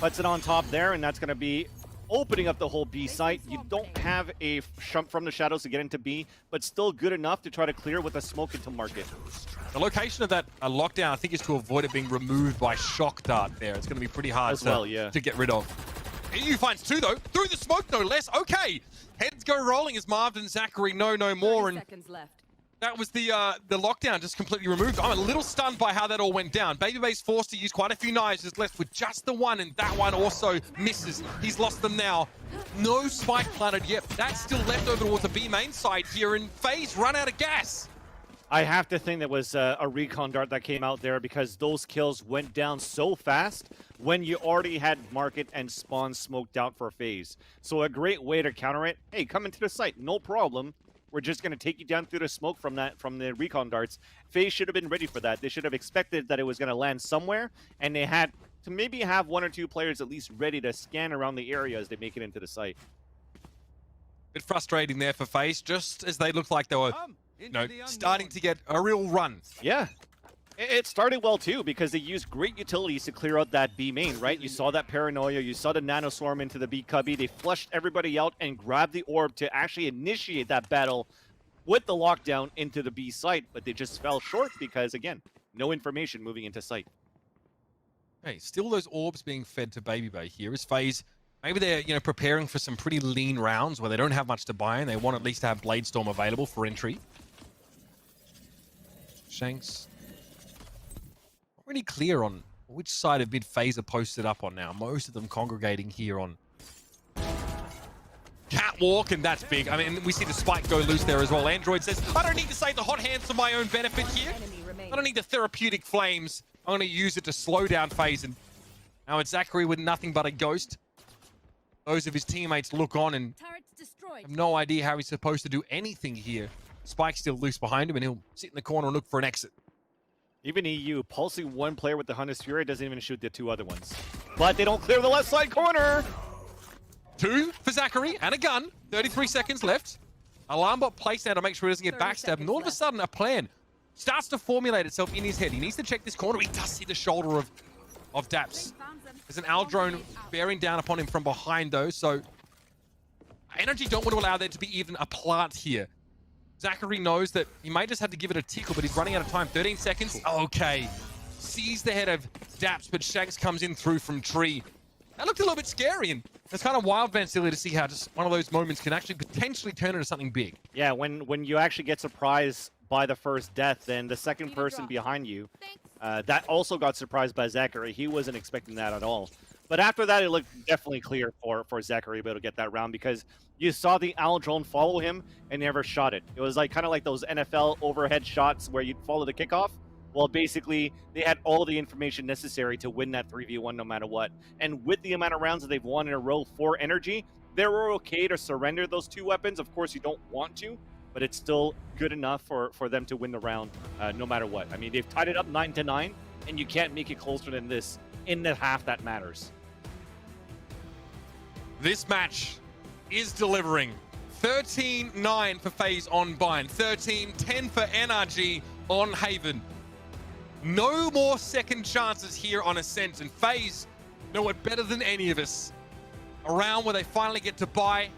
Puts it on top there, and that's going to be opening up the whole B site. You don't have a jump from the shadows to get into B, but still good enough to try to clear with a smoke into market. The location of that lockdown, I think, is to avoid it being removed by Shock Dart there. It's going to be pretty hard to get rid of. EU finds 2, though. Through the smoke, no less. Okay. Heads go rolling as Marvin and Zachary no more. And that was the lockdown just completely removed. I'm a little stunned by how that all went down. Babybay's forced to use quite a few knives. Is left with just the one, and that one also misses. He's lost them now. No spike planted yet. That's still left over towards the B main side here, and FaZe run out of gas. I have to think that was a recon dart that came out there, because those kills went down so fast when you already had market and spawn smoked out for FaZe. So a great way to counter it. Hey, come into the site, no problem. We're just going to take you down through the smoke from the recon darts. FaZe should have been ready for that. They should have expected that it was going to land somewhere, and they had to maybe have 1 or 2 players at least ready to scan around the area as they make it into the site. Bit frustrating there for FaZe, just as they looked like they were starting to get a real run. Yeah. It started well, too, because they used great utilities to clear out that B main, right? You saw that paranoia. You saw the nano swarm into the B cubby. They flushed everybody out and grabbed the orb to actually initiate that battle with the lockdown into the B site, but they just fell short because, again, no information moving into site. Hey, still those orbs being fed to Baby Bay here is FaZe. Maybe they're preparing for some pretty lean rounds where they don't have much to buy, and they want at least to have Blade Storm available for entry. Shanks. Pretty clear on which side of mid FaZe are posted up on now. Most of them congregating here on catwalk, and that's big. I mean, we see the spike go loose there as well. Android says, I don't need to save the hot hands for my own benefit here. I don't need the therapeutic flames. I'm going to use it to slow down FaZe. And now it's Zachary with nothing but a ghost. Those of his teammates look on and have no idea how he's supposed to do anything here. Spike's still loose behind him, and he'll sit in the corner and look for an exit. Even EU, pulsing 1 player with the Hunter's Fury doesn't even shoot the 2 other ones. But they don't clear the left side corner! 2 for Zachary, and a gun. 33 seconds left. Alarm bot placed now to make sure he doesn't get backstabbed. And all of a sudden, a plan starts to formulate itself in his head. He needs to check this corner. He does see the shoulder of Daps. There's an Al drone bearing down upon him from behind, though. So, NRG don't want to allow there to be even a plant here. Zachary knows that he may just have to give it a tickle, but he's running out of time. 13 seconds. Okay. Sees the head of Daps, but Shanks comes in through from tree. that looked a little bit scary, and it's kind of wild, Vancilli, to see how just one of those moments can actually potentially turn into something big. Yeah, when you actually get surprised by the first death, then the second person behind you, that also got surprised by Zachary. He wasn't expecting that at all. But after that, it looked definitely clear for Zachary to be able to get that round, because you saw the owl drone follow him and never shot it. It was like kind of like those NFL overhead shots where you'd follow the kickoff. Well, basically, they had all the information necessary to win that 3v1 no matter what. And with the amount of rounds that they've won in a row for NRG, they were okay to surrender those 2 weapons. Of course, you don't want to, but it's still good enough for them to win the round no matter what. I mean, they've tied it up 9-9, and you can't make it closer than this in the half that matters. This match is delivering. 13-9 for FaZe on Bind. 13-10 for NRG on Haven. No more second chances here on Ascent, and FaZe know it better than any of us. A round where they finally get to buy.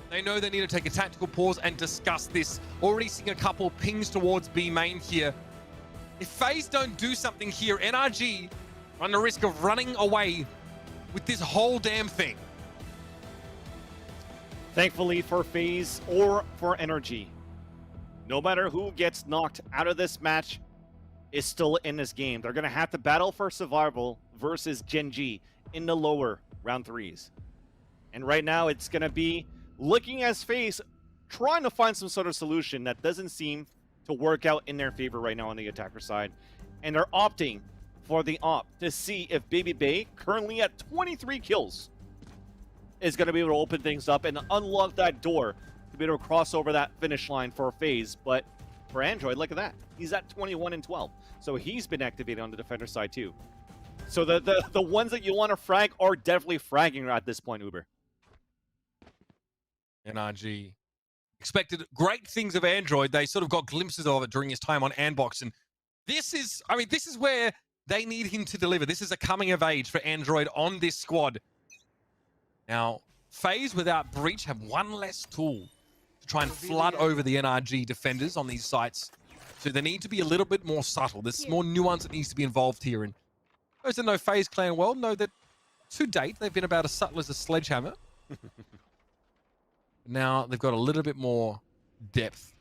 They know they need to take a tactical pause and discuss this. Already seeing a couple pings towards B main here. If FaZe don't do something here, NRG run the risk of running away with this whole damn thing. Thankfully for FaZe or for NRG, no matter who gets knocked out of this match is still in this game. They're going to have to battle for survival versus Gen G in the lower round 3s. And right now it's going to be looking as FaZe trying to find some sort of solution that doesn't seem to work out in their favor right now on the attacker side. And they're opting for the op to see if Baby Bay, currently at 23 kills, is going to be able to open things up and unlock that door to be able to cross over that finish line for FaZe. But for Android, look at that. He's at 21-12. So he's been activated on the defender side too. So the ones that you want to frag are definitely fragging at this point, Uber. NRG expected great things of Android. They sort of got glimpses of it during his time on Andbox. And this is where they need him to deliver. This is a coming of age for Android on this squad. Now, FaZe without Breach have one less tool to try and flood over the NRG defenders on these sites. So they need to be a little bit more subtle. There's more nuance that needs to be involved here. And those that know FaZe clan well know that to date, they've been about as subtle as a sledgehammer. Now they've got a little bit more depth.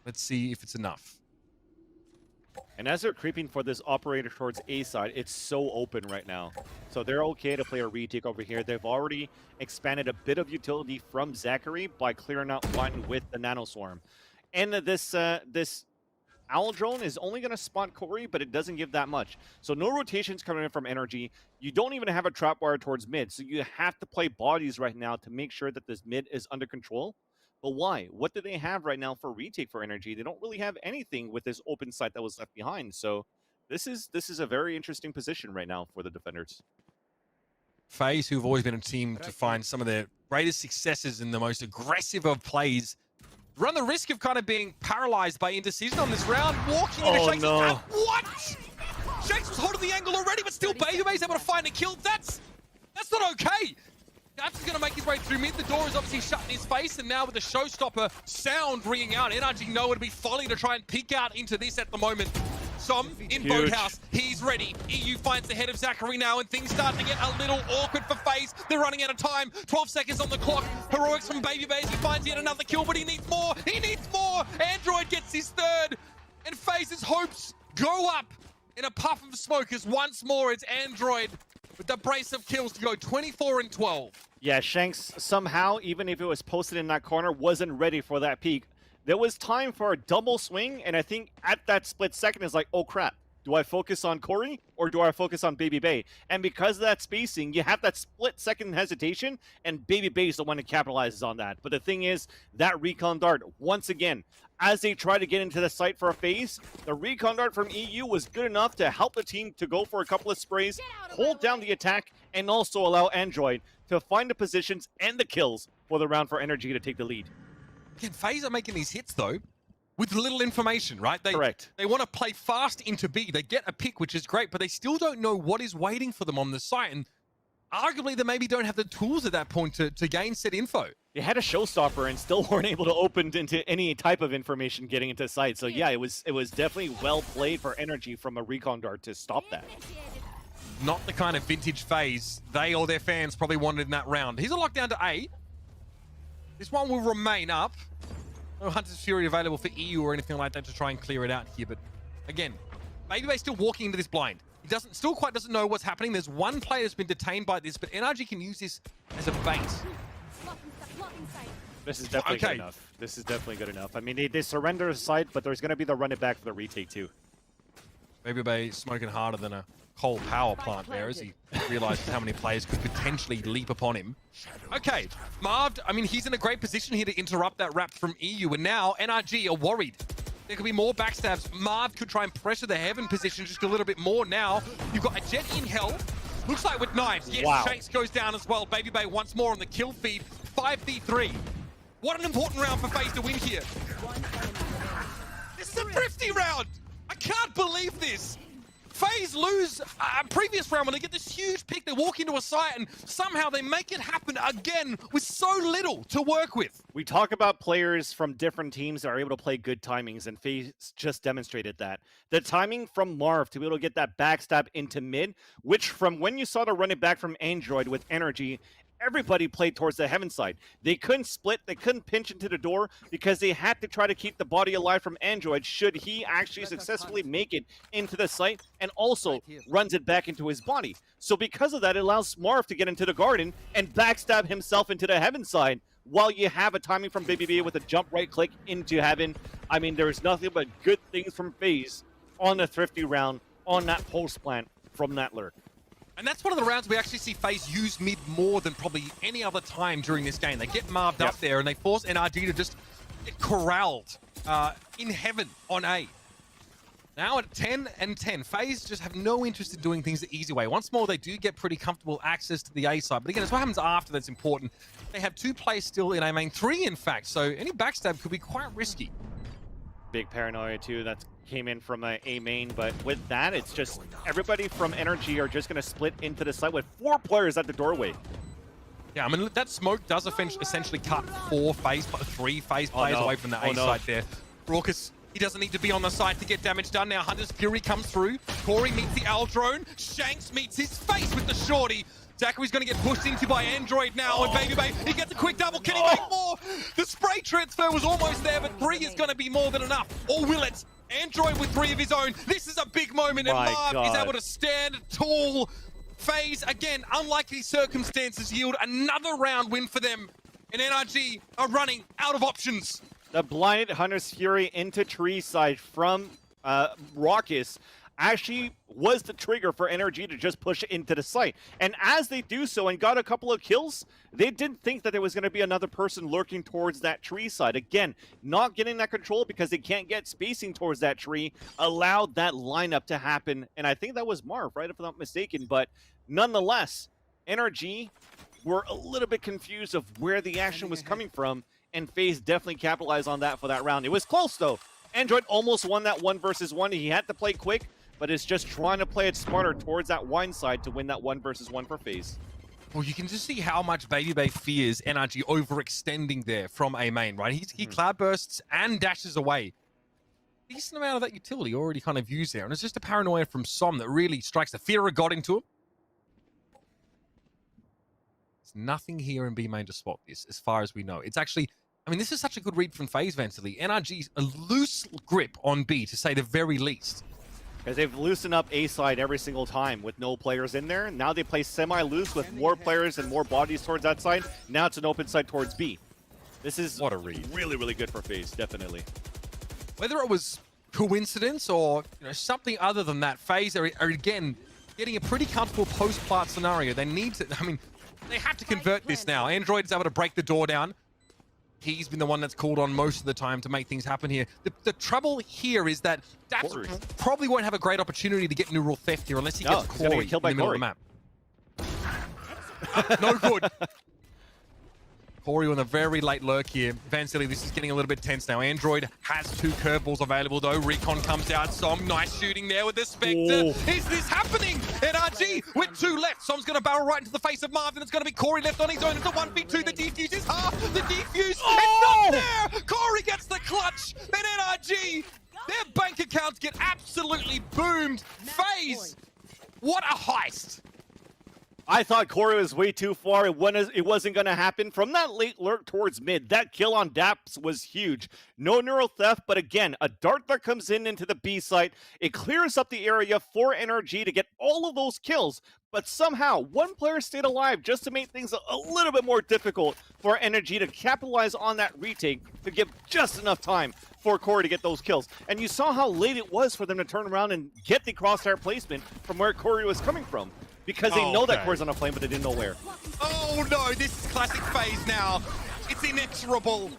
Let's see if it's enough. And as they're creeping for this operator towards A side, it's so open right now. So they're okay to play a retake over here. They've already expanded a bit of utility from Zachary by clearing out one with the Nano Swarm. And this Owl Drone is only going to spot Corey, but it doesn't give that much. So no rotations coming in from NRG. You don't even have a trap wire towards mid. So you have to play bodies right now to make sure that this mid is under control. But why? What do they have right now for retake for NRG? They don't really have anything with this open site that was left behind. So this is a very interesting position right now for the defenders. FaZe, who've always been a team to find some of their greatest successes in the most aggressive of plays, run the risk of kind of being paralyzed by indecision on this round. Walking into Shakes. No. What? Shakes was holding the angle already, but still Baby Bay's able to find a kill. That's not okay. Gaps is going to make his way through mid. The door is obviously shut in his face, and now with the showstopper sound ringing out, NRG know it'll be folly to try and peek out into this at the moment. Som in Boathouse, he's ready. EU finds the head of Zachary now, and things start to get a little awkward for FaZe. They're running out of time. 12 seconds on the clock. Heroics from Baby Bay as he finds yet another kill, but he needs more. He needs more. Android gets his third, and FaZe's hopes go up in a puff of smoke as once more it's Android with the brace of kills to go 24-12. Yeah, Shanks somehow, even if it was posted in that corner, wasn't ready for that peak. There was time for a double swing, and I think at that split second is like, oh crap, do I focus on Corey or do I focus on Baby Bay? And because of that spacing, you have that split second hesitation, and Baby Bay is the one that capitalizes on that. But the thing is, that recon dart, once again, as they try to get into the site for a FaZe, the recon dart from EU was good enough to help the team to go for a couple of sprays, hold down the attack, and also allow Android to find the positions and the kills for the round for NRG to take the lead. Again, FaZe are making these hits, though, with little information, right? Correct. They want to play fast into B. They get a pick, which is great, but they still don't know what is waiting for them on the site. And arguably, they maybe don't have the tools at that point to gain said info. They had a showstopper and still weren't able to open into any type of information getting into sight. So yeah, it was definitely well played for NRG from a recon dart to stop that. Not the kind of vintage FaZe they or their fans probably wanted in that round. He's a lockdown to A. This one will remain up. No Hunter's Fury available for EU or anything like that to try and clear it out here. But again, babybay's still walking into this blind. He still quite doesn't know what's happening. There's one player that's been detained by this, but NRG can use this as a bait. This is definitely good enough. This is definitely good enough. I mean, they surrender a site, but there's going to be the run it back for the retake too. Babybay smoking harder than a coal power plant there as he realizes how many players could potentially leap upon him. Okay, Marv, I mean, he's in a great position here to interrupt that wrap from EU, and now NRG are worried. There could be more backstabs. Marv could try and pressure the Heaven position just a little bit more now. You've got a Jet in Hell. Looks like with knives. Yes, wow. Shanks goes down as well. Babybay once more on the kill feed. 5v3. What an important round for FaZe to win here. This is a thrifty round. I can't believe this. FaZe lose a previous round when they get this huge pick. They walk into a site and somehow they make it happen again with so little to work with. We talk about players from different teams that are able to play good timings, and FaZe just demonstrated that. The timing from Marv to be able to get that backstab into mid, which from when you saw the run it back from Android with NRG, everybody played towards the Heaven side. They couldn't split, they couldn't pinch into the door because they had to try to keep the body alive from Android should he actually successfully make it into the site, and also runs it back into his body. So because of that, it allows Marv to get into the garden and backstab himself into the Heaven side while you have a timing from Baby with a jump right click into Heaven. I mean, there's nothing but good things from FaZe on the thrifty round, on that post plant from that lurk. And that's one of the rounds we actually see FaZe use mid more than probably any other time during this game. They get Marved up there and they force NRG to just get corralled in Heaven on A. Now at 10 and 10, FaZe just have no interest in doing things the easy way. Once more, they do get pretty comfortable access to the A side. But again, it's what happens after that's important. They have 2 players still in A main, 3 in fact, so any backstab could be quite risky. Big paranoia too, that came in from A main, but with that, it's just everybody from NRG are just going to split into the site with 4 players at the doorway. Yeah, I mean, that smoke does essentially cut 3 FaZe players away from the A site there. Raucus, he doesn't need to be on the side to get damage done. Now Hunter's Fury comes through. Corey meets the Owl Drone. Shanks meets his face with the shorty. Zachary's going to get pushed into by Android now, and Babybay, he gets a quick double. Can he make more? The spray transfer was almost there, but 3 is going to be more than enough. Or will it? Android with 3 of his own. This is a big moment, and Marv is able to stand tall. FaZe, again, unlikely circumstances yield another round win for them, and NRG are running out of options. The blinded Hunter's Fury into tree side from Raucus actually was the trigger for NRG to just push into the site. And as they do so and got a couple of kills, they didn't think that there was going to be another person lurking towards that tree side. Again, not getting that control because they can't get spacing towards that tree allowed that lineup to happen. And I think that was Marv, right, if I'm not mistaken. But nonetheless, NRG were a little bit confused of where the action was coming from, and FaZe definitely capitalized on that for that round. It was close, though. Android almost won that 1 versus 1. He had to play quick, but is just trying to play it smarter towards that wine side to win that 1 versus 1 for FaZe. Well, you can just see how much Babybay fears NRG overextending there from A main, right? He cloud bursts and dashes away. Decent amount of that utility already kind of used there, and it's just a paranoia from Som that really strikes. The fear got into him. There's nothing here in B main to spot this, as far as we know. It's actually, I mean, this is such a good read from FaZe, Ventily. NRG's a loose grip on B, to say the very least. Because they've loosened up A side every single time with no players in there. Now they play semi-loose with more players and more bodies towards that side. Now it's an open side towards B. This is what a read. Really, really good for FaZe, definitely. Whether it was coincidence or something other than that, FaZe are again getting a pretty comfortable post-plant scenario. They need to, I mean, they have to convert this now. Android is able to break the door down. He's been the one that's called on most of the time to make things happen here. The trouble here is that Daps probably won't have a great opportunity to get neural theft here unless he gets Corey in the middle of the map. No good. Corey on a very late lurk here. Vansily, this is getting a little bit tense now. Android has 2 curveballs available though. Recon comes out. Som, nice shooting there with the Spectre. Is this happening? NRG with 2 left. Som's going to barrel right into the face of Marv, and it's going to be Corey left on his own. It's a 1v2. The defuse is half. The defuse is not there. Corey gets the clutch. And NRG, their bank accounts get absolutely boomed. FaZe What a heist! I thought Corey was way too far. It wasn't going to happen. From that late lurk towards mid, that kill on Daps was huge. No neural theft, but again, a dart that comes into the B site. It clears up the area for NRG to get all of those kills, but somehow one player stayed alive just to make things a little bit more difficult for NRG to capitalize on that retake to give just enough time for Corey to get those kills. And you saw how late it was for them to turn around and get the crosshair placement from where Corey was coming from. Because they know that Corey's on a flame, but they didn't know where. Oh no, this is classic FaZe now. It's inexorable.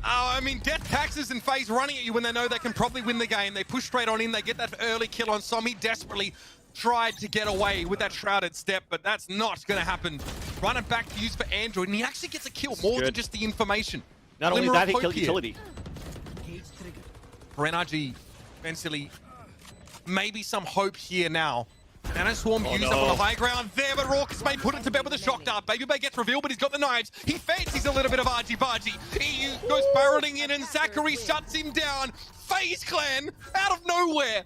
I mean, death taxes and FaZe running at you when they know they can probably win the game. They push straight on in, they get that early kill on Som. He desperately tried to get away with that shrouded step, but that's not going to happen. Run it back to use for Android, and he actually gets a kill more than just the information. Not only that, he killed utility. For NRG, eventually, maybe some hope here now. Nanoswarm used up on the high ground there, but Raucus may put it to bed with a shock dart. Baby Bay gets revealed, but he's got the knives. He fancies a little bit of argy-bargy. EU goes barreling in, and Zachary shuts him down. FaZe Clan, out of nowhere.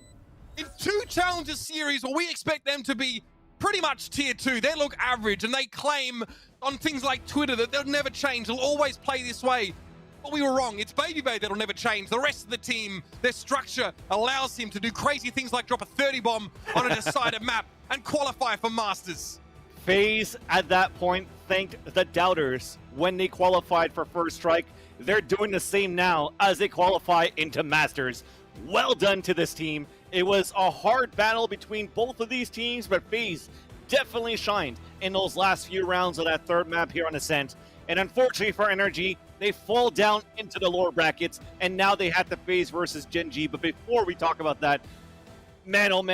In 2 Challengers series where we expect them to be pretty much tier 2, they look average, and they claim on things like Twitter that they'll never change, they'll always play this way. But we were wrong. It's Baby Bay that'll never change. The rest of the team, their structure allows him to do crazy things like drop a 30 bomb on a decided map and qualify for Masters. FaZe, at that point, thanked the doubters when they qualified for First Strike. They're doing the same now as they qualify into Masters. Well done to this team. It was a hard battle between both of these teams, but FaZe definitely shined in those last few rounds of that third map here on Ascent. And unfortunately for NRG, they fall down into the lower brackets, and now they have to FaZe versus Gen G. But before we talk about that, man, oh man.